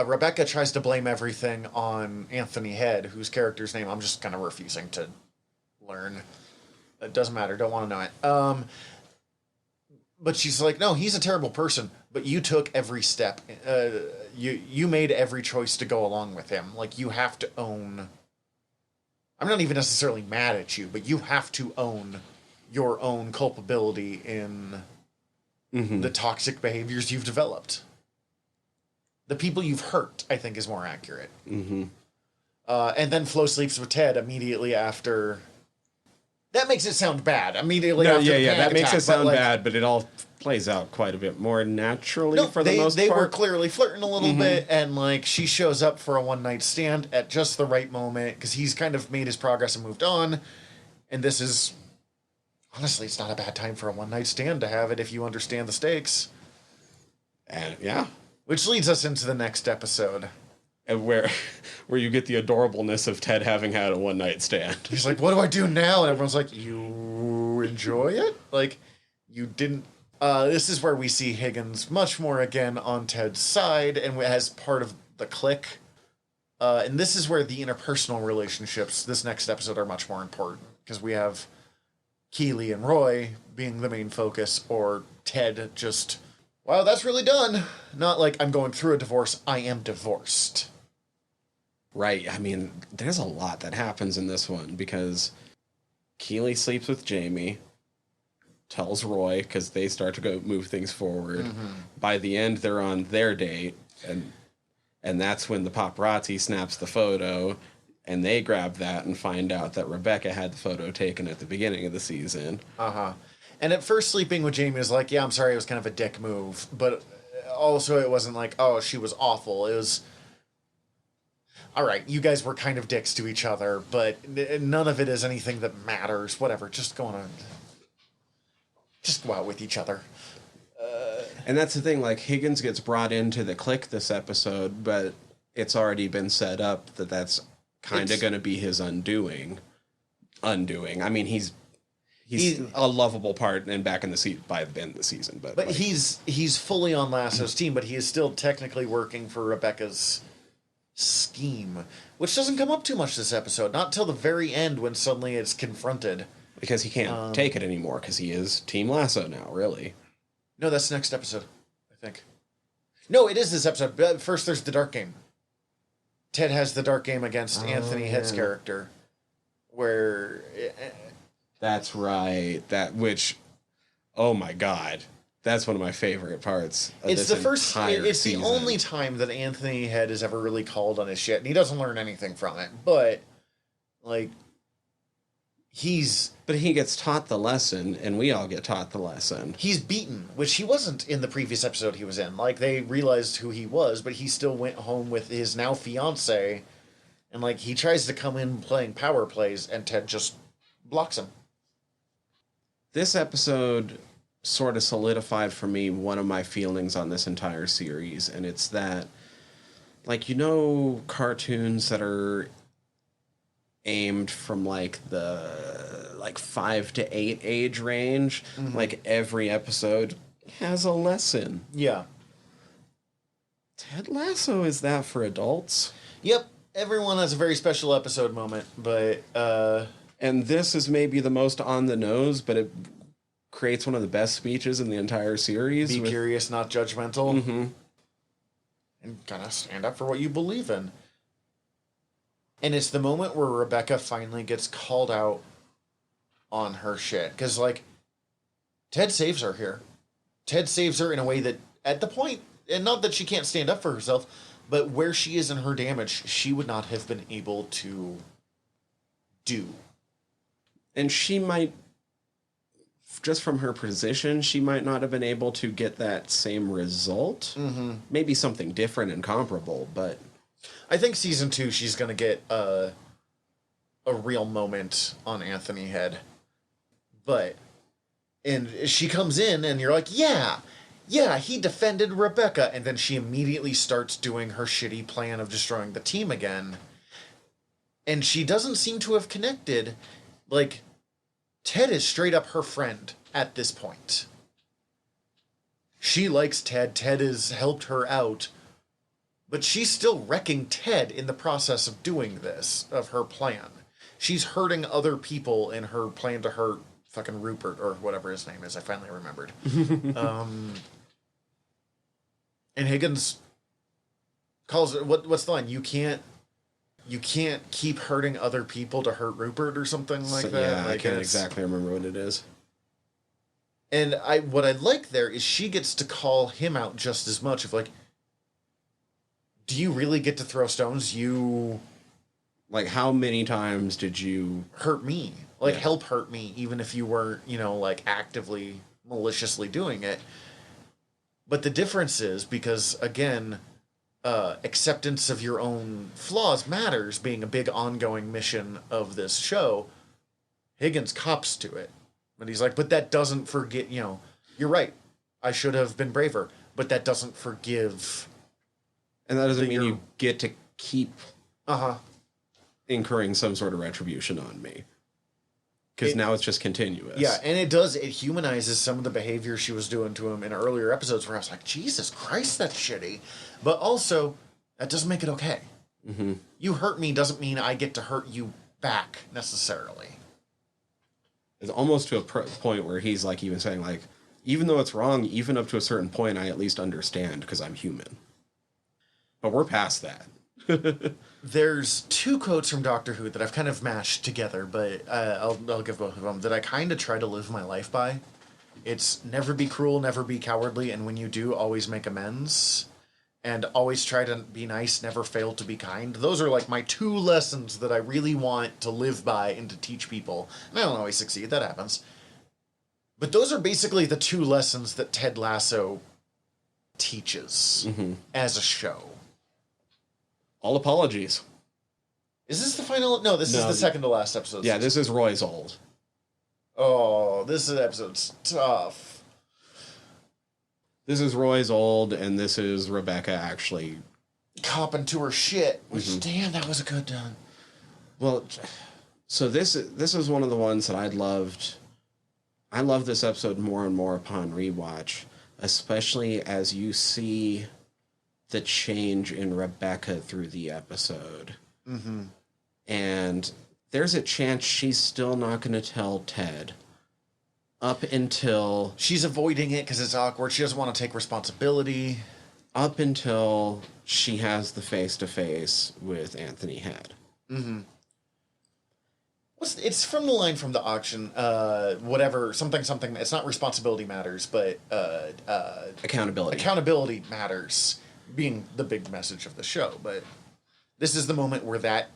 Rebecca tries to blame everything on Anthony Head, whose character's name I'm just kind of refusing to learn. It doesn't matter. Don't want to know it. But she's like, no, he's a terrible person, but you took every step. You made every choice to go along with him. Like, you have to own... I'm not even necessarily mad at you, but you have to own your own culpability in the toxic behaviors you've developed. The people you've hurt, I think, is more accurate. Mm-hmm. And then Flo sleeps with Ted immediately after... That makes it sound bad. Immediately after the panic that makes attack, it sound but, like, bad, but it all plays out quite a bit more naturally for the most part. They were clearly flirting a little bit, and, like, she shows up for a one-night stand at just the right moment, because he's kind of made his progress and moved on, and this is... Honestly, it's not a bad time for a one-night stand to have it if you understand the stakes. And, yeah. Which leads us into the next episode. And where you get the adorableness of Ted having had a one-night stand. He's like, what do I do now? And everyone's like, you enjoy it? Like, you didn't... this is where we see Higgins much more again on Ted's side and as part of the clique. And this is where the interpersonal relationships this next episode are much more important. Because we have Keeley and Roy being the main focus, or Ted just... Wow, that's really done. Not like, I'm going through a divorce, I am divorced. Right. I mean, there's a lot that happens in this one because Keeley sleeps with Jamie, tells Roy, because they start to go move things forward. Mm-hmm. By the end, they're on their date, and that's when the paparazzi snaps the photo, and they grab that and find out that Rebecca had the photo taken at the beginning of the season. Uh-huh. And at first, sleeping with Jamie was like, yeah, I'm sorry, it was kind of a dick move. But also, it wasn't like, oh, she was awful. It was, all right, you guys were kind of dicks to each other, but none of it is anything that matters. Whatever, just go out with each other. And that's the thing, like, Higgins gets brought into the clique this episode, but it's already been set up that that's kind of going to be his undoing. I mean, he's a lovable part and back in the by the end of the season, but like, he's fully on Lasso's team, but he is still technically working for Rebecca's scheme, which doesn't come up too much this episode. Not till the very end when suddenly it's confronted because he can't take it anymore because he is Team Lasso now. Really? No, that's next episode, I think. No, it is this episode. But first, there's the dark game. Ted has the dark game against Anthony Head's character, where. That's right. Oh my God. That's one of my favorite parts of it's this It's season. The only time that Anthony Head is ever really called on his shit, and he doesn't learn anything from it. But, like, But he gets taught the lesson, and we all get taught the lesson. He's beaten, which he wasn't in the previous episode he was in. Like, they realized who he was, but he still went home with his now fiancée, and, like, he tries to come in playing power plays, and Ted just blocks him. This episode sort of solidified for me one of my feelings on this entire series, and it's that, like, you know, cartoons that are aimed from like the 5 to 8 age range, like every episode has a lesson. Yeah. Ted Lasso is that for adults. Yep. Everyone has a very special episode moment, but and this is maybe the most on the nose, but it creates one of the best speeches in the entire series. Be curious, not judgmental. Mm-hmm. And kind of stand up for what you believe in. And it's the moment where Rebecca finally gets called out on her shit. Because, like, Ted saves her here. Ted saves her in a way that, at the point, and not that she can't stand up for herself, but where she is in her damage, she would not have been able to do. And she might, just from her position, she might not have been able to get that same result. Mm-hmm. Maybe something different and comparable, but... I think season 2, she's going to get a real moment on Anthony Head. But... And she comes in, and you're like, yeah, he defended Rebecca. And then she immediately starts doing her shitty plan of destroying the team again. And she doesn't seem to have connected. Like, Ted is straight up her friend at this point. She likes Ted. Ted has helped her out. But she's still wrecking Ted in the process of doing this, of her plan. She's hurting other people in her plan to hurt fucking Rupert, or whatever his name is. I finally remembered. And Higgins calls it, what's the line? You can't keep hurting other people to hurt Rupert or something like that. Yeah, like, I can't exactly remember what it is. And what I like there is she gets to call him out just as much of like, do you really get to throw stones? You... Like, how many times did you... hurt me? Like, help hurt me, even if you weren't, like, actively, maliciously doing it. But the difference is, because, again, acceptance of your own flaws matters, being a big ongoing mission of this show, Higgins cops to it. But he's like, but that doesn't forget, you're right, I should have been braver, but that doesn't forgive... And that doesn't mean you get to keep... Uh-huh. Incurring some sort of retribution on me. Because now it's just continuous. Yeah, and it humanizes some of the behavior she was doing to him in earlier episodes where I was like, Jesus Christ, that's shitty. But also, that doesn't make it okay. Mm-hmm. You hurt me doesn't mean I get to hurt you back, necessarily. It's almost to a point where he's like even saying, like, even though it's wrong, even up to a certain point, I at least understand because I'm human. But we're past that. There's 2 quotes from Doctor Who that I've kind of mashed together, but I'll give both of them, that I kind of try to live my life by. It's never be cruel, never be cowardly, and when you do, always make amends. And always try to be nice, never fail to be kind. Those are like my 2 lessons that I really want to live by and to teach people. And I don't always succeed, that happens. But those are basically the 2 lessons that Ted Lasso teaches as a show. All apologies. Is this the final? No, this is the second to last episode. Yeah, this is Roy's old. Oh, this episode's tough. This is Roy's old, and this is Rebecca actually... copping to her shit. Which, damn, that was a good done. Well, so this is one of the ones that I loved. I love this episode more and more upon rewatch, especially as you see the change in Rebecca through the episode. Mm-hmm. And there's a chance she's still not going to tell Ted up until... She's avoiding it because it's awkward. She doesn't want to take responsibility. Up until she has the face-to-face with Anthony Head. Mm-hmm. It's from the line from the auction, whatever, something, it's not responsibility matters, but... accountability. Accountability matters, being the big message of the show, but this is the moment where that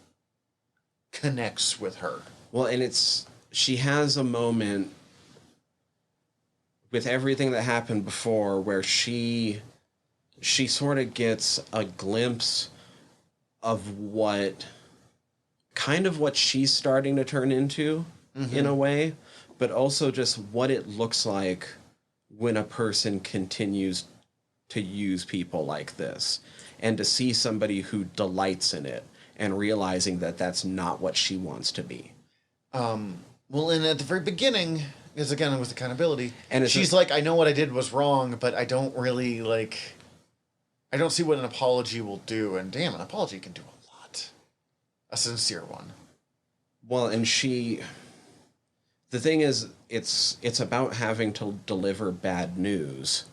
connects with her. Well, and she has a moment with everything that happened before where she sort of gets a glimpse of what she's starting to turn into in a way, but also just what it looks like when a person continues to use people like this, and to see somebody who delights in it and realizing that that's not what she wants to be. Well, and at the very beginning is again with accountability, and she's like, I know what I did was wrong, but I don't really I don't see what an apology will do. And damn, an apology can do a lot. A sincere one. Well, and the thing is, it's about having to deliver bad news.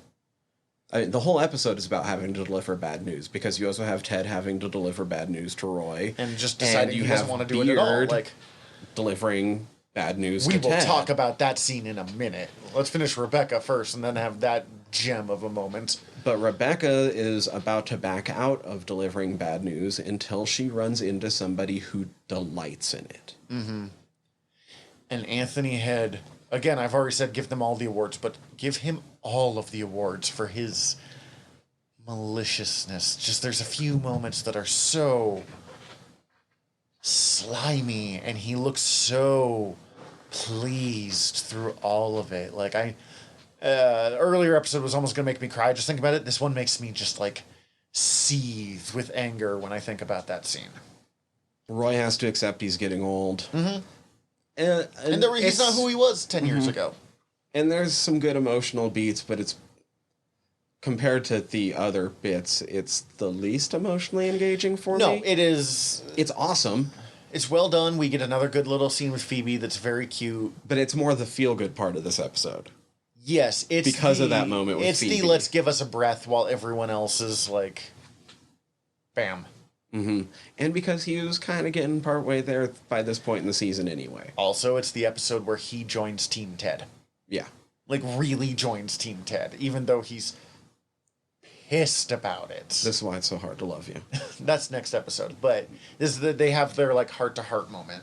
I mean, the whole episode is about having to deliver bad news, because you also have Ted having to deliver bad news to Roy. And just deciding he doesn't want to do it at all. Delivering bad news We to will Ted. talk about that scene in a minute. Let's finish Rebecca first and then have that gem of a moment. But Rebecca is about to back out of delivering bad news until she runs into somebody who delights in it. Mm-hmm. And Anthony Head, again, I've already said give them all the awards, but give him all of the awards for his maliciousness. Just there's a few moments that are so slimy, and he looks so pleased through all of it. Like, earlier episode was almost gonna make me cry just think about it. This one makes me just like seethe with anger when I think about that scene. Roy has to accept he's getting old. Mm-hmm. And he's not who he was 10 years ago. And there's some good emotional beats, but it's compared to the other bits, it's the least emotionally engaging for me. No, it is. It's awesome. It's well done. We get another good little scene with Phoebe that's very cute. But it's more the feel-good part of this episode. Yes, it's because of that moment with Phoebe. It's the let's give us a breath while everyone else is like, bam. Mm-hmm. And because he was kind of getting partway there by this point in the season anyway. Also, it's the episode where he joins Team Ted. Yeah. Like, really joins Team Ted, even though he's pissed about it. This is why it's so hard to love you. That's next episode. But this is they have their, like, heart-to-heart moment.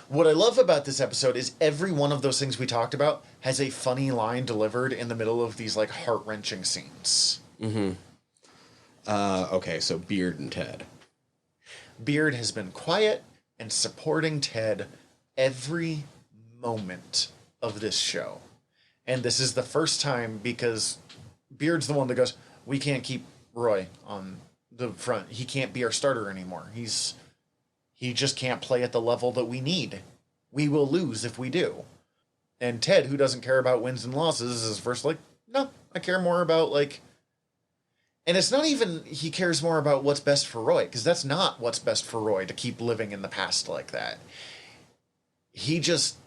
What I love about this episode is every one of those things we talked about has a funny line delivered in the middle of these, like, heart-wrenching scenes. Mm-hmm. Okay, so Beard and Ted. Beard has been quiet and supporting Ted every moment of this show. And this is the first time because Beard's the one that goes, we can't keep Roy on the front. He can't be our starter anymore. He just can't play at the level that we need. We will lose if we do. And Ted, who doesn't care about wins and losses, is first like, no, I care more about, like... And it's not even he cares more about what's best for Roy, because that's not what's best for Roy, to keep living in the past like that. He just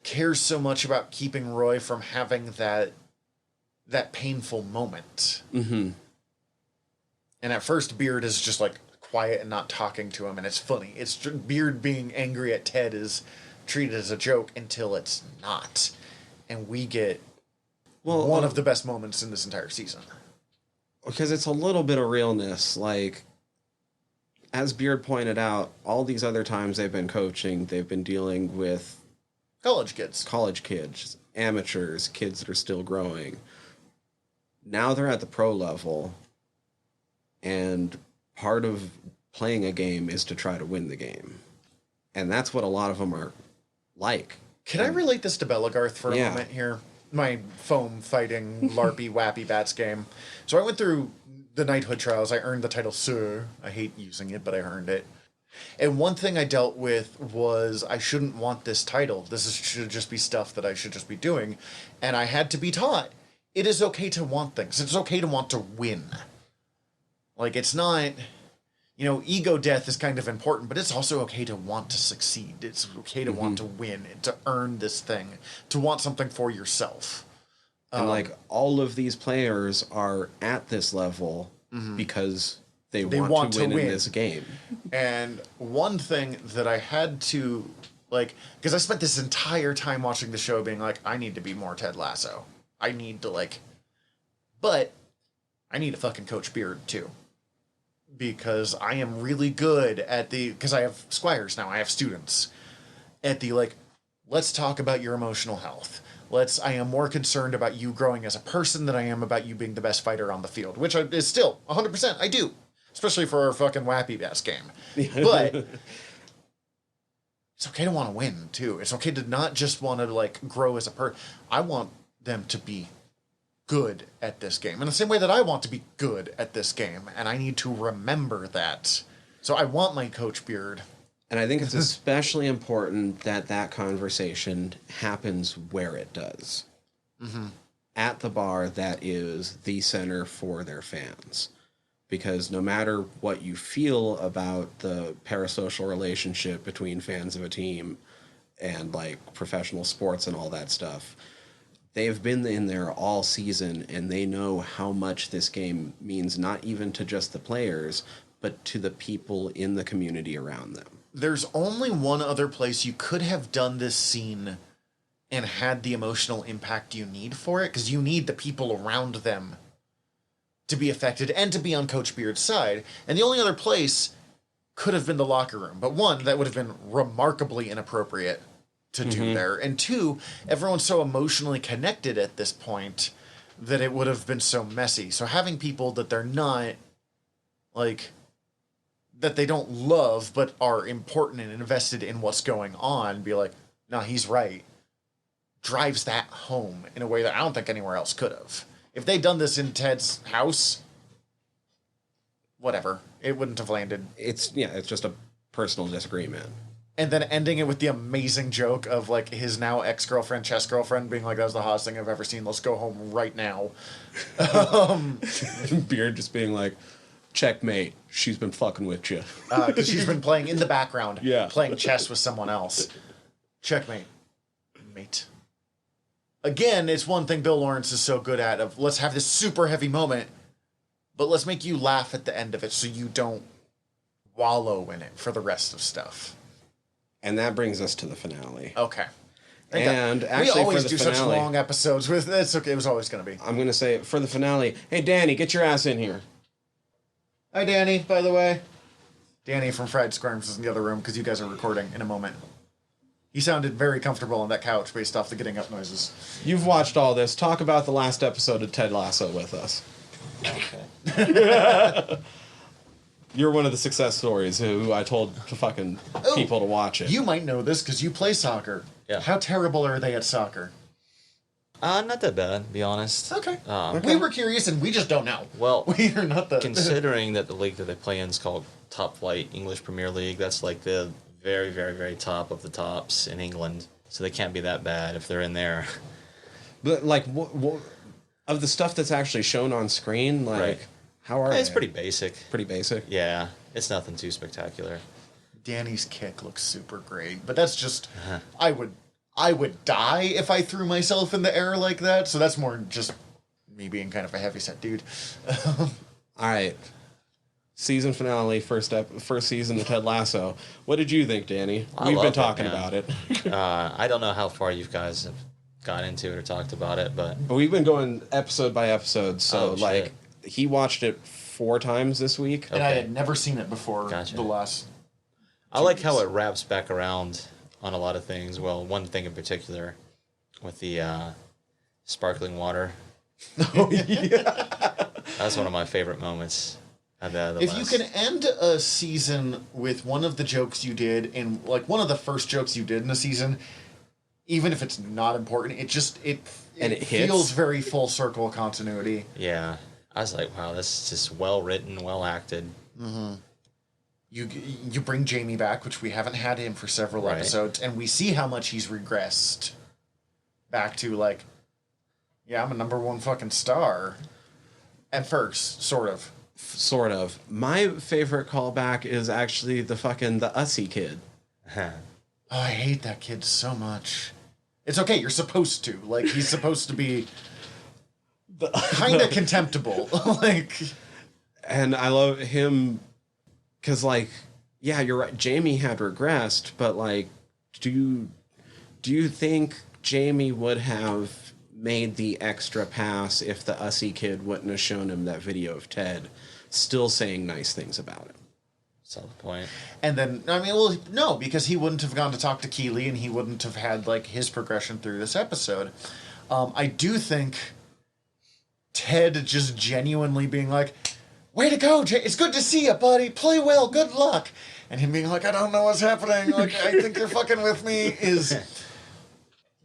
cares so much about keeping Roy from having that painful moment. Mm-hmm. And at first, Beard is just, like, quiet and not talking to him, and it's funny. It's Beard being angry at Ted is treated as a joke until it's not. And we get one of the best moments in this entire season. Because it's a little bit of realness. Like, as Beard pointed out, all these other times they've been coaching, they've been dealing with college kids, amateurs, kids that are still growing. Now they're at the pro level, and part of playing a game is to try to win the game. And that's what a lot of them are like. Can I relate this to Belagarth for a moment here? My foam fighting LARPy Wappy Bats game. So I went through the knighthood trials. I earned the title Sir. I hate using it, but I earned it. And one thing I dealt with was I shouldn't want this title. Should just be stuff that I should just be doing. And I had to be taught, it is okay to want things. It's okay to want to win. Like, it's not... You know, ego death is kind of important, but it's also okay to want to succeed. It's okay to want to win, to earn this thing, to want something for yourself. And, like, all of these players are at this level because they want to win in this game. And one thing that I had to, like, because I spent this entire time watching the show being like, I need to be more Ted Lasso. I need to, like, but I need to fucking coach Beard, too. Because I am really good at because I have squires now, I have students, at the, like, let's talk about your emotional health. I am more concerned about you growing as a person than I am about you being the best fighter on the field, which is still 100% I do, especially for our fucking Wappy Bass game. But it's okay to want to win, too. It's okay to not just want to, like, grow as a person. I want them to be good at this game in the same way that I want to be good at this game, and I need to remember that. So I want my coach Beard. And I think it's especially important that that conversation happens where it does. At the bar that is the center for their fans. Because no matter what you feel about the parasocial relationship between fans of a team and, like, professional sports and all that stuff, they've been in there all season, and they know how much this game means, not even to just the players, but to the people in the community around them. there's only one other place you could have done this scene and had the emotional impact you need for it, because you need the people around them to be affected and to be on Coach Beard's side. And the only other place could have been the locker room. But one, that would have been remarkably inappropriate to do there. And two, everyone's so emotionally connected at this point that it would have been so messy. So having people that they're not, like, that they don't love but are important and invested in what's going on, be like, no, he's right, drives that home in a way that I don't think anywhere else could have. If they'd done this in Ted's house, whatever, it wouldn't have landed. It's just a personal disagreement. And then ending it with the amazing joke of, like, his now ex-girlfriend, chess girlfriend, being like, that was the hottest thing I've ever seen. Let's go home right now. Beard just being like, checkmate. She's been fucking with you. Because she's been playing in the background, Yeah. playing chess with someone else. Checkmate. Mate. Again, it's one thing Bill Lawrence is so good at, of let's have this super heavy moment, but let's make you laugh at the end of it so you don't wallow in it for the rest of stuff. And that brings us to the finale. Okay. And actually, we always for the do finale, such long episodes with it's okay. It was always going to be. I'm going to say for the finale, hey, Danny, get your ass in here. Hi, Danny, by the way. Danny from Fried Squirms is in the other room because you guys are recording in a moment. He sounded very comfortable on that couch based off the getting up noises. You've watched all this. Talk about the last episode of Ted Lasso with us. Okay. You're one of the success stories who I told to fucking people to watch it. You might know this because you play soccer. Yeah. How terrible are they at soccer? Not that bad, to be honest. Okay. Okay. We were curious and we just don't know. Well, we are not the... considering that the league that they play in is called Top Flight English Premier League, that's like the very, very, very top of the tops in England. So they can't be that bad if they're in there. But, like, what of the stuff that's actually shown on screen, like, Right. how are they? It's pretty basic. Pretty basic? Yeah, it's nothing too spectacular. Danny's kick looks super great, but that's just... I would die if I threw myself in the air like that, so that's more just me being kind of a heavyset dude. All right. Season finale, first season of Ted Lasso. What did you think, Danny? I We've been loved it, talking man. about it. I don't know how far you guys have got into it or talked about it, but We've been going episode by episode, so, Oh, shit. like, he watched it 4 times this week. And I Okay. had never seen it before Gotcha. the last... I like how it wraps back around on a lot of things. Well, one thing in particular with the sparkling water. Oh, yeah. That's one of my favorite moments. If you can end a season with one of the jokes you did in, like, one of the first jokes you did in a season, even if it's not important, it hits. feels very full circle continuity. Yeah. I was like, wow, this is just well written, well acted. You bring Jamie back, which we haven't had him for several Right. episodes, and we see how much he's regressed back to, like, yeah, I'm a number 1 fucking star. At first, sort of. Sort of. My favorite callback is actually the Ussy kid. Oh, I hate that kid so much. It's okay, you're supposed to. Like, he's supposed to be kind of contemptible. Like, And I love him because, like, yeah, you're right. Jamie had regressed, but, like, do you think Jamie would have made the extra pass if the Ussy kid wouldn't have shown him that video of Ted still saying nice things about him? Solid point. and then, I mean, well, no, because he wouldn't have gone to talk to Keeley, and he wouldn't have had, like, his progression through this episode. I do think Ted just genuinely being like, way to go, Jay. It's good to see you, buddy. Play well. Good luck. And him being like, I don't know what's happening. Like, I think you're fucking with me is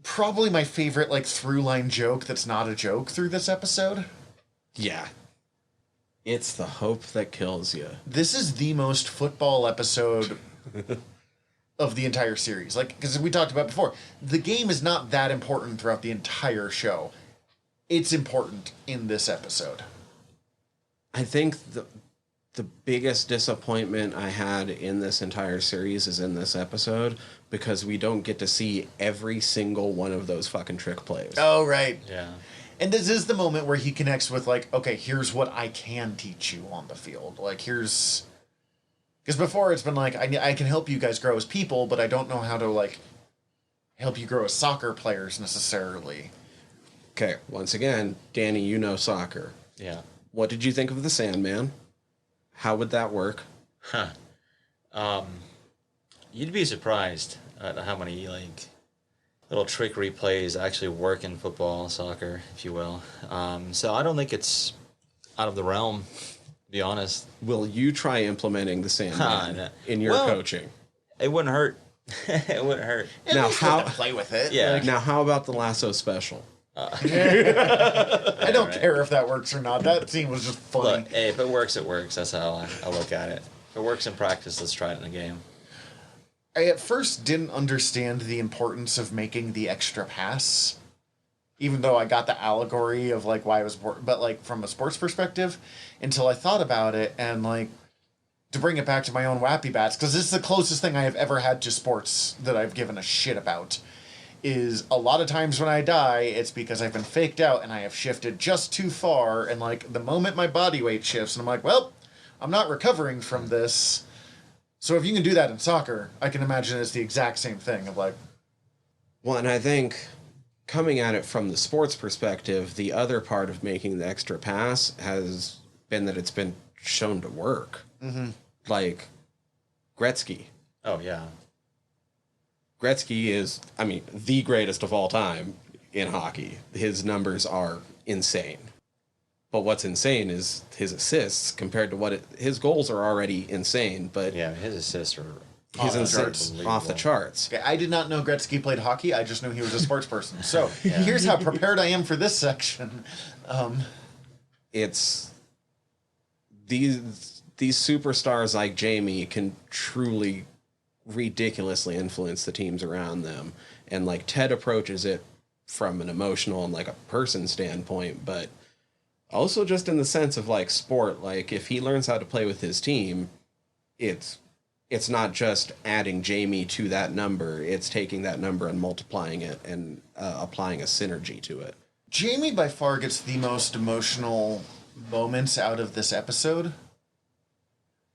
probably my favorite, like, through-line joke that's not a joke through this episode. Yeah. It's the hope that kills you. This is the most football episode of the entire series. Like, because we talked about before, the game is not that important throughout the entire show. It's important in this episode. I think the biggest disappointment I had in this entire series is in this episode because we don't get to see every single one of those fucking trick plays. Oh, right. Yeah. And this is the moment where he connects with, like, okay, here's what I can teach you on the field. Like, here's Because before it's been like, I can help you guys grow as people, but I don't know how to, like, help you grow as soccer players necessarily. Okay, once again, Danny, you know soccer. Yeah. What did you think of the Sandman? How would that work? Huh. You'd be surprised at how many, like, little trickery plays actually work in football, soccer, if you will. So I don't think it's out of the realm, to be honest. Will you try implementing the Sandman in your coaching? It wouldn't hurt. It wouldn't hurt. Now, how play with it? Yeah. Now, how about the Lasso special? I don't care if that works or not. That scene was just funny. Look, hey, if it works, it works. That's how I look at it. If it works in practice, let's try it in a game. I at first didn't understand the importance of making the extra pass, even though I got the allegory of like why it was, but like from a sports perspective, until I thought about it and like to bring it back to my own Wappy Bats, because this is the closest thing I have ever had to sports that I've given a shit about. Is a lot of times when I die, it's because I've been faked out and I have shifted just too far, and like the moment my body weight shifts, and I'm like, well, I'm not recovering from this. So if you can do that in soccer, I can imagine it's the exact same thing of like... Well, and I think coming at it from the sports perspective, the other part of making the extra pass has been that it's been shown to work. Mm-hmm. Like Gretzky. Oh, yeah. Gretzky is, I mean, the greatest of all time in hockey. His numbers are insane. But what's insane is his assists compared to his goals are already insane, but Yeah, his assists are his assists off the charts. Okay, I did not know Gretzky played hockey. I just knew he was a sports person. So here's how prepared I am for this section. It's these superstars like Jamie can truly ridiculously influence the teams around them, and like Ted approaches it from an emotional and like a person standpoint, but also just in the sense of like sport. Like if he learns how to play with his team, it's not just adding Jamie to that number, it's taking that number and multiplying it and applying a synergy to it. Jamie by far gets the most emotional moments out of this episode.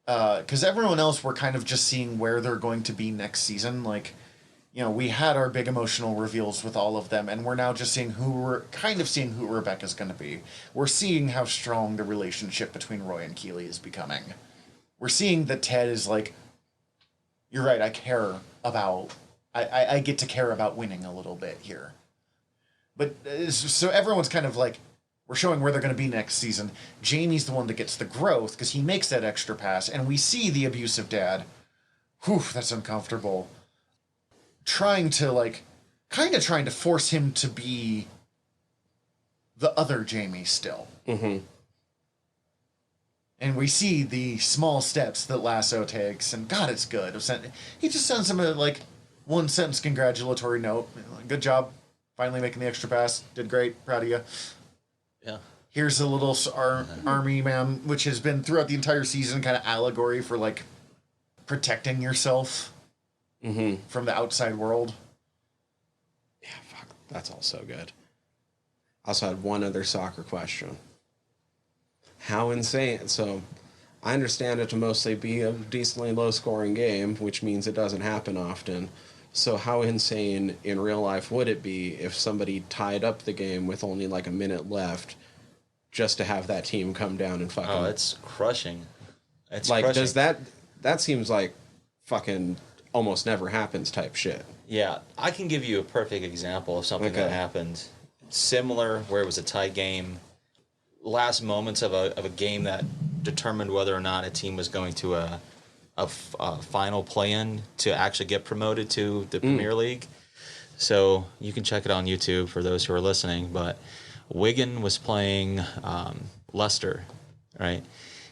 Because everyone else, we're kind of just seeing where they're going to be next season. Like, you know, we had our big emotional reveals with all of them, and we're now just seeing who Rebecca's going to be. We're seeing how strong the relationship between Roy and Keeley is becoming. We're seeing that Ted is like, you're right, I get to care about winning a little bit here. But, so everyone's kind of like, we're showing where they're going to be next season. Jamie's the one that gets the growth because he makes that extra pass, and we see the abusive dad. Whew, that's uncomfortable. Trying to force him to be the other Jamie still. Mm-hmm. And we see the small steps that Lasso takes, and God, it's good. He just sends him a one sentence congratulatory note. Good job, finally making the extra pass. Did great, proud of you. Yeah. Here's a little army man, which has been throughout the entire season kind of allegory for like protecting yourself from the outside world. Yeah, fuck, that's all so good. I also had one other soccer question. How insane? So, I understand it to mostly be a decently low-scoring game, which means it doesn't happen often. So how insane in real life would it be if somebody tied up the game with only like a minute left just to have that team come down and fucking... Oh, it's crushing. It's like, crushing. does that seems like fucking almost never happens type shit. Yeah, I can give you a perfect example of something that happened similar, where it was a tie game. Last moments of a game that determined whether or not a team was going to a final play-in to actually get promoted to the Premier League. So you can check it on YouTube for those who are listening. But Wigan was playing Leicester, right?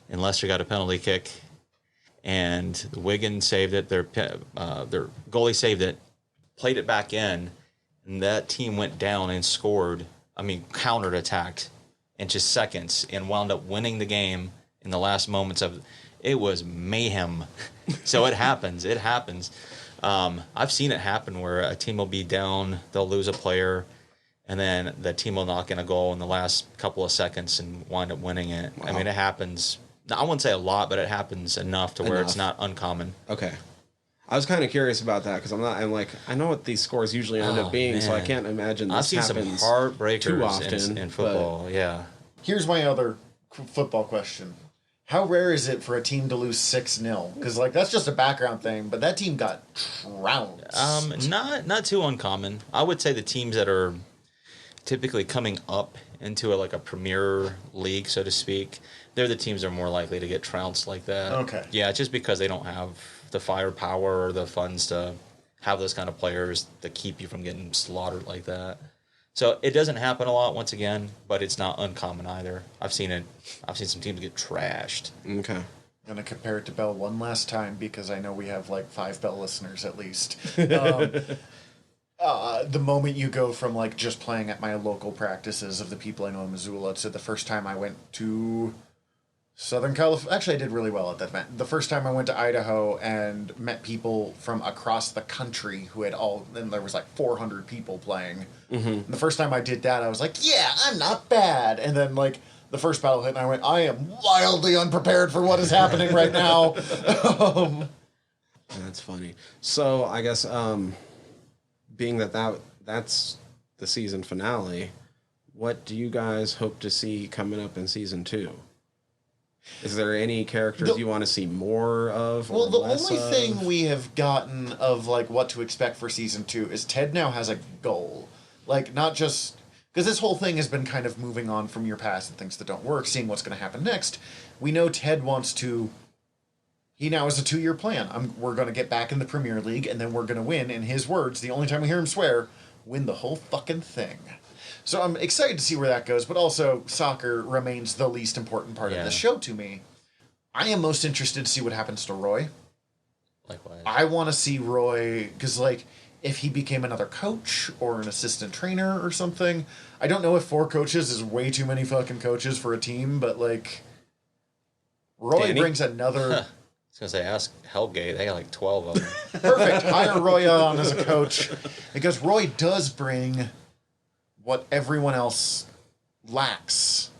And Leicester got a penalty kick, and Wigan saved it. Their goalie saved it, played it back in, and that team went down and scored. I mean, countered-attacked in just seconds and wound up winning the game in the last moments of. It was mayhem. So it happens. It happens. I've seen it happen where a team will be down, they'll lose a player, and then the team will knock in a goal in the last couple of seconds and wind up winning it. Wow. I mean, it happens I wouldn't say a lot, but it happens enough to where it's not uncommon. Okay. I was kind of curious about that because I know what these scores usually end up being, so I can't imagine this I've seen happens some heartbreakers too often in football. Yeah. Here's my other football question. How rare is it for a team to lose 6-0? Because, like, that's just a background thing, but that team got trounced. Not too uncommon. I would say the teams that are typically coming up into a premier league, so to speak, they're the teams that are more likely to get trounced like that. Okay. Yeah, just because they don't have the firepower or the funds to have those kind of players that keep you from getting slaughtered like that. So it doesn't happen a lot, once again, but it's not uncommon either. I've seen it. I've seen some teams get trashed. Okay. I'm going to compare it to Bell one last time because I know we have like 5 Bell listeners at least. The moment you go from like just playing at my local practices of the people I know in Missoula to the first time I went to Southern California. Actually, I did really well at that event. The first time I went to Idaho and met people from across the country who had and there was like 400 people playing. Mm-hmm. The first time I did that, I was like, yeah, I'm not bad. And then like the first battle hit and I went, I am wildly unprepared for what is happening right now. That's funny. So I guess being that's the season finale, what do you guys hope to see coming up in season 2? Is there any characters you want to see more of? Well, the only thing we have gotten of like what to expect for season 2 is Ted now has a goal. Like, not just because this whole thing has been kind of moving on from your past and things that don't work, seeing what's going to happen next. We know Ted wants to. He now has a 2-year plan. We're going to get back in the Premier League, and then we're going to win. In his words, the only time we hear him swear, win the whole fucking thing. So I'm excited to see where that goes, but also soccer remains the least important part of the show to me. I am most interested to see what happens to Roy. Likewise. I want to see Roy, because, like, if he became another coach or an assistant trainer or something. I don't know if 4 coaches is way too many fucking coaches for a team, but, like, Roy brings another... I was going to say, ask Hellgate. They got like 12 of them. Perfect. Hire Roy on as a coach. Because Roy does bring what everyone else lacks.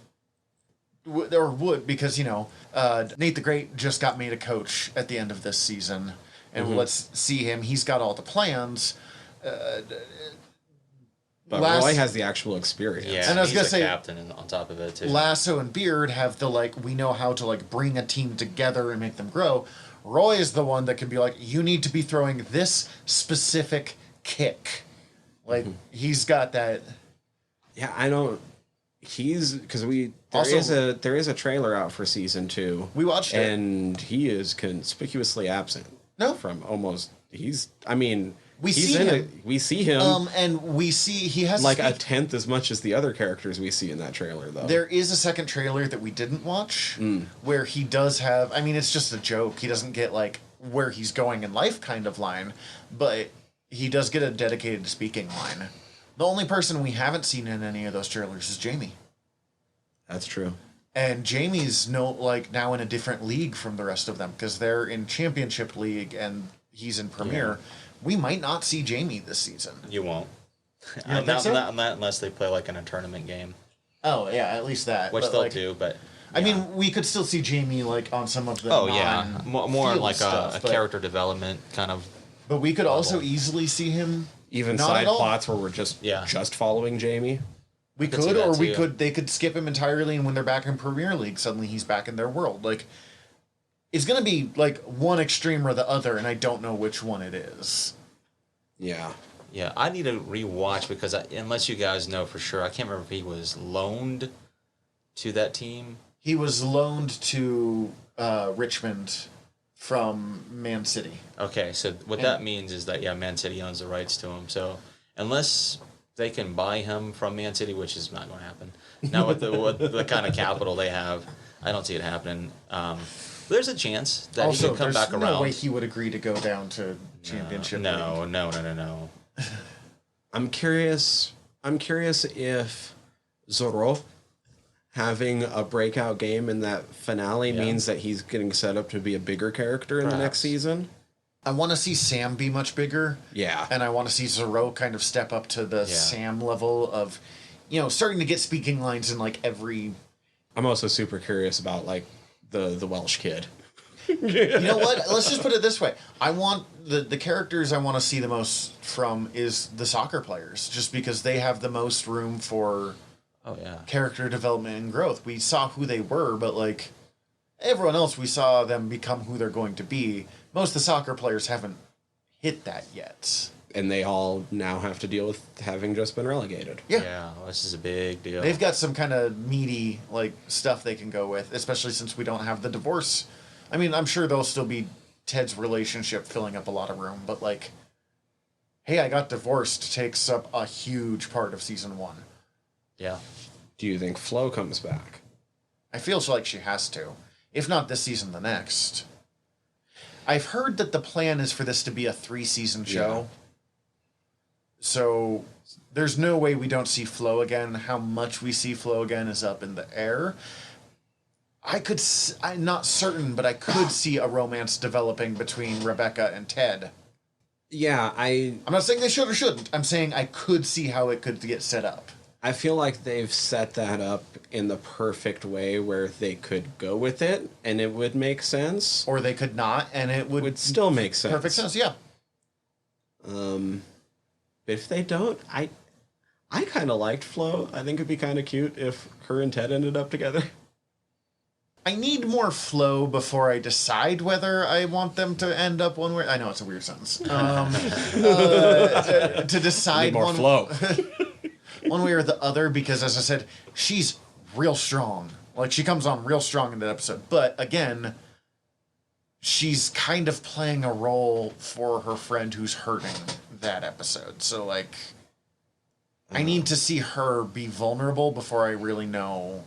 Or would, because, Nate the Great just got made a coach at the end of this season. And let's see him. He's got all the plans. But Roy has the actual experience. Yeah, and I was going to say, captain on top of it, too. Lasso and Beard have the, we know how to, bring a team together and make them grow. Roy is the one that can be like, you need to be throwing this specific kick. He's got that... Yeah, I don't. Because there is a trailer out for season 2. We watched it, and he is conspicuously absent. No, from almost. We see him, and we see he has like a tenth as much as the other characters we see in that trailer. Though there is a second trailer that we didn't watch where he does have. I mean, it's just a joke. He doesn't get where he's going in life kind of line, but he does get a dedicated speaking line. The only person we haven't seen in any of those trailers is Jamie. That's true. And Jamie's now in a different league from the rest of them because they're in Championship League and he's in Premier. Yeah. We might not see Jamie this season. You won't. Not unless they play in a tournament game. Oh yeah, at least that. Which they'll do, but. I mean, we could still see Jamie on some of the. Oh yeah, more like stuff, a character development kind of. But we could also easily see him. Even side plots where we're just following Jamie. We could, or we could. They could skip him entirely, and when they're back in Premier League, suddenly he's back in their world. It's gonna be one extreme or the other, and I don't know which one it is. Yeah. Yeah, I need to rewatch because unless you guys know for sure, I can't remember if he was loaned to that team. He was loaned to Richmond from Man City. Okay, so what that means is that Man City owns the rights to him. So unless they can buy him from Man City, which is not going to happen. Now with the kind of capital they have, I don't see it happening. There's a chance that he can come back around. There's no way he would agree to go down to Championship League. No. I'm curious if Zorro having a breakout game in that finale means that he's getting set up to be a bigger character in the next season. I want to see Sam be much bigger. Yeah. And I want to see Zorro kind of step up to the Sam level of, starting to get speaking lines in every... I'm also super curious about the Welsh kid. You know what? Let's just put it this way. I want the characters I want to see the most from is the soccer players, just because they have the most room for character development and growth. We saw who they were, but like everyone else, we saw them become who they're going to be. Most of the soccer players haven't hit that yet. And they all now have to deal with having just been relegated. Yeah, well, this is a big deal. They've got some kind of meaty like stuff they can go with, especially since we don't have the divorce. I mean, I'm sure there'll still be Ted's relationship filling up a lot of room, but like, hey, I got divorced takes up a huge part of season 1. Yeah. Do you think Flo comes back? I feel like she has to. If not this season, the next. I've heard that the plan is for this to be a 3-season show. Yeah. So there's no way we don't see Flo again. How much we see Flo again is up in the air. I'm not certain, but I could see a romance developing between Rebecca and Ted. Yeah, I'm not saying they should or shouldn't. I'm saying I could see how it could get set up. I feel like they've set that up in the perfect way where they could go with it and it would make sense. Or they could not and it would still make sense. Perfect sense, yeah. But if they don't, I kind of liked Flo. I think it'd be kind of cute if her and Ted ended up together. I need more Flo before I decide whether I want them to end up one way. I know it's a weird sentence. To decide more Flo. One way or the other, because as I said, she's real strong. Like, she comes on real strong in that episode. But again, she's kind of playing a role for her friend who's hurting that episode. So, like, I need to see her be vulnerable before I really know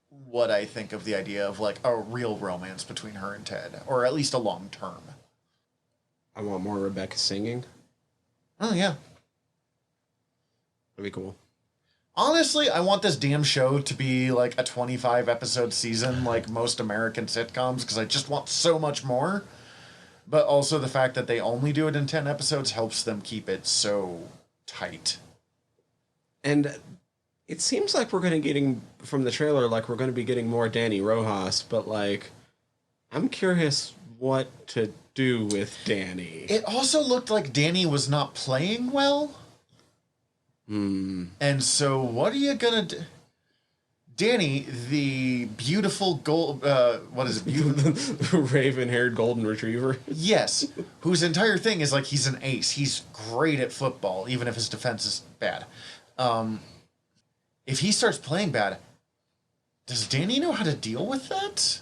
what I think of the idea of, like, a real romance between her and Ted. Or at least a long term. I want more Rebecca singing. Oh, yeah. That'd be cool. Honestly, I want this damn show to be like a 25-episode season like most American sitcoms, because I just want so much more. But also the fact that they only do it in 10 episodes helps them keep it so tight. And it seems like we're going to getting, from the trailer, like we're going to be getting more Danny Rojas, but like, I'm curious what to do with Danny. It also looked like Danny was not playing well. And so what are you gonna do? Danny, the beautiful gold, what is it? Raven-haired golden retriever. Yes. Whose entire thing is like he's an ace. He's great at football, even if his defense is bad. If he starts playing bad, does Danny know how to deal with that?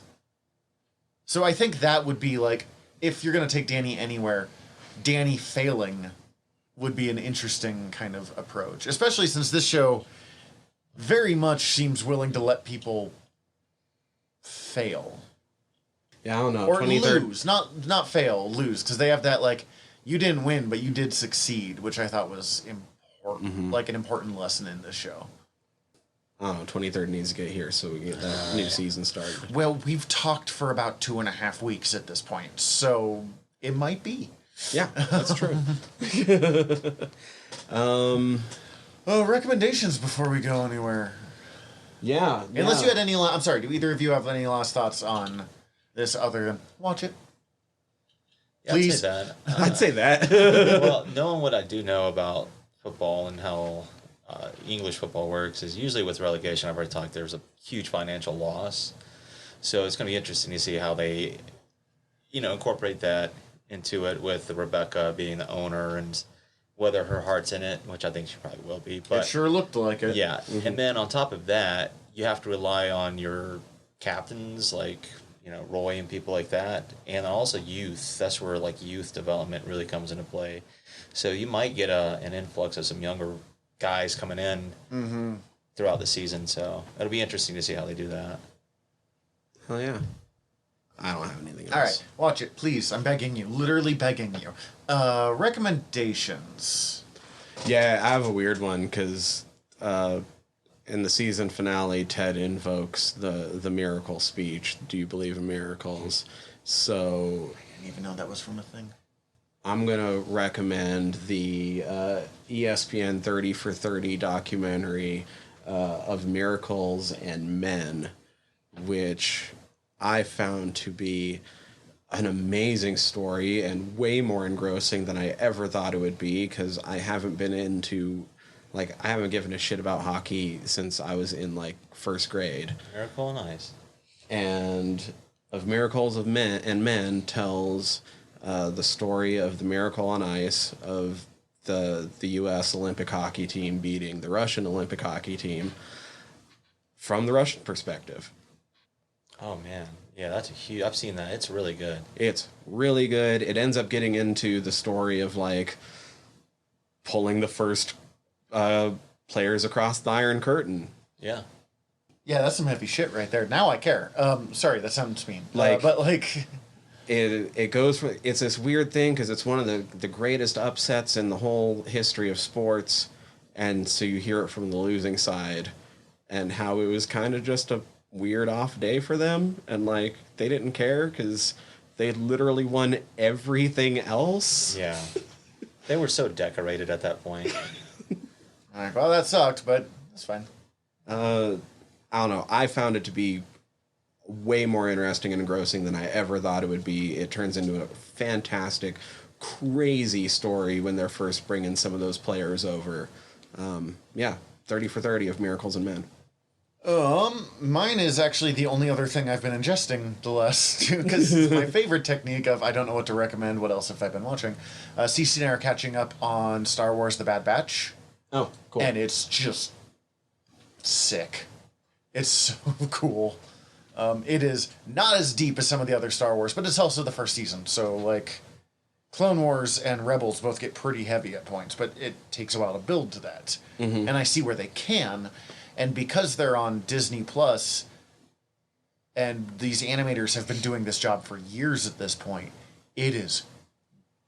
So I think that would be like, if you're gonna take Danny anywhere, Danny failing would be an interesting kind of approach, especially since this show very much seems willing to let people fail. Yeah, I don't know. Or lose. Not fail, lose. Because they have that, like, you didn't win, but you did succeed, which I thought was important, like an important lesson in this show. I don't know, 23rd needs to get here so we can get that new season started. Well, we've talked for about 2.5 weeks at this point, so it might be. Yeah, that's true. Recommendations before we go anywhere. Yeah. Unless you had any... I'm sorry, do either of you have any last thoughts on this other than watch it? Yeah, Please. I'd say that. Well, knowing what I do know about football and how English football works is usually with relegation, I've already talked, there's a huge financial loss. So it's going to be interesting to see how they, incorporate that into it with Rebecca being the owner and whether her heart's in it, which I think she probably will be. But it sure looked like it. Yeah. Mm-hmm. And then on top of that, you have to rely on your captains like, Roy and people like that. And also youth. That's where like youth development really comes into play. So you might get an influx of some younger guys coming in throughout the season. So it'll be interesting to see how they do that. Hell yeah. I don't have anything else. All right, watch it, please. I'm begging you, literally begging you. Recommendations. Yeah, I have a weird one because in the season finale, Ted invokes the miracle speech. Do you believe in miracles? So I didn't even know that was from a thing. I'm gonna recommend the ESPN 30 for 30 documentary of miracles and men, which I found to be an amazing story and way more engrossing than I ever thought it would be, because I haven't been into, like, I haven't given a shit about hockey since I was in, like, first grade. Miracle on Ice. And of Miracles of Men and Men tells the story of the Miracle on Ice of the U.S. Olympic hockey team beating the Russian Olympic hockey team from the Russian perspective. Oh, man. Yeah, that's a huge... I've seen that. It's really good. It's really good. It ends up getting into the story of, like, pulling the first players across the Iron Curtain. Yeah. Yeah, that's some heavy shit right there. Now I care. Sorry, that sounds mean. Like, but, like... It goes for... It's this weird thing, because it's one of the greatest upsets in the whole history of sports, and so you hear it from the losing side, and how it was kind of just a weird off day for them, and, like, they didn't care, because they literally won everything else. Yeah. They were so decorated at that point. All right, well, that sucked, but it's fine. I don't know. I found it to be way more interesting and engrossing than I ever thought it would be. It turns into a fantastic, crazy story when they're first bringing some of those players over. 30 for 30 of Miracles and Men. Mine is actually the only other thing I've been ingesting the last, because my favorite technique of I don't know what to recommend, what else have I been watching? CC and I are catching up on Star Wars The Bad Batch. Oh, cool. And it's just sick. It's so cool. It is not as deep as some of the other Star Wars, but it's also the first season, so, like, Clone Wars and Rebels both get pretty heavy at points, but it takes a while to build to that. Mm-hmm. And I see where they can. And because they're on Disney Plus, and these animators have been doing this job for years at this point, it is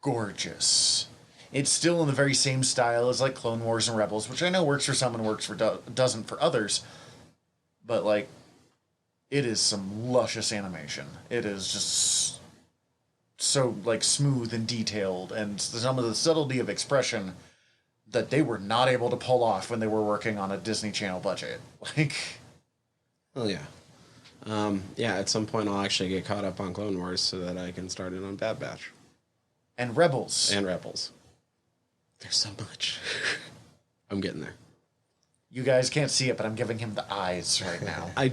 gorgeous. It's still in the very same style as, like, Clone Wars and Rebels, which I know works for some and works for doesn't for others. But, like, it is some luscious animation. It is just so, like, smooth and detailed, and some of the subtlety of expression that they were not able to pull off when they were working on a Disney Channel budget. Like, oh yeah. At some point I'll actually get caught up on Clone Wars so that I can start it on Bad Batch. And Rebels. There's so much. I'm getting there. You guys can't see it, but I'm giving him the eyes right now. I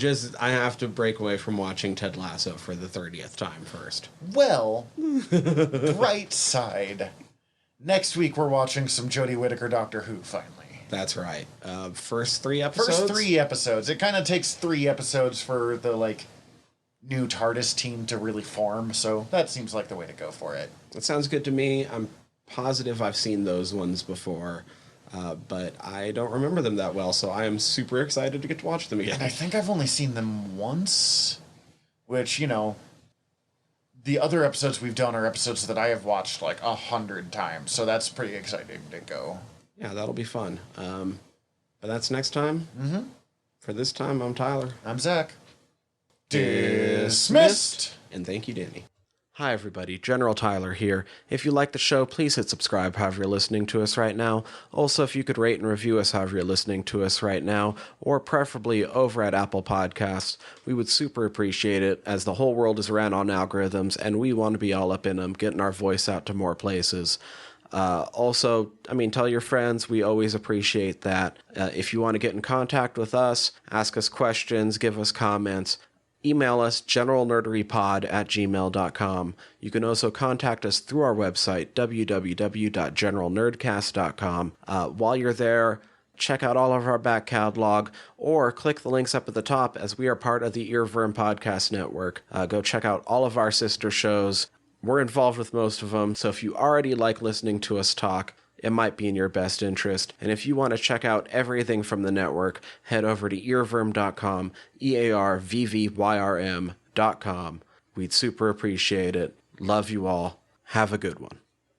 have to break away from watching Ted Lasso for the 30th time first. Well, bright side. Next week, we're watching some Jodie Whittaker Doctor Who, finally. That's right. First 3 episodes? First 3 episodes. It kind of takes 3 episodes for the, like, new TARDIS team to really form, so that seems like the way to go for it. That sounds good to me. I'm positive I've seen those ones before, but I don't remember them that well, so I am super excited to get to watch them again. And I think I've only seen them once, which, you know... The other episodes we've done are episodes that I have watched like 100 times, so that's pretty exciting to go. Yeah, that'll be fun. But that's next time. Mm-hmm. For this time, I'm Tyler. I'm Zach. Dismissed! And thank you, Danny. Hi, everybody. General Tyler here. If you like the show, please hit subscribe however you're listening to us right now. Also, if you could rate and review us however you're listening to us right now, or preferably over at Apple Podcasts, we would super appreciate it, as the whole world is ran on algorithms, and we want to be all up in them, getting our voice out to more places. Also, tell your friends. We always appreciate that. If you want to get in contact with us, ask us questions, give us comments, email us, generalnerderypod@gmail.com. You can also contact us through our website, www.generalnerdcast.com. While you're there, check out all of our back catalog, or click the links up at the top, as we are part of the Earworm Podcast Network. Go check out all of our sister shows. We're involved with most of them, so if you already like listening to us talk, it might be in your best interest. And if you want to check out everything from the network, head over to earworm.com, EARVVYRM.com. We'd super appreciate it. Love you all. Have a good one.